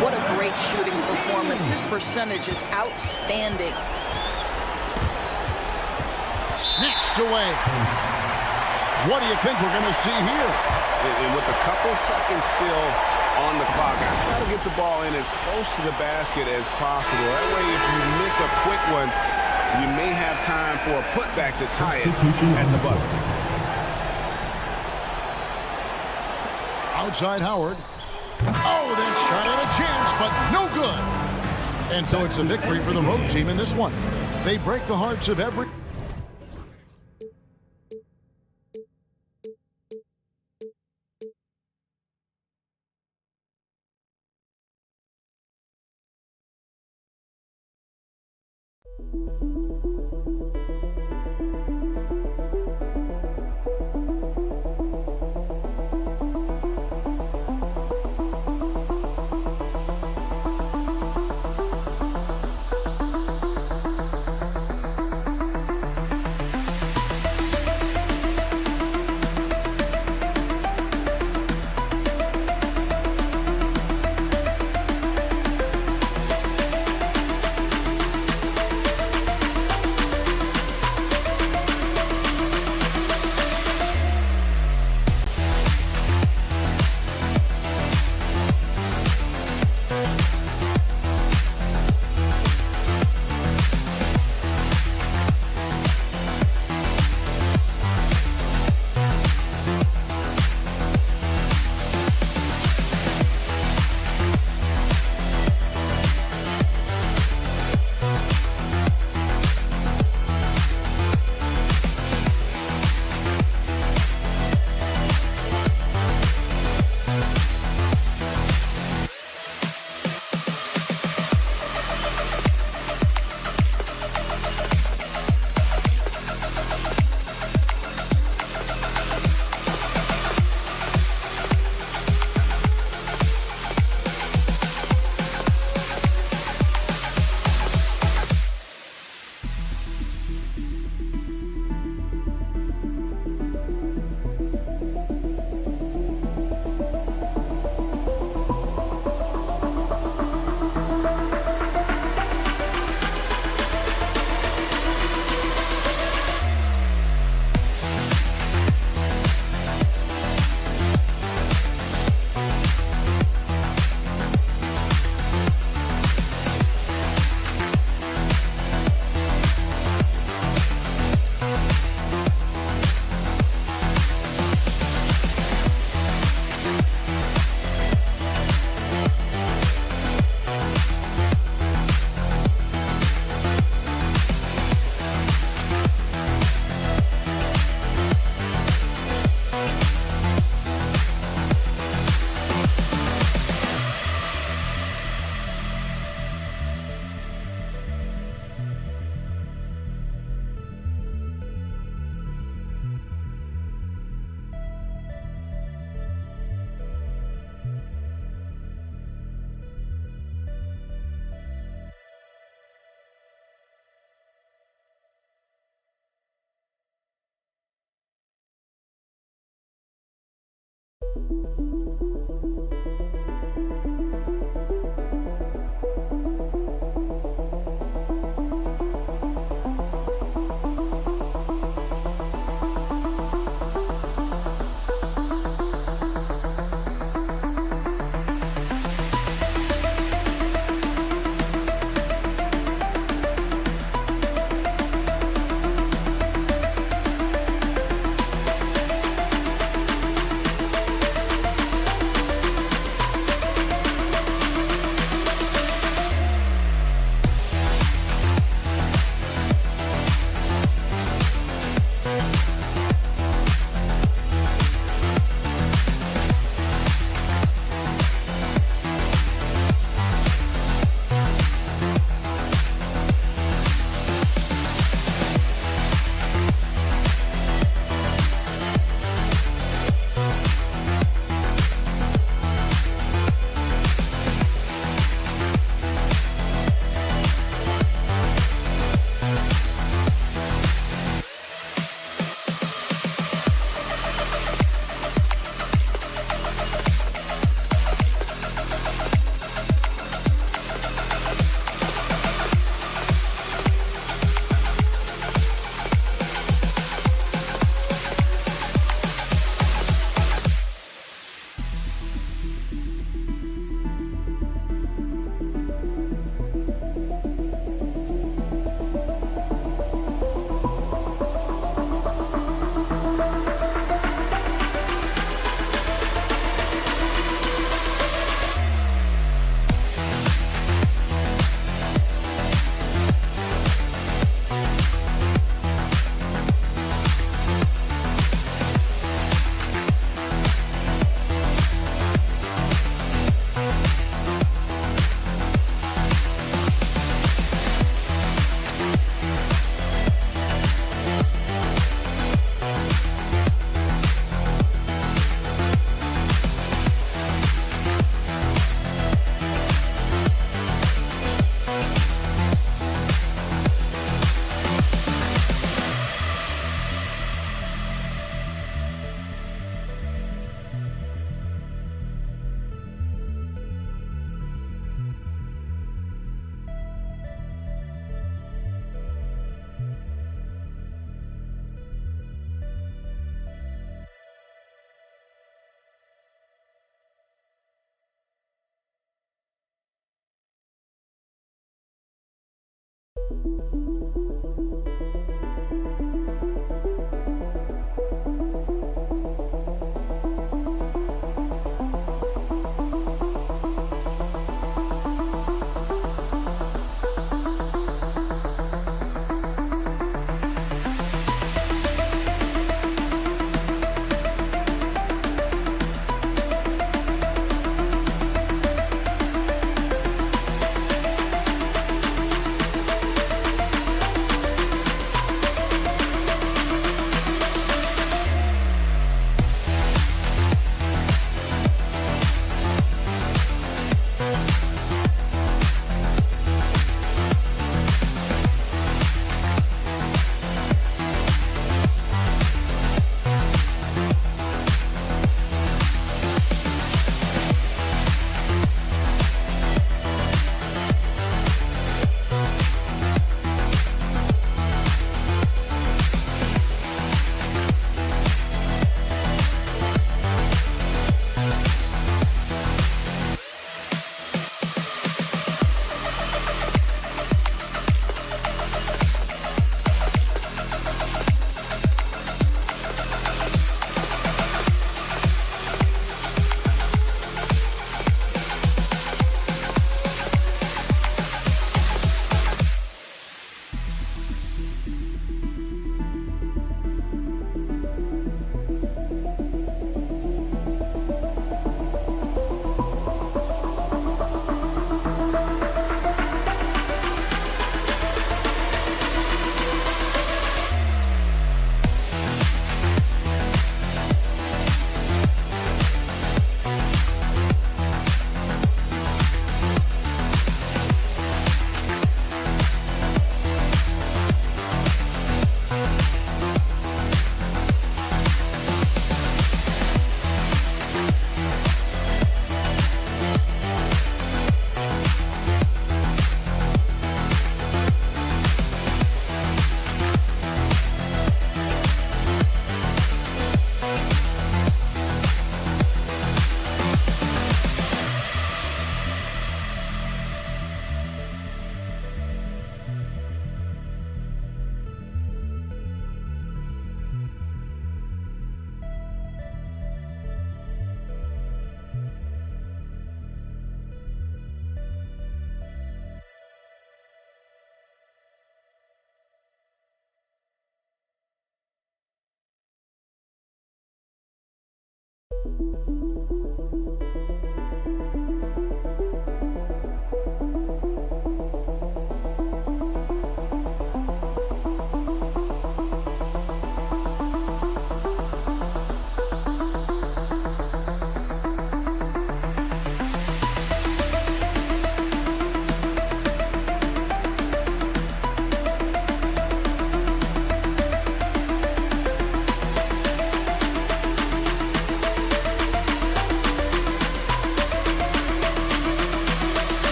What a great shooting performance. His percentage is outstanding. Snatched away. What do you think we're going to see here? And with a couple seconds still on the clock, I try to get the ball in as close to the basket as possible. That way, if you miss a quick one, you may have time for a putback to tie it at the buzzer. Outside Howard. Oh, that shot had a chance, but no good. And so it's a victory for the road team in this one. They break the hearts of every...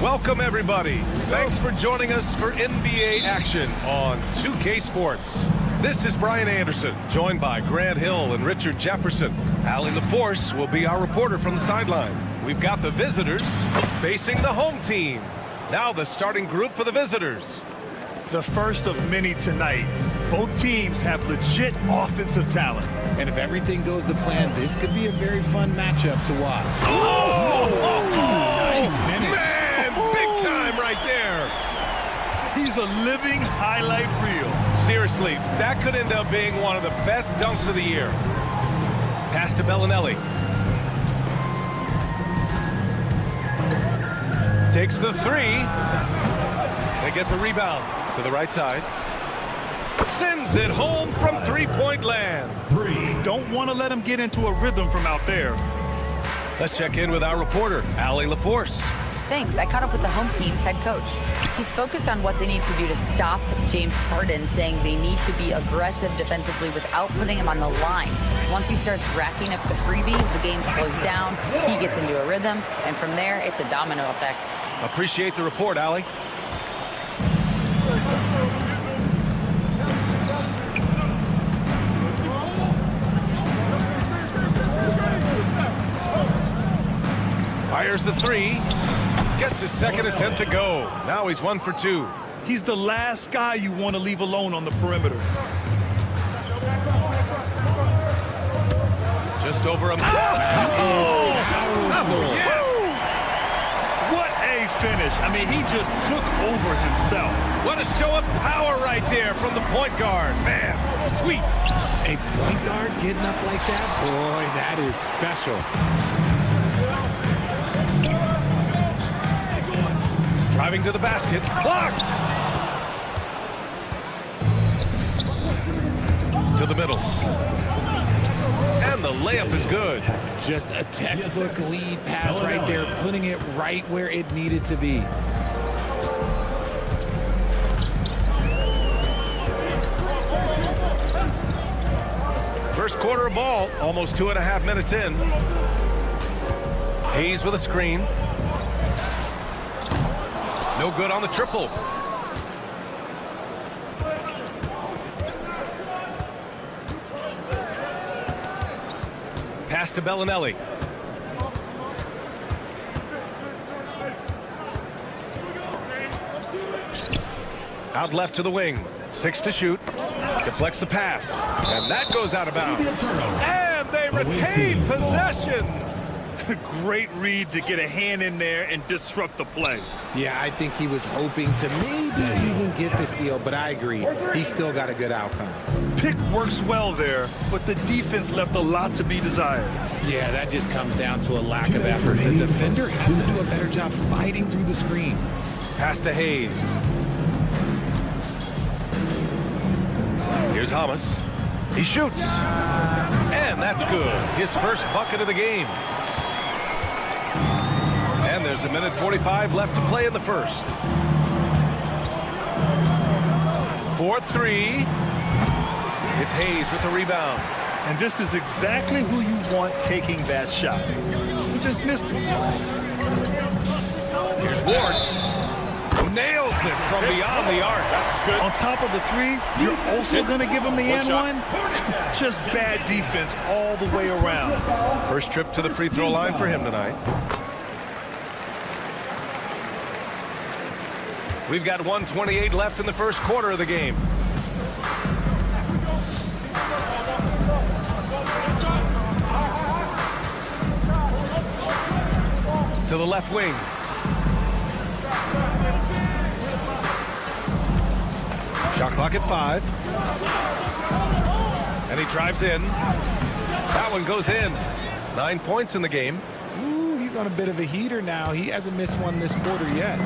Welcome, everybody. Thanks for joining us for NBA action on 2K Sports. This is Brian Anderson, joined by Grant Hill and Richard Jefferson. Allie LaForce will be our reporter from the sideline. We've got the visitors facing the home team. Now the starting group for the visitors. The first of many tonight. Both teams have legit offensive talent. And if everything goes to plan, this could be a very fun matchup to watch. Nice finish. Man, big time right there. He's a living highlight reel. Seriously, that could end up being one of the best dunks of the year. Pass to Bellinelli. Takes the three. They get the rebound to the right side. Sends it home from three-point land. Don't want to let him get into a rhythm from out there. Let's check in with our reporter, Allie LaForce. Thanks. I caught up with the home team's head coach. He's focused on what they need to do to stop James Harden, saying they need to be aggressive defensively without putting him on the line. Once he starts racking up the freebies, the game slows down, he gets into a rhythm, and from there, it's a domino effect. Appreciate the report, Allie. Fires the three. Gets his second attempt to go. Now he's 1 for 2. He's the last guy you want to leave alone on the perimeter. Just over a Yes! What a finish. I mean, he just took over himself. What a show of power right there from the point guard. Man, sweet. A point guard getting up like that? Boy, that is special. Driving to the basket. Blocked! To the middle. And the layup is good. Just a textbook lead pass right there, putting it right where it needed to be. First quarter of ball, almost 2.5 minutes in. Hayes with a screen. No good on the triple. Pass to Bellinelli. Out left to the wing. 6 to shoot. Deflects the pass. And that goes out of bounds. And they retain possession. Great read to get a hand in there and disrupt the play. Yeah, I think he was hoping to maybe even get the steal, but I agree. He still got a good outcome. Pick works well there, but the defense left a lot to be desired. Yeah, that just comes down to a lack of effort. The defender has to do a better job fighting through the screen. Pass to Hayes. Here's Hamas. He shoots. And that's good. His first bucket of the game. And there's 1:45 left to play in the first. 4-3. It's Hayes with the rebound. And this is exactly who you want taking that shot. He just missed it. Here's Ward. Nails it from beyond the arc. That's good. On top of the three, you're also going to give him the and one. Just bad defense all the way around. First trip to the free throw line for him tonight. We've got 1:28 left in the first quarter of the game. To the left wing. Shot clock at 5. And he drives in. That one goes in. 9 points in the game. Ooh, he's on a bit of a heater now. He hasn't missed one this quarter yet.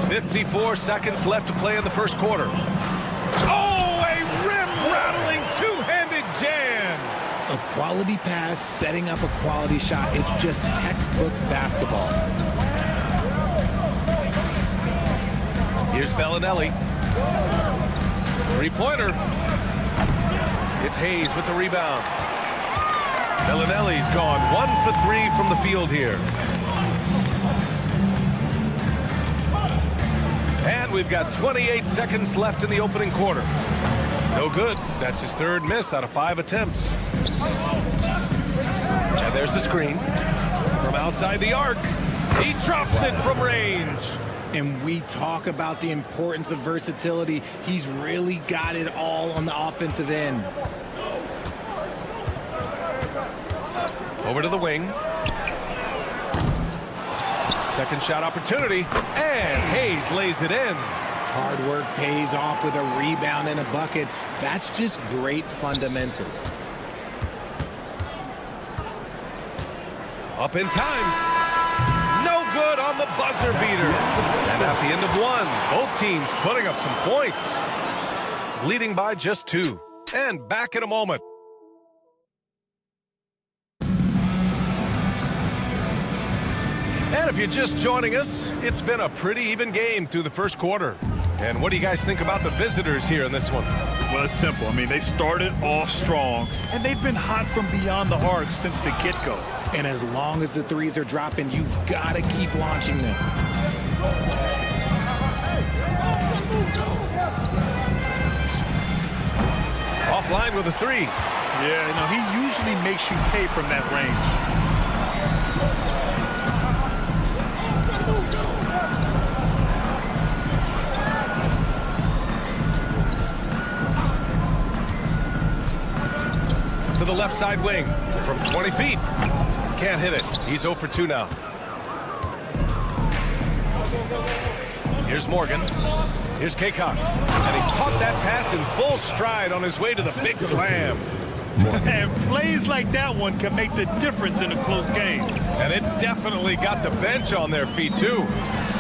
54 seconds left to play in the first quarter. Oh, a rim-rattling two-handed jam. A quality pass, setting up a quality shot. It's just textbook basketball. Here's Bellinelli. Three-pointer. It's Hayes with the rebound. Bellinelli's gone 1 for 3 from the field here. And we've got 28 seconds left in the opening quarter. No good. That's his third miss out of 5 attempts. And there's the screen. From outside the arc, he drops it from range. And we talk about the importance of versatility. He's really got it all on the offensive end. Over to the wing. Second shot opportunity, and Hayes lays it in. Hard work pays off with a rebound and a bucket. That's just great fundamentals. Up in time. No good on the buzzer beater. And at the end of one, both teams putting up some points. Leading by just 2. And back in a moment. And if you're just joining us, it's been a pretty even game through the first quarter. And what do you guys think about the visitors here in this one? Well, it's simple. I mean, they started off strong, and they've been hot from beyond the arc since the get-go. And as long as the threes are dropping, you've got to keep launching them. Offline with a 3. Yeah, no, he usually makes you pay from that range. To the left side wing from 20 feet. Can't hit it. He's 0 for 2 now. Here's Morgan. Here's Kaycock. And he caught that pass in full stride on his way to the big slam. And plays like that one can make the difference in a close game. And it definitely got the bench on their feet, too.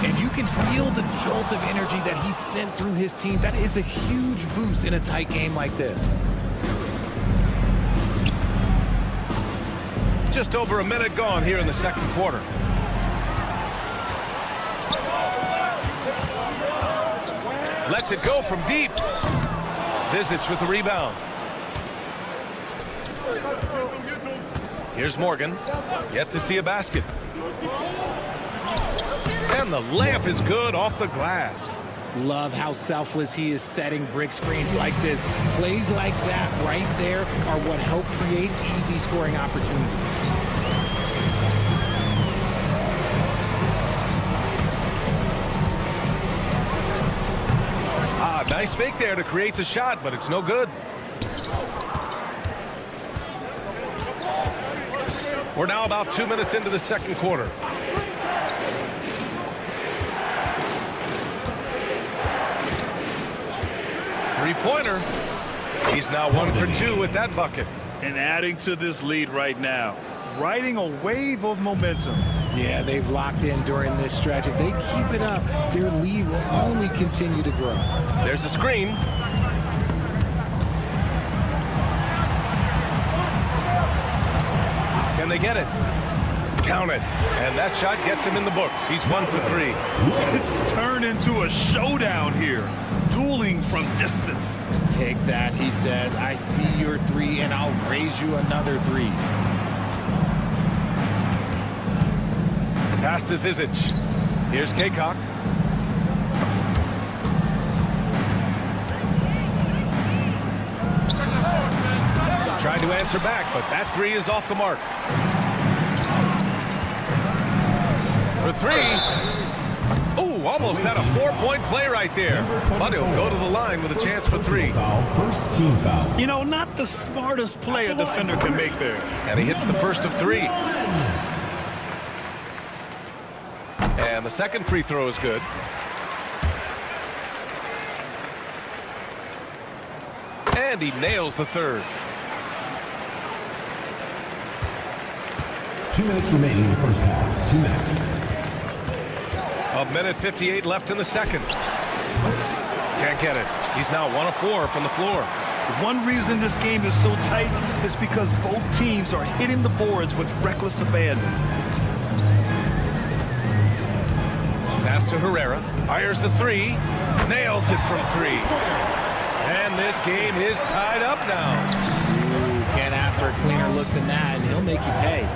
And you can feel the jolt of energy that he sent through his team. That is a huge boost in a tight game like this. Just over a minute gone here in the second quarter. Lets it go from deep. Zizic with the rebound. Here's Morgan. Yet to see a basket. And the layup is good off the glass. Love how selfless he is setting brick screens like this. Plays like that right there are what help create easy scoring opportunities. Nice fake there to create the shot, but it's no good. We're now about 2 minutes into the second quarter. Three-pointer. He's now 1 for 2 with that bucket. And adding to this lead right now, riding a wave of momentum. Yeah, they've locked in during this stretch. If they keep it up, their lead will only continue to grow. There's a screen. Can they get it? Count it. And that shot gets him in the books. He's 1 for 3. It's turned into a showdown here. Dueling from distance. Take that, he says. I see your 3, and I'll raise you another 3. Pass to Zizic. Here's Kaycock. Trying to answer back, but that 3 is off the mark. For 3. Ooh, almost had a 4-point play right there. But he'll go to the line with a chance for 3. First team foul. You know, not the smartest play a defender can make there. And he hits the first of 3. And the second free throw is good. And he nails the third. 2 minutes remaining in the first half. 2 minutes. A minute 58 left in the second. Can't get it. He's now 1 of 4 from the floor. One reason this game is so tight is because both teams are hitting the boards with reckless abandon. Pass to Herrera. Fires the three. Nails it from three. And this game is tied up now. Ooh, can't ask for a cleaner look than that, and he'll make you pay.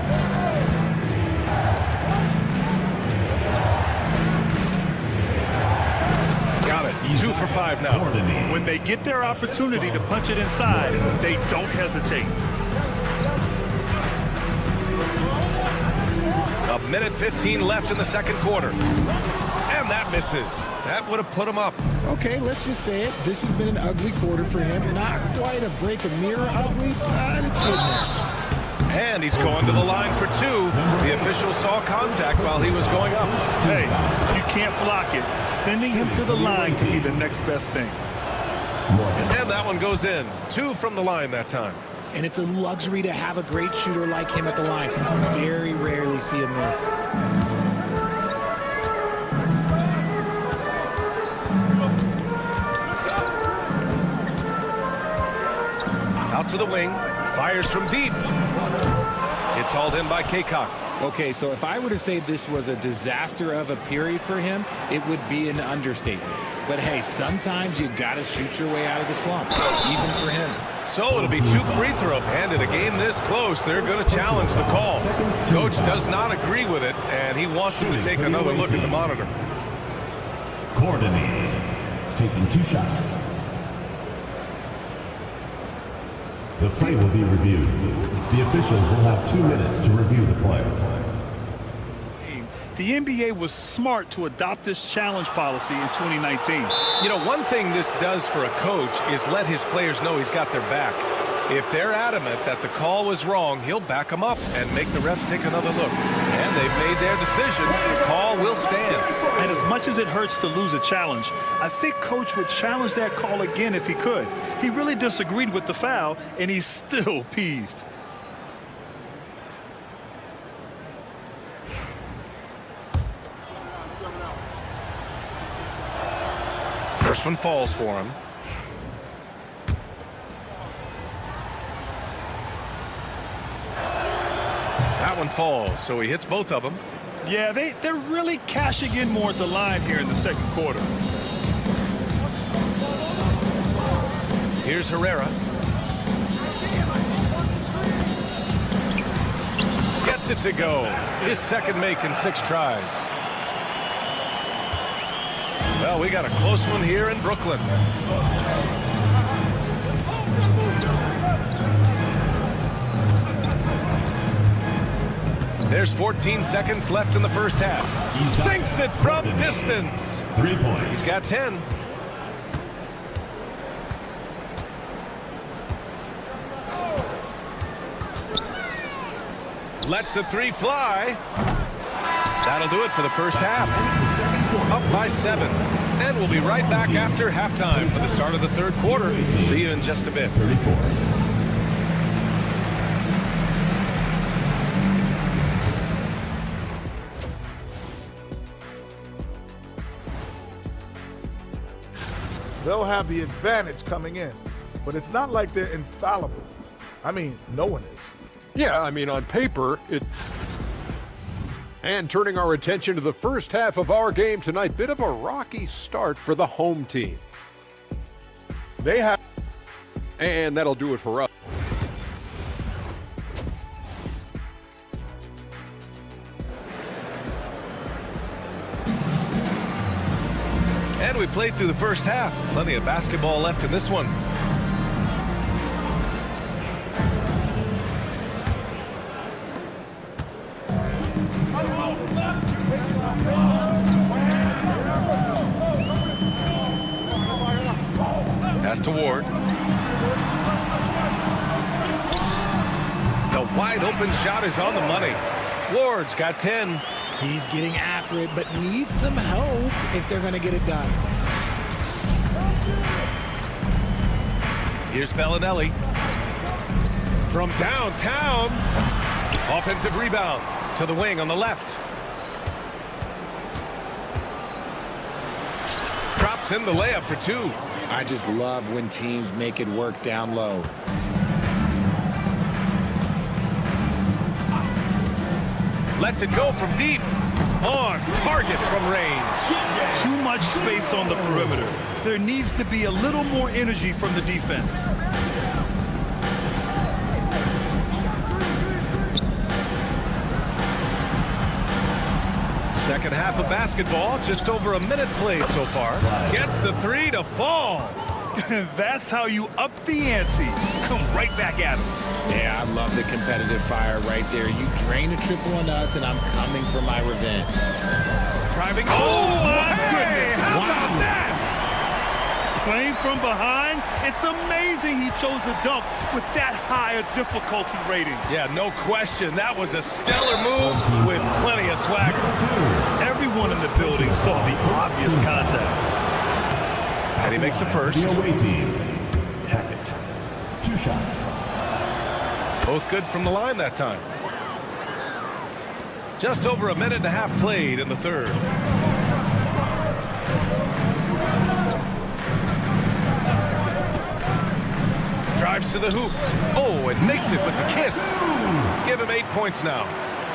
Got it. 2 for 5 now. When they get their opportunity to punch it inside, they don't hesitate. A minute 15 left in the second quarter. And that misses. That would have put him up. Okay, let's just say it. This has been an ugly quarter for him. Not quite a break a mirror ugly, but it's good now. And he's going to the line for 2. The official saw contact while he was going up. Hey, you can't block it. Sending him to the line can be the next best thing. And that one goes in. 2 from the line that time. And it's a luxury to have a great shooter like him at the line. Very rarely see him miss. Out to the wing. Fires from deep. It's hauled in by Kaycock. Okay, so if I were to say this was a disaster of a period for him, it would be an understatement. But hey, sometimes you gotta shoot your way out of the slump, even for him. So it'll be 2 free throw. And in a game this close, they're going to challenge the call. Coach does not agree with it, and he wants him to take another look at the monitor. Coordinated, taking 2 shots. The play will be reviewed. The officials will have 2 minutes to review the play. The NBA was smart to adopt this challenge policy in 2019. You know, one thing this does for a coach is let his players know he's got their back. If they're adamant that the call was wrong, he'll back them up and make the refs take another look. And they've made their decision. The call will stand. And as much as it hurts to lose a challenge, I think Coach would challenge that call again if he could. He really disagreed with the foul, and he's still peeved. First one falls for him. That one falls, so he hits both of them. Yeah, they're really cashing in more at the line here in the second quarter. Here's Herrera. Gets it to go. His second make in 6 tries. Well, we got a close one here in Brooklyn. There's 14 seconds left in the first half. Sinks it from distance. 3 points. He's got 10. Lets the 3 fly. That'll do it for the first half. Up by 7. And we'll be right back after halftime for the start of the third quarter. See you in just a bit. 34. They'll have the advantage coming in, but it's not like they're infallible. I mean, no one is. Yeah, I mean, on paper, it... And turning our attention to the first half of our game tonight, bit of a rocky start for the home team. They have... And that'll do it for us. And we played through the first half. Plenty of basketball left in this one. Pass to Ward. The wide open shot is on the money. Ward's got 10. He's getting after it, but needs some help if they're going to get it done. Here's Bellinelli. From downtown. Offensive rebound to the wing on the left. Drops in the layup for 2. I just love when teams make it work down low. Lets it go from deep. On target from range. Too much space on the perimeter. There needs to be a little more energy from the defense. Second half of basketball, just over a minute played so far. Gets the three to fall. That's how you up the ante. Come right back at him. Yeah, I love the competitive fire right there. You drain a triple on us, and I'm coming for my revenge. Driving. Oh, my goodness. How about that? Playing from behind, it's amazing he chose a dunk with that high a difficulty rating. Yeah, no question. That was a stellar move with plenty of swagger. Everyone in the building saw the obvious contact. And he makes the first. The away team, Hackett. 2 shots. Both good from the line that time. Just over a minute and a half played in the third. Drives to the hoop. Oh, and makes it with the kiss. Give him 8 points now.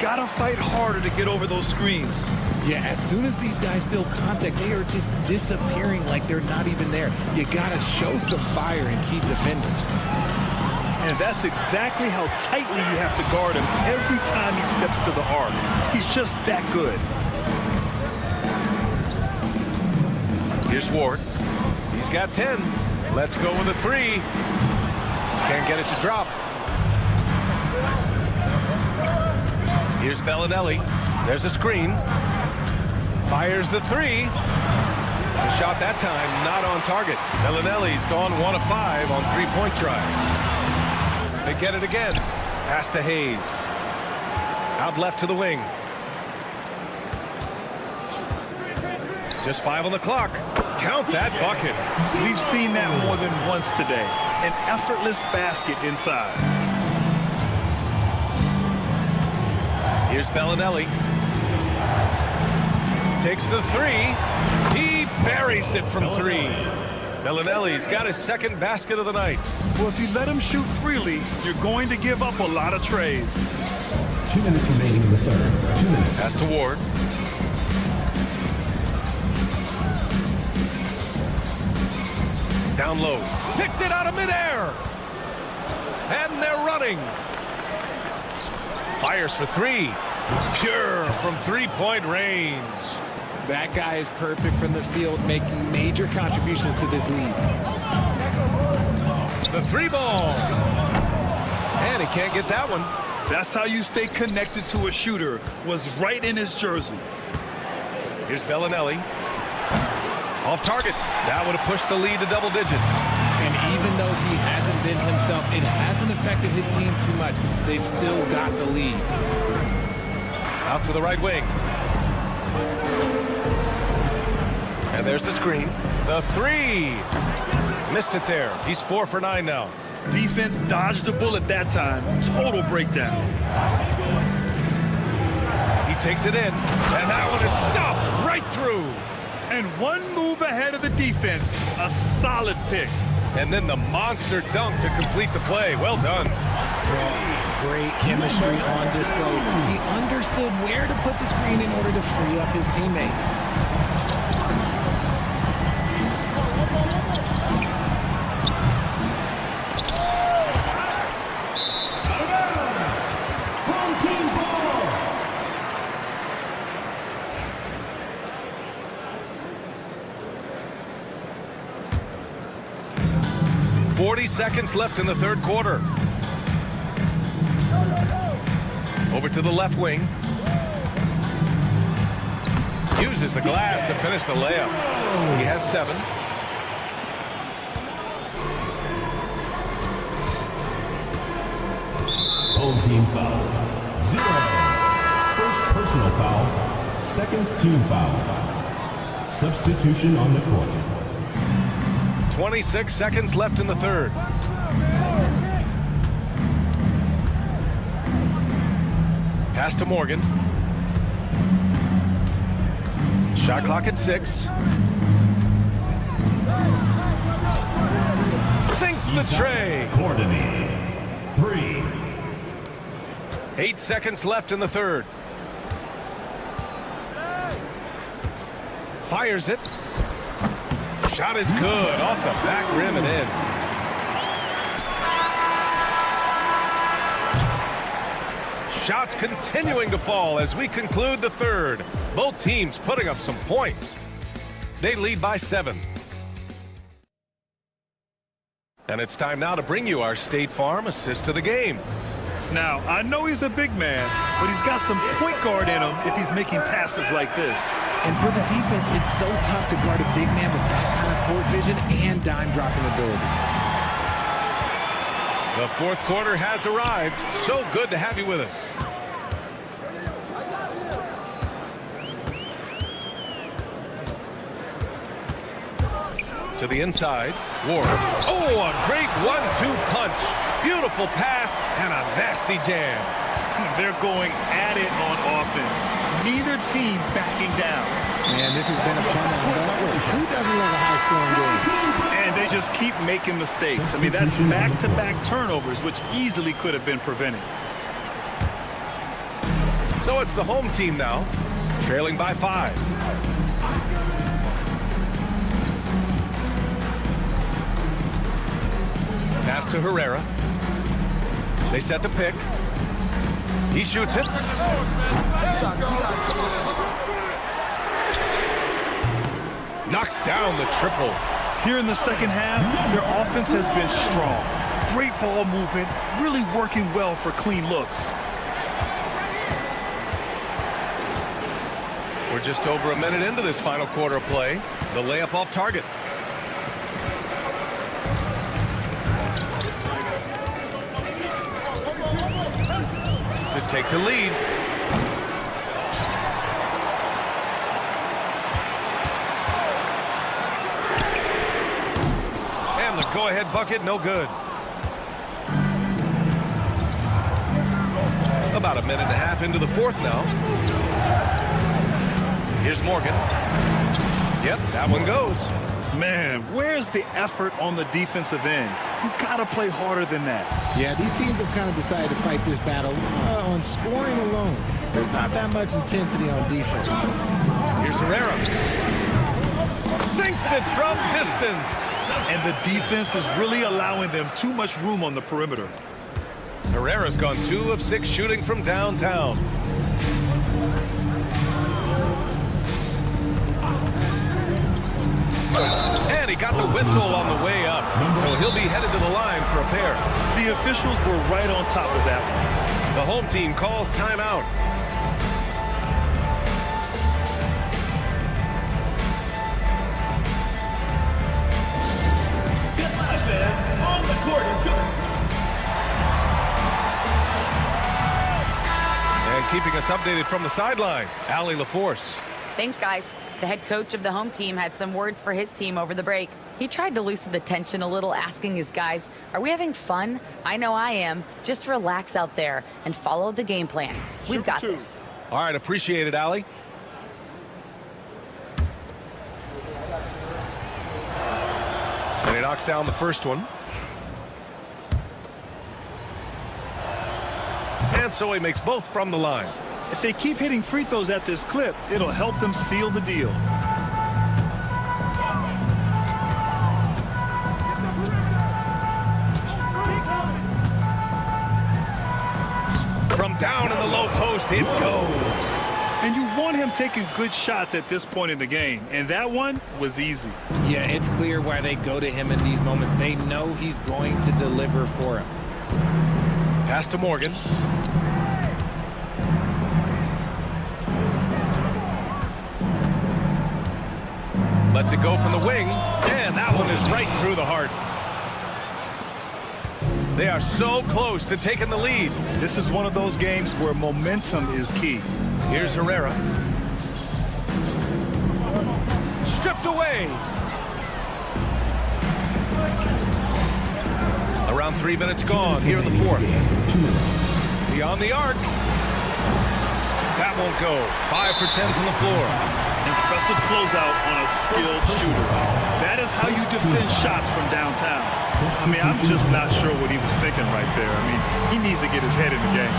Gotta fight harder to get over those screens. Yeah, as soon as these guys feel contact, they are just disappearing like they're not even there. You gotta show some fire and keep defending. And that's exactly how tightly you have to guard him every time he steps to the arc. He's just that good. Here's Ward. He's got 10. Let's go with a 3. Can't get it to drop. Here's Bellinelli. There's a screen. Fires the 3. The shot that time not on target. Bellinelli's gone 1 of 5 on 3-point tries. They get it again. Pass to Hayes. Out left to the wing. Just 5 on the clock. Count that bucket. We've seen that more than once today. An effortless basket inside. Here's Bellinelli. Takes the 3. He buries it from 3. Bellinelli's got his second basket of the night. Well, if you let him shoot freely, you're going to give up a lot of trays. 2 minutes remaining in the third. 2 minutes. Pass to Ward. Down low. Picked it out of midair. And they're running. Fires for 3. Pure from 3-point range. That guy is perfect from the field, making major contributions to this lead. The 3 ball. And he can't get that one. That's how you stay connected to a shooter. Was right in his jersey. Here's Bellinelli. Off target. That would have pushed the lead to double digits. And even though he hasn't been himself, it hasn't affected his team too much. They've still got the lead. Out to the right wing. And there's the screen. The 3. Missed it there. He's 4 for 9 now. Defense dodged a bullet that time. Total breakdown. He takes it in. And that one is stuffed right through. And one move ahead of the defense. A solid pick. And then the monster dunk to complete the play. Well done. Great chemistry on display. He understood where to put the screen in order to free up his teammate. Home team ball. 40 seconds left in the third quarter. Over to the left wing. Uses the glass to finish the layup. He has 7. Home team foul. 0. First personal foul. Second team foul. Substitution on the court. 26 seconds left in the third. Pass to Morgan. Shot clock at 6. Hits the tray. 3. 8 seconds left in the third. Fires it. Shot is good. Off the back rim and in. Shots continuing to fall as we conclude the third. Both teams putting up some points. They lead by 7. And it's time now to bring you our State Farm assist of the game. Now, I know he's a big man, but he's got some point guard in him if he's making passes like this. And for the defense, it's so tough to guard a big man with that kind of court vision and dime dropping ability. The fourth quarter has arrived. So good to have you with us. To the inside, Ward. Oh, a great 1-2 punch. Beautiful pass and a nasty jam. They're going at it on offense. Neither team backing down. Man, this has been a fun one. Who doesn't love a high-scoring game? And they just keep making mistakes. I mean, that's back-to-back turnovers, which easily could have been prevented. So it's the home team now, trailing by 5. Pass to Herrera. They set the pick. He shoots it. Knocks down the triple. Here in the second half, their offense has been strong. Great ball movement, really working well for clean looks. We're just over a minute into this final quarter of play. The layup off target. To take the lead. And the go-ahead bucket, no good. About a minute and a half into the fourth now. Here's Morgan. Yep, that one goes. Man, where's the effort on the defensive end? You gotta play harder than that. Yeah, these teams have kind of decided to fight this battle on scoring alone. There's not that much intensity on defense. Here's Herrera. Sinks it from distance. And the defense is really allowing them too much room on the perimeter. Herrera's gone 2 of 6 shooting from downtown. And he got the whistle on the way up, so he'll be headed to the line for a pair. The officials were right on top of that one. The home team calls timeout. Get live fans on the court. And keeping us updated from the sideline, Allie LaForce. Thanks, guys. The head coach of the home team had some words for his team over the break. He tried to loosen the tension a little, asking his guys, are we having fun? I know I am. Just relax out there and follow the game plan. We've got this. All right, appreciate it, Allie. And he knocks down the first one. And so he makes both from the line. If they keep hitting free throws at this clip, it'll help them seal the deal. From down in the low post, it goes. And you want him taking good shots at this point in the game, and that one was easy. Yeah, it's clear why they go to him in these moments. They know he's going to deliver for him. Pass to Morgan. Lets it go from the wing, and that one is right through the heart. They are so close to taking the lead. This is one of those games where momentum is key. Here's Herrera. Stripped away. Around 3 minutes gone here in the fourth. Beyond the arc. That won't go. 5 for 10 from the floor. Impressive closeout on a skilled shooter. That is how you defend shots from downtown. I mean, I'm just not sure what he was thinking right there. I mean, he needs to get his head in the game.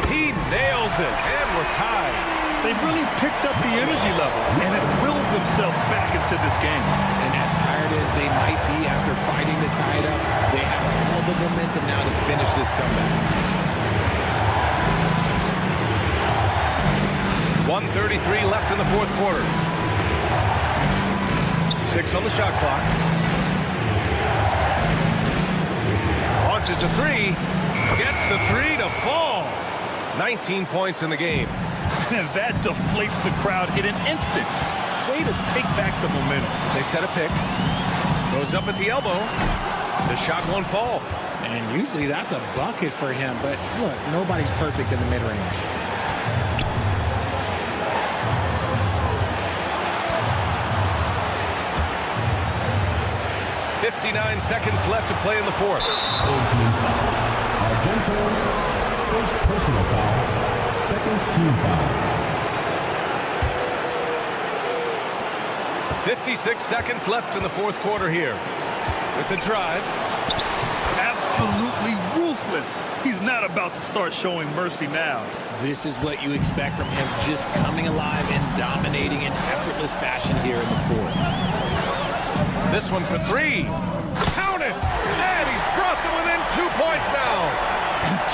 He nails it, and we're tied. They've really picked up the energy level and have willed themselves back into this game. And as tired as they might be after fighting to tie it up, they have all the momentum now to finish this comeback. 1:33 left in the fourth quarter. 6 on the shot clock. Launches a three. Gets the three to fall. 19 points in the game. And that deflates the crowd in an instant. Way to take back the momentum. They set a pick. Goes up at the elbow. The shot won't fall. And usually that's a bucket for him. But look, nobody's perfect in the mid-range. 59 seconds left to play in the fourth. Argento, first personal foul, second team foul. 56 seconds left in the fourth quarter here. With the drive. Absolutely ruthless. He's not about to start showing mercy now. This is what you expect from him, just coming alive and dominating in effortless fashion here in the fourth. This one for three. Count it! And he's brought them within 2 points now.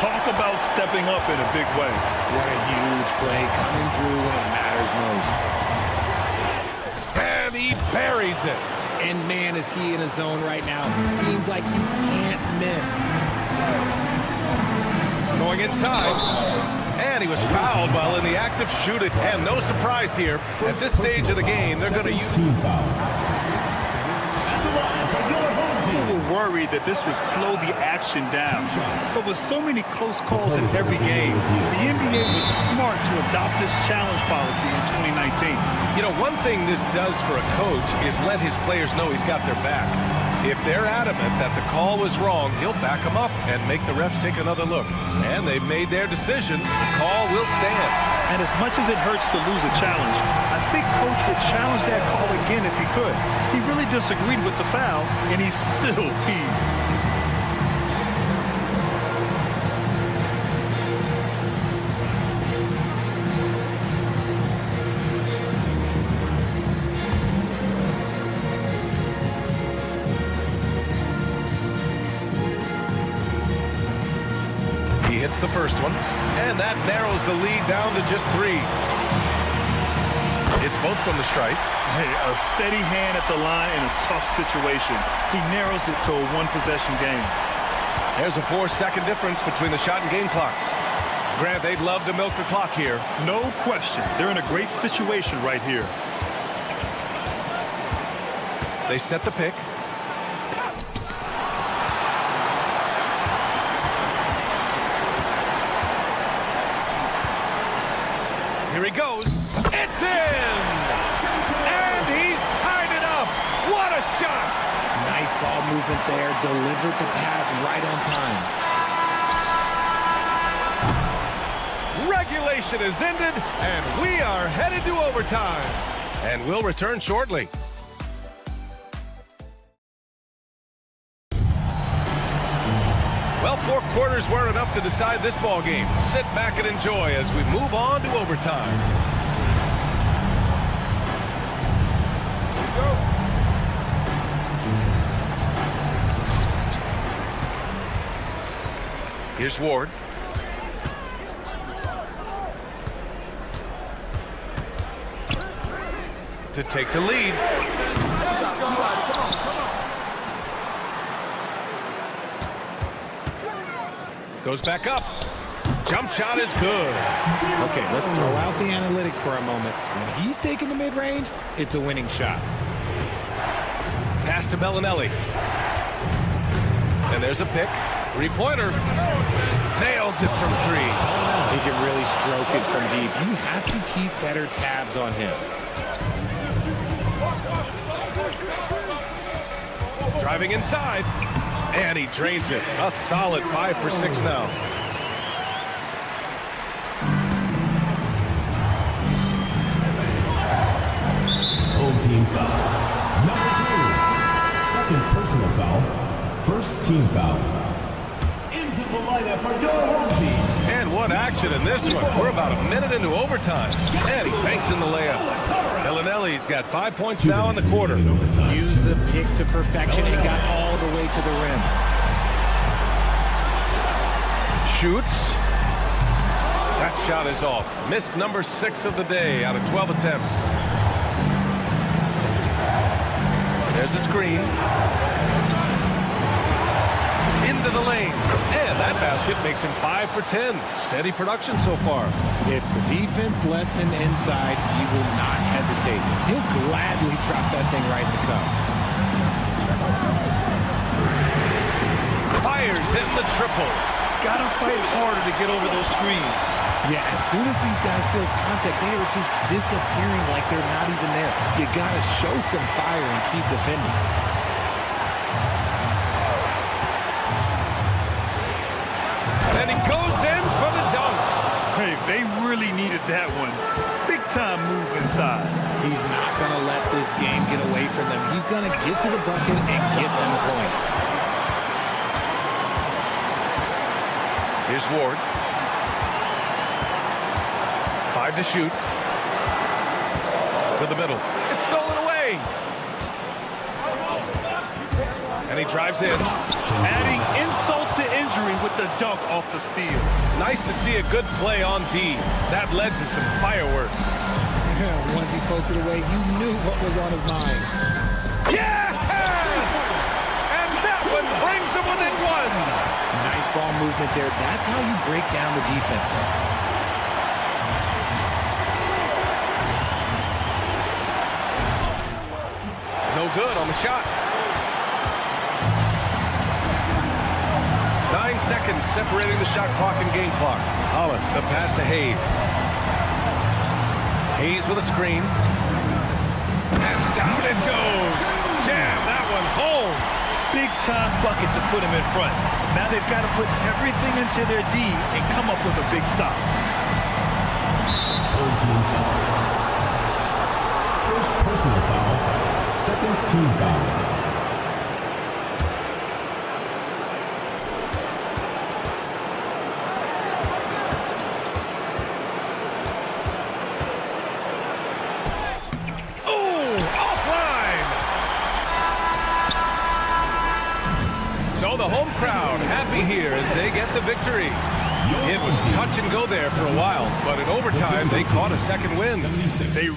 Talk about stepping up in a big way. What a huge play coming through when it matters most. And he buries it. And man, is he in a zone right now. Seems like he can't miss. Going inside. And he was fouled while in the act of shooting. And no surprise here. At this stage of the game, they're going to use... People were worried that this would slow the action down. But with so many close calls in every game, the NBA was smart to adopt this challenge policy in 2019. You know, one thing this does for a coach is let his players know he's got their back. If they're adamant that the call was wrong, he'll back them up and make the refs take another look. And they've made their decision. The call will stand. And as much as it hurts to lose a challenge, I think Coach would challenge that call again if he could. He really disagreed with the foul, and he's still peeved. He hits the first one, and that narrows the lead down to just 3. It's both from the stripe. Hey, a steady hand at the line in a tough situation. He narrows it to a one-possession game. There's a 4-second difference between the shot and game clock. Grant, they'd love to milk the clock here. No question. They're in a great situation right here. They set the pick. Here he goes. It's in! And he's tied it up. What a shot! Nice ball movement there. Delivered the pass right on time. Regulation is ended, and we are headed to overtime. And we'll return shortly. Well, 4 quarters weren't enough to decide this ball game. Sit back and enjoy as we move on to overtime. Here we go. Here's Ward. To take the lead. Goes back up. Jump shot is good. Okay, let's throw out the analytics for a moment. When he's taking the mid-range, it's a winning shot. Pass to Bellinelli. And there's a pick. 3-pointer. Nails it from 3. He can really stroke it from deep. You have to keep better tabs on him. Driving inside. And he drains it. A solid 5 for 6 now. team foul. Into the lineup for your home team. And what action in this one. We're about a minute into overtime. And he banks in the layup. Villanelli's got 5 points now in the quarter. Used the pick to perfection and got all the way to the rim. Shoots. That shot is off. Miss number 6 of the day out of 12 attempts. There's a screen. Into the lane. And that basket makes him 5 for 10. Steady production so far. If the defense lets him inside, he will not hesitate. He'll gladly drop that thing right in the cup. Fires in the triple. Gotta fight harder to get over those screens. Yeah, as soon as these guys feel contact, they are just disappearing like they're not even there. You gotta show some fire and keep defending. And he goes in for the dunk. Hey, they really needed that one. Big time move inside. He's not gonna let this game get away from them. He's gonna get to the bucket and get them points. Here's Ward. 5 to shoot. To the middle. It's stolen away. And he drives in. Adding insult to injury with the dunk off the steal. Nice to see a good play on D. That led to some fireworks. Once he poked it away, you knew what was on his mind. Yes! And that one brings him within 1. Nice ball movement there. That's how you break down the defense. No good on the shot. 9 seconds separating the shot clock and game clock. Hollis, the pass to Hayes. Hayes with a screen. And down it goes. Jam that one home. Big time bucket to put him in front. Now they've got to put everything into their D and come up with a big stop. First personal foul. Second team foul. So the home crowd happy here as they get the victory. It was touch and go there for a while, but in overtime they caught a second win. They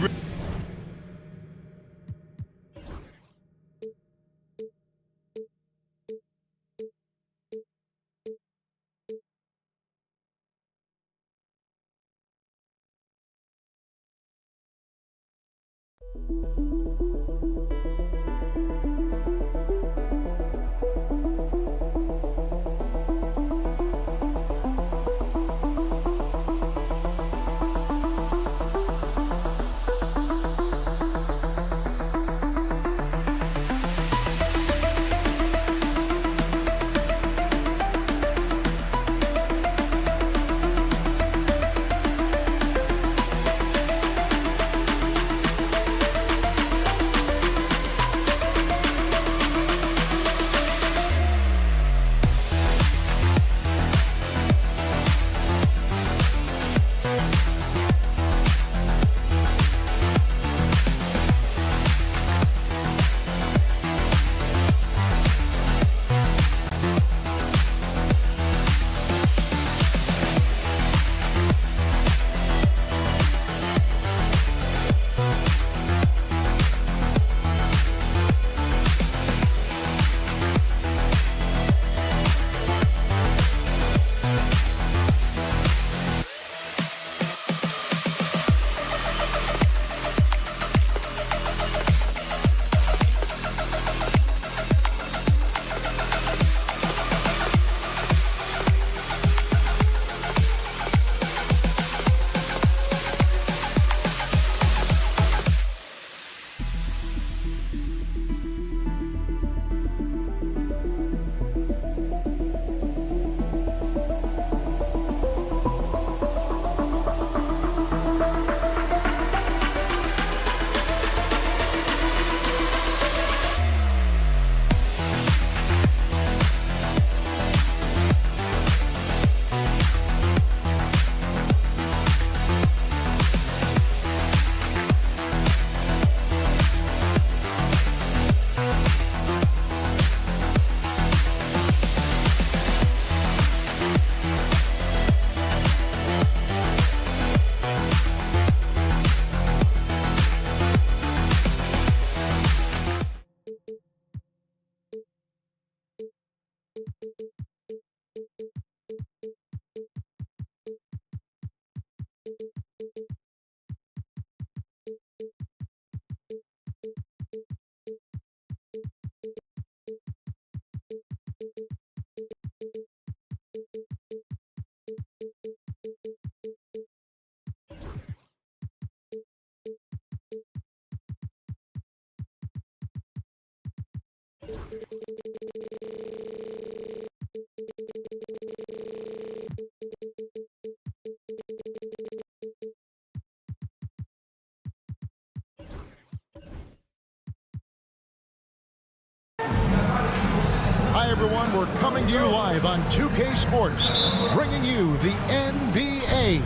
Hi, everyone. We're coming to you live on 2K Sports, bringing you the NBA.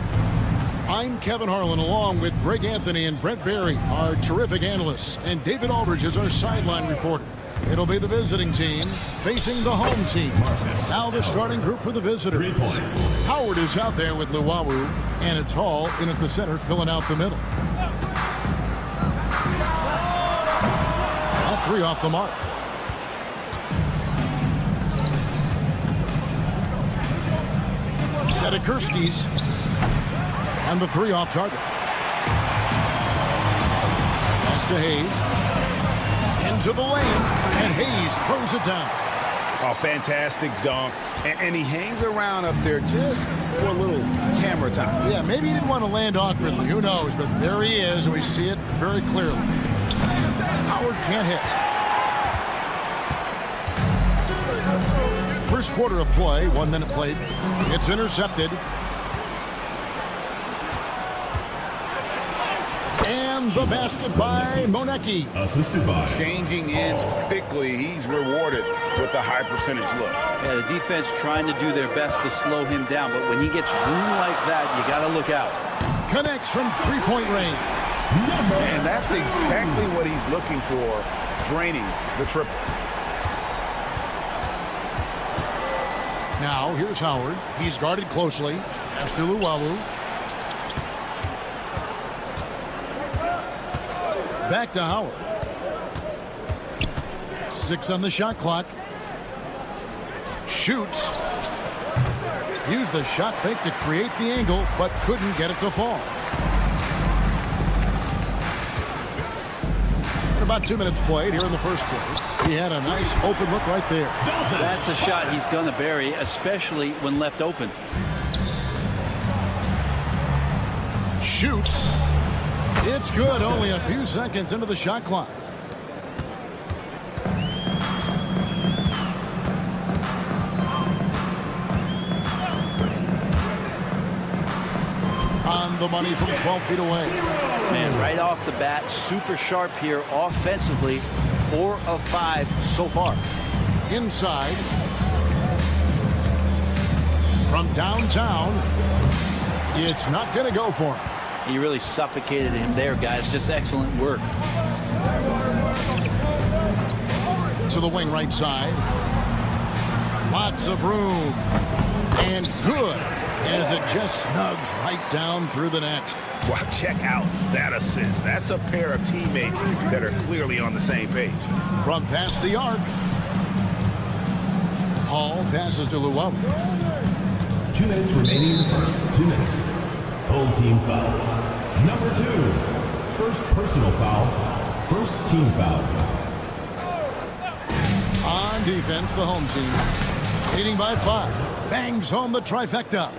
I'm Kevin Harlan, along with Greg Anthony and Brent Barry, our terrific analysts, and David Aldridge is our sideline reporter. It'll be the visiting team facing the home team. Now the starting group for the visitors. Howard is out there with Luwawu, and it's Hall in at the center, filling out the middle. All three off the mark. Sadakurski's and the three off target. Pass to Hayes. Into the lane, and Hayes throws it down. A fantastic dunk, and he hangs around up there just for a little camera time. Yeah, maybe he didn't want to land awkwardly. Who knows? But there he is, and we see it very clearly. Howard can't hit. First quarter of play, 1 minute played. It's intercepted. And the basket by Monecki. Assisted by. Changing ends quickly. He's rewarded with a high percentage look. Yeah, the defense trying to do their best to slow him down, but when he gets room like that, you got to look out. Connects from three-point range. And that's exactly what he's looking for, draining the triple. Now, here's Howard. He's guarded closely. Pass to Luwawu. Back to Howard. 6 on the shot clock. Shoots. Used the shot fake to create the angle, but couldn't get it to fall. And about 2 minutes played here in the first quarter. He had a nice open look right there. That's a shot he's going to bury, especially when left open. Shoots. It's good, only a few seconds into the shot clock. On the money from 12 feet away. Man, right off the bat, super sharp here offensively. 4 of 5 so far. Inside. From downtown. It's not going to go for him. He really suffocated him there, guys. Just excellent work. To the wing right side. Lots of room. And good, as it just snugs right down through the net. Well, check out that assist. That's a pair of teammates that are clearly on the same page. From past the arc. Hall passes to Luwawu. 2 minutes remaining in the first 2 minutes. Home team foul. Number 2. First personal foul. First team foul. On defense, the home team. Leading by 5. Bangs home the trifecta.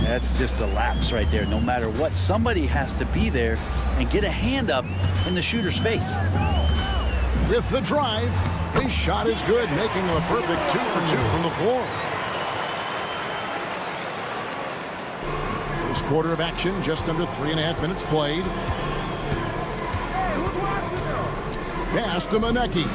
That's just a lapse right there. No matter what, somebody has to be there and get a hand up in the shooter's face. With the drive, his shot is good, making him a perfect 2 for 2 from the floor. First quarter of action, just under 3.5 minutes played. Pass to Monecki.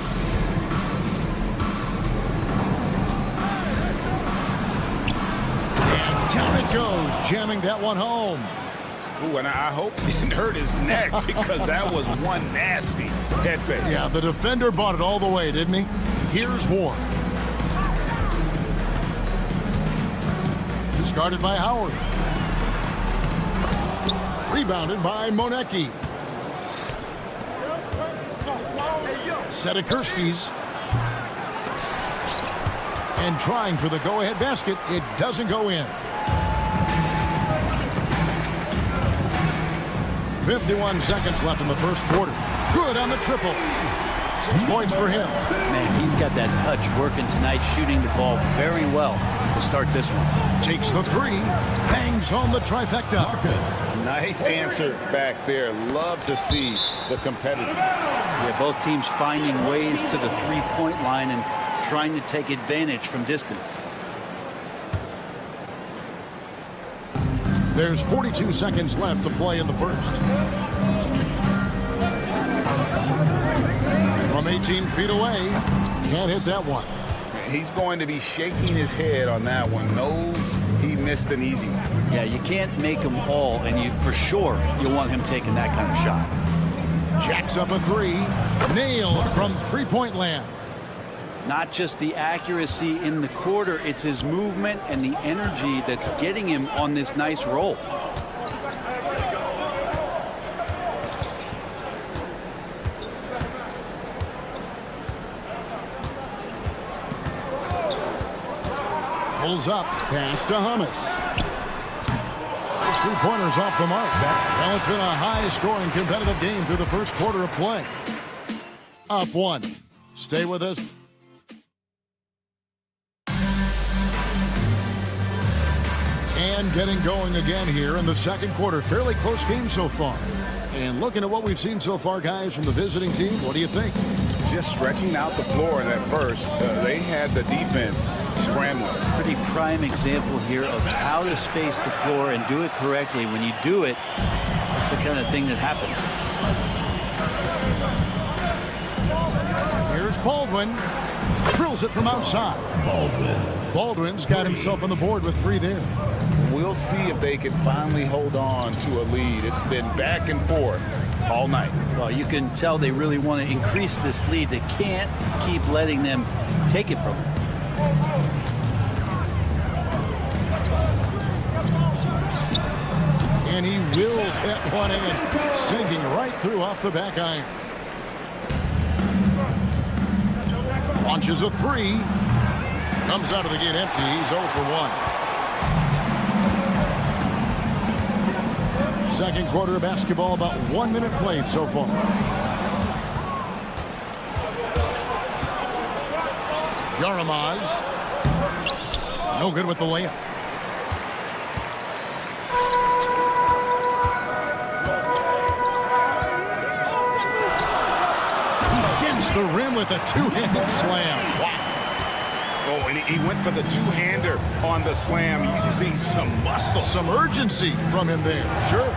And down it goes, jamming that one home. Ooh, and I hope he didn't hurt his neck because that was one nasty head fake. Yeah, the defender bought it all the way, didn't he? Here's more. Discarded by Howard. Rebounded by Monecki. Sadakurski's. And trying for the go-ahead basket. It doesn't go in. 51 seconds left in the first quarter. Good on the triple. 6 points for him. Man, he's got that touch working tonight, shooting the ball very well to start this one. Takes the 3, bangs home the trifecta. Nice answer back there. Love to see the competitiveness. Yeah, both teams finding ways to the three-point line and trying to take advantage from distance. There's 42 seconds left to play in the first. From 18 feet away, can't hit that one. He's going to be shaking his head on that one. Knows he missed an easy one. Yeah, you can't make them all, and you for sure you want him taking that kind of shot. Jacks up a 3, nailed from three-point land. Not just the accuracy in the quarter, it's his movement and the energy that's getting him on this nice roll. Pulls up, pass to Hummus. Those 3-pointers off the mark. Well, it's been a high-scoring competitive game through the first quarter of play. Up 1. Stay with us. And getting going again here in the second quarter. Fairly close game so far. And looking at what we've seen so far, guys, from the visiting team, what do you think? Just stretching out the floor in that first. They had the defense scrambling. Pretty prime example here of how to space the floor and do it correctly. When you do it, that's the kind of thing that happens. Here's Baldwin. Drills it from outside. Baldwin's got himself on the board with 3 there. We'll see if they can finally hold on to a lead. It's been back and forth all night. Well, you can tell they really want to increase this lead. They can't keep letting them take it from them. And he wills that one in, sinking right through off the back iron. Launches a 3. Comes out of the gate empty. He's 0 for 1. Second quarter of basketball, about 1 minute played so far. Yaramaz. No good with the layup. He dents the rim with a 2-handed slam. Wow. Oh, and he went for the two-hander on the slam. You can see some muscle. Some urgency from him there, sure.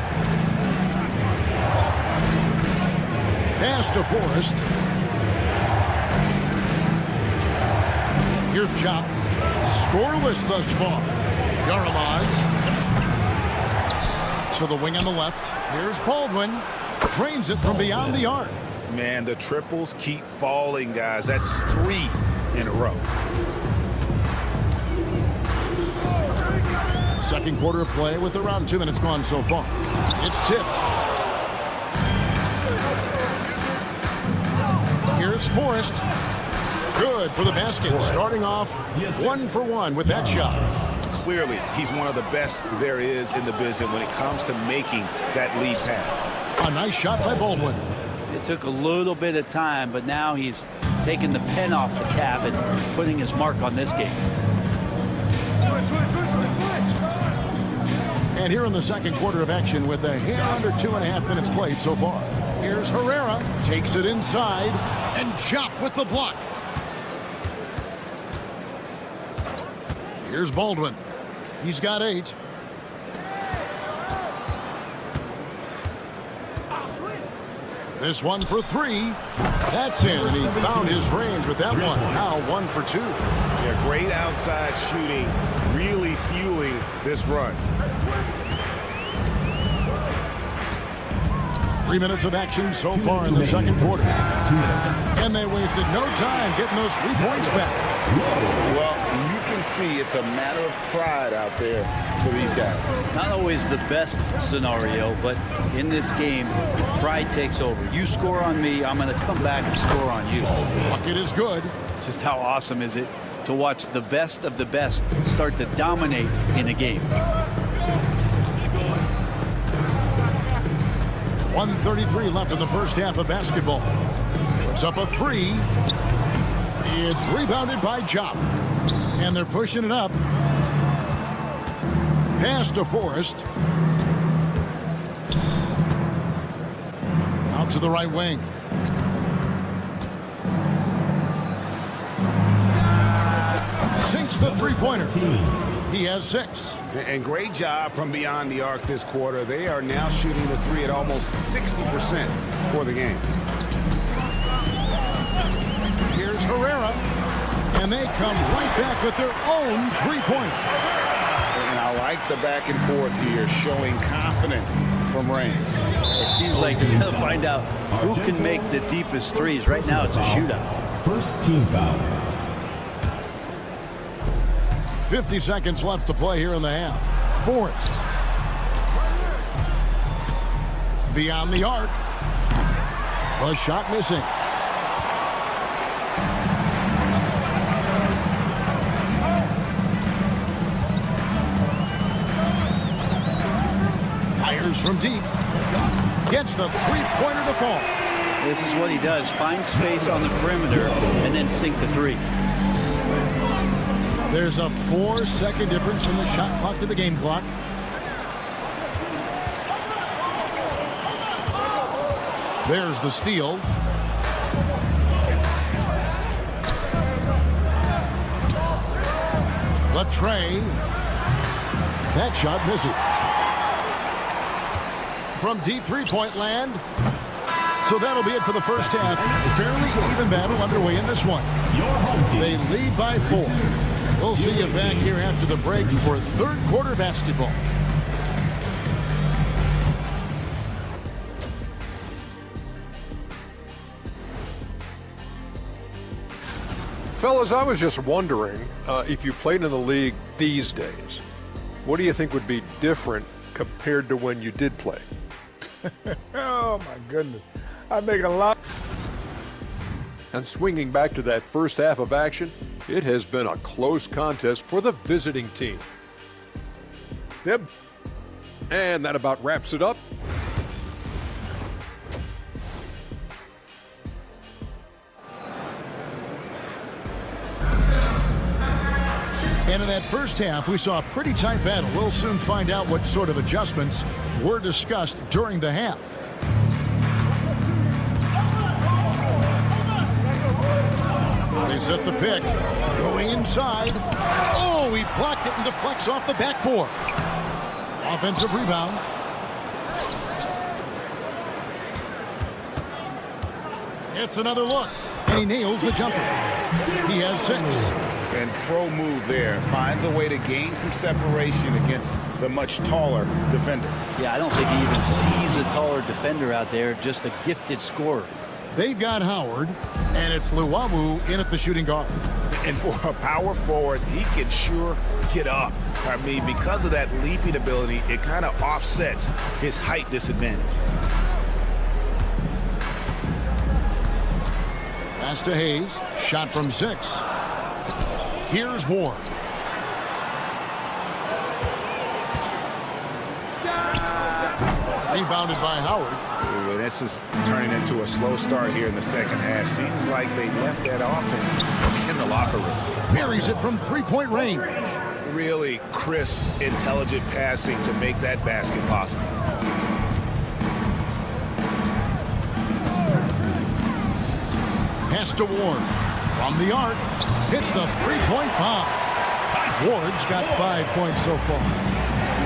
Pass to Forrest. Here's Chop. Scoreless thus far. Yaramaz. To the wing on the left. Here's Baldwin. Drains it from beyond the arc. Man, the triples keep falling, guys. That's 3 in a row. Second quarter of play with around 2 minutes gone so far. It's tipped. Here's Forrest. Good for the basket. Starting off 1 for 1 with that shot. Clearly, he's one of the best there is in the business when it comes to making that lead pass. A nice shot by Baldwin. It took a little bit of time, but now he's taking the pen off the cap and putting his mark on this game. And here in the second quarter of action with a hair under 2.5 minutes played so far. Here's Herrera. Takes it inside. And Chop with the block. Here's Baldwin. He's got 8. This one for 3. That's in. And he found his range with that one. Now 1 for 2. Yeah, great outside shooting. Really fueling this run. 3 minutes of action so far in the second quarter. 2 minutes. And they wasted no time getting those 3 points back. Well, you can see it's a matter of pride out there for these guys. Not always the best scenario, but in this game, pride takes over. You score on me, I'm going to come back and score on you. Bucket is good. Just how awesome is it to watch the best of the best start to dominate in a game. 1:33 left in the first half of basketball. Puts up a three. It's rebounded by Jop. And they're pushing it up. Pass to Forrest. Out to the right wing. Sinks the three-pointer. He has 6. And great job from beyond the arc this quarter. They are now shooting the three at almost 60% for the game. Here's Herrera. And they come right back with their own three-pointer. And I like the back and forth here, showing confidence from range. It seems like they're going to find out who can make the deepest threes. Right now, it's a shootout. First team foul. 50 seconds left to play here in the half. Forrest. Beyond the arc. A shot missing. Fires from deep. Gets the three-pointer to fall. This is what he does. Find space on the perimeter and then sink the three. There's a 4-second difference in the shot clock to the game clock. There's the steal. The tray. That shot misses. From deep three-point land. So that'll be it for the first half. Fairly even battle underway in this one. They lead by 4. We'll see you back here after the break for third quarter basketball. Fellas, I was just wondering if you played in the league these days, what do you think would be different compared to when you did play? Oh, my goodness. I make a lot. And swinging back to that first half of action, it has been a close contest for the visiting team. Yep. And that about wraps it up. And in that first half, we saw a pretty tight battle. We'll soon find out what sort of adjustments were discussed during the half. They set the pick. Going inside. Oh, he blocked it and deflects off the backboard. Offensive rebound. It's another look. And he nails the jumper. He has 6. And pro move there. Finds a way to gain some separation against the much taller defender. Yeah, I don't think he even sees a taller defender out there, just a gifted scorer. They've got Howard, and it's Luwawu in at the shooting guard. And for a power forward, he can sure get up. I mean, because of that leaping ability, it kind of offsets his height disadvantage. Pass to Hayes. Shot from 6. Here's Ward. Rebounded by Howard. Ooh, this is turning into a slow start here in the second half. Seems like they left that offense in the locker room. Buries it from three-point range. Really crisp, intelligent passing to make that basket possible. Pass to Ward. From the arc. Hits the three-point bomb. Ward's got 5 points so far.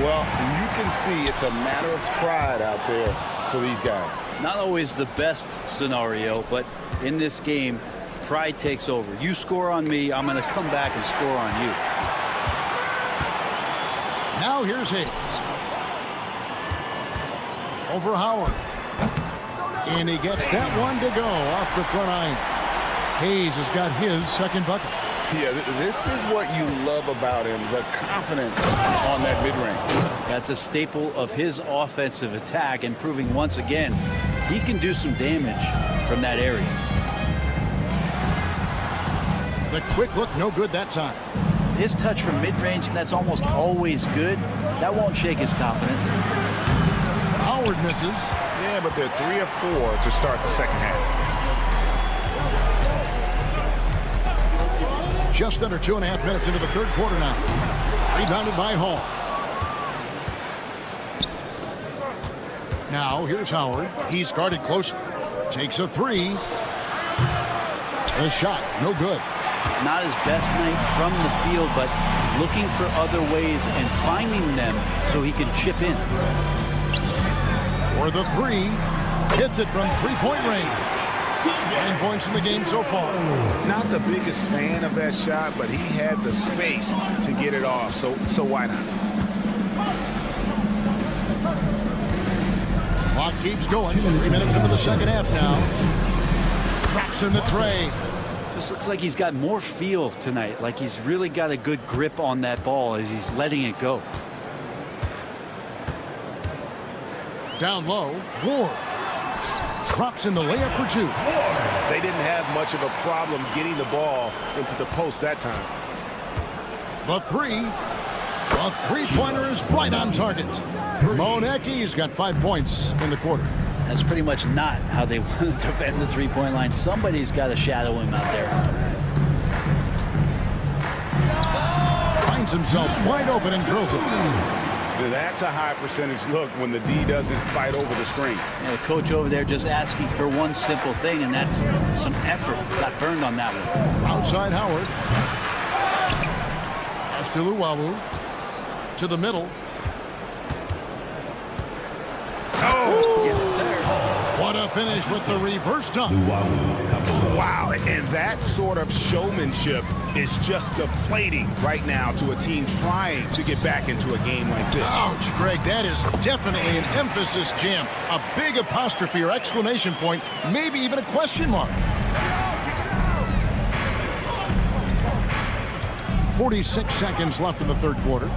Well, you can see it's a matter of pride out there for these guys. Not always the best scenario, but in this game, pride takes over. You score on me, I'm going to come back and score on you. Now here's Hayes. Over Howard. And he gets that one to go off the front iron. Hayes has got his second bucket. Yeah, this is what you love about him, the confidence on that mid-range. That's a staple of his offensive attack, and proving once again he can do some damage from that area. The quick look, no good that time. His touch from mid-range, that's almost always good. That won't shake his confidence. Howard misses. Yeah, but they're 3 of 4 to start the second half. Just under 2.5 minutes into the third quarter now. Rebounded by Hall. Now here's Howard. He's guarded close. Takes a three. The shot, no good. Not his best night from the field, but looking for other ways and finding them so he can chip in. For the three. Hits it from three-point range. 9 points in the game so far. Not the biggest fan of that shot, but he had the space to get it off, so why not? Clock keeps going. 3 minutes into the second half now. Drops in the tray. Just looks like he's got more feel tonight, like he's really got a good grip on that ball as he's letting it go. Down low, Ward. Drops in the layup for two. They didn't have much of a problem getting the ball into the post that time. The three. The three-pointer is right on target. Moneki's got 5 points in the quarter. That's pretty much not how they want to defend the three-point line. Somebody's got to shadow him out there. Finds himself wide open and drills it. That's a high percentage look when the D doesn't fight over the screen. Yeah, the coach over there just asking for one simple thing, and that's some effort. Got burned on that one. Outside Howard. Pass to Luwawu. To the middle. Oh! Yes, sir. What a finish with the reverse dunk. Wow, and that sort of showmanship is just deflating right now to a team trying to get back into a game like this. Ouch, Greg, that is definitely an emphasis jam. A big apostrophe or exclamation point, maybe even a question mark. 46 seconds left in the third quarter.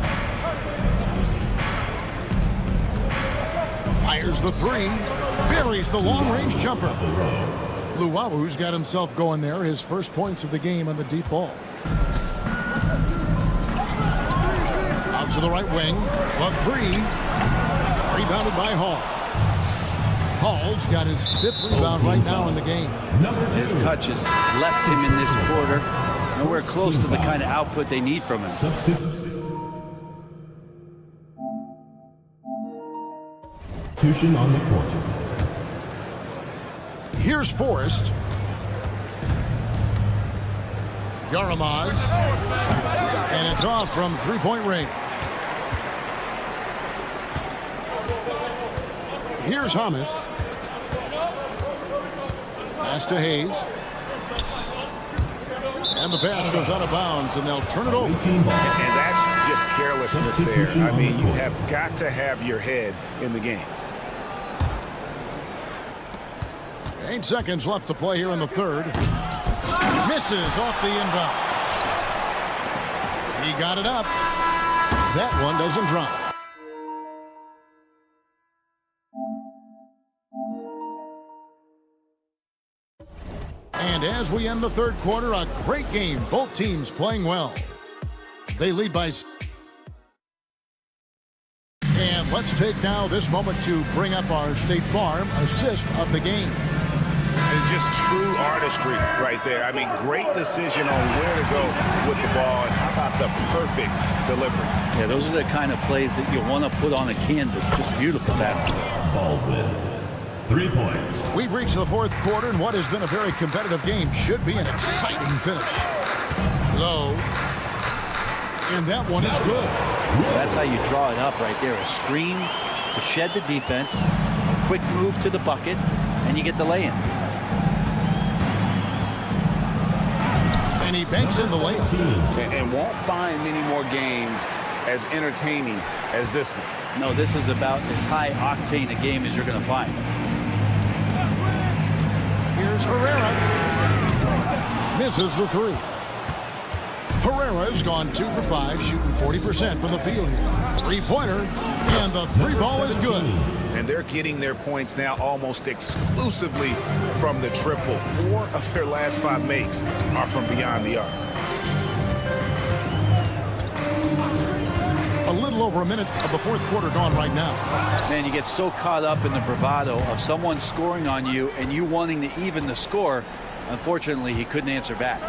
Fires the three. Buries the long-range jumper. Luwabu's got himself going there. His first points of the game on the deep ball. Out to the right wing. A three. Rebounded by Hall. Hall's got his 5th rebound right now in the game. His touches left him in this quarter. Nowhere close to the kind of output they need from him. Substitution on the court. Here's Forrest. Yaramaz. And it's off from three-point range. Here's Hamas. Pass to Hayes. And the pass goes out of bounds, and they'll turn it over. And that's just carelessness there. I mean, you have got to have your head in the game. 8 seconds left to play here in the third. Misses off the inbound. He got it up. That one doesn't drop. And as we end the third quarter, a great game. Both teams playing well. They lead by... And let's take now this moment to bring up our State Farm assist of the game. And just true artistry right there. I mean, great decision on where to go with the ball. And how about the perfect delivery? Yeah, those are the kind of plays that you want to put on a canvas. Just beautiful basketball. Baldwin. 3 points. We've reached the fourth quarter, and what has been a very competitive game should be an exciting finish. Low. And that one is good. That's how you draw it up right there. A screen to shed the defense, a quick move to the bucket, and you get the lay-in. And he banks in the layup. And won't find many more games as entertaining as this one. No, this is about as high octane a game as you're going to find. Here's Herrera. Misses the three. Herrera's gone 2 for 5, shooting 40% from the field here. Three-pointer, and the three ball is good. And they're getting their points now almost exclusively from the triple. 4 of their last 5 makes are from beyond the arc. A little over a minute of the fourth quarter gone right now. Man, you get so caught up in the bravado of someone scoring on you and you wanting to even the score. Unfortunately, he couldn't answer back.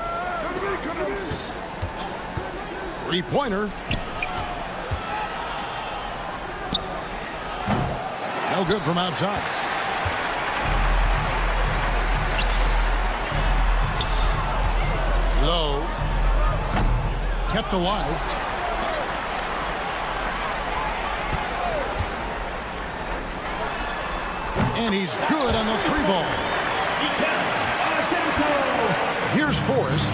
Three-pointer. No good from outside. Low. Kept alive. And he's good on the three ball. Here's Forrest.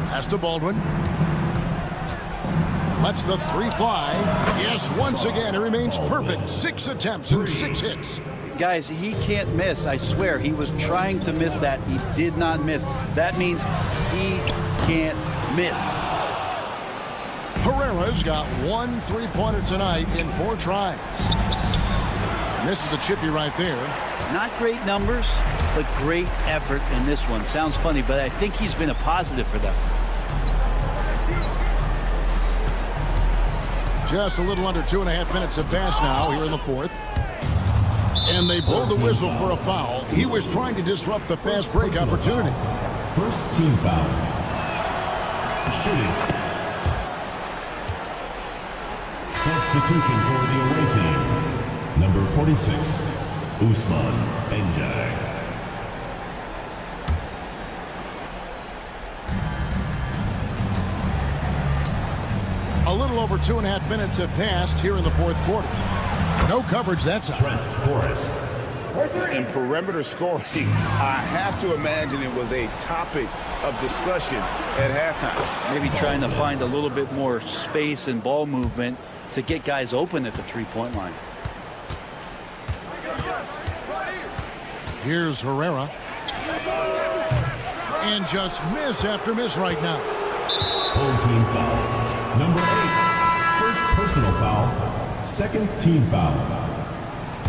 Pass to Baldwin. Lets the three fly. Yes, once again, it remains perfect. 6 attempts and 6 hits. Guys, he can't miss. I swear, he was trying to miss that. He did not miss. That means he can't miss. Herrera's got 1 3-pointer tonight in 4 tries. And this is the chippy right there. Not great numbers, but great effort in this one. Sounds funny, but I think he's been a positive for them. Just a little under 2.5 minutes have passed now here in the fourth. And they blow the whistle for a foul. He was trying to disrupt the fast break opportunity. First team foul. Shooting. Substitution for the away team. Number 46, Usman Enjai. A little over 2.5 minutes have passed here in the fourth quarter. No coverage that time. Trent Forrest. In perimeter scoring, I have to imagine it was a topic of discussion at halftime. Maybe trying to find a little bit more space and ball movement to get guys open at the three-point line. Here's Herrera. And just miss after miss right now. Home team foul. Number 8. First personal foul. Second team foul.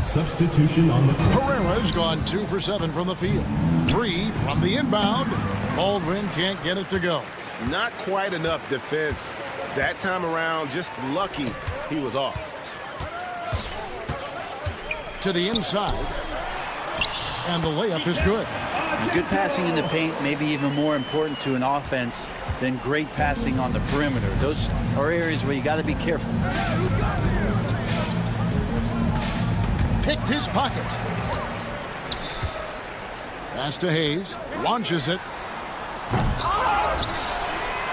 Substitution on the court. Herrera's gone 2 for 7 from the field. 3 from the inbound. Baldwin can't get it to go. Not quite enough defense. That time around, just lucky he was off. To the inside. And the layup is good. Good passing in the paint, maybe even more important to an offense than great passing on the perimeter. Those are areas where you got to be careful. Picked his pocket. Pass to Hayes. Launches it.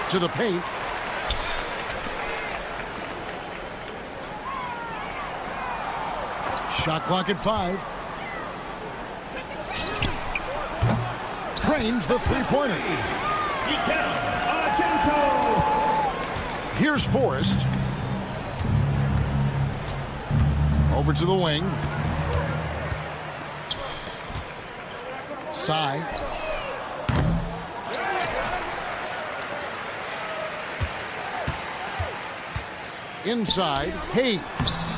To the paint. Shot clock at 5. Trains the three-pointer. Here's Forrest. Over to the wing. Side. Inside. Hayes.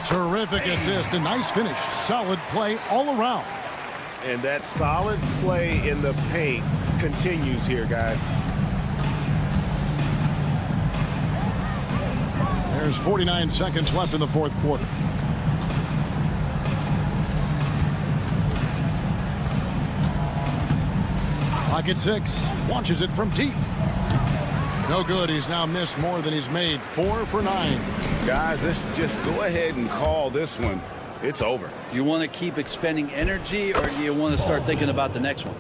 Terrific assist. A nice finish. Solid play all around. And that solid play in the paint continues here, guys. There's 49 seconds left in the fourth quarter. Pocket 6. Launches it from deep. No good. He's now missed more than he's made. 4 for 9. Guys, let's just go ahead and call this one. It's over. You want to keep expending energy, or do you want to start thinking about the next one?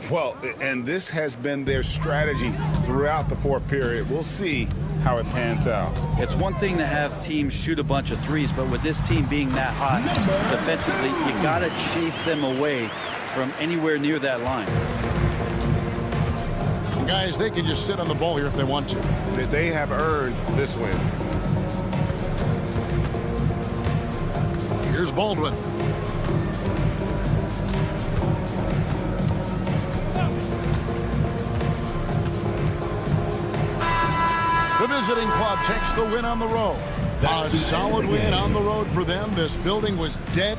Well, and this has been their strategy throughout the fourth period. We'll see how it pans out. It's one thing to have teams shoot a bunch of threes, but with this team being that hot defensively, you got to chase them away from anywhere near that line. Guys, they can just sit on the ball here if they want to. They have earned this win. Here's Baldwin. The visiting club takes the win on the road. A solid win on the road for them. This building was dead.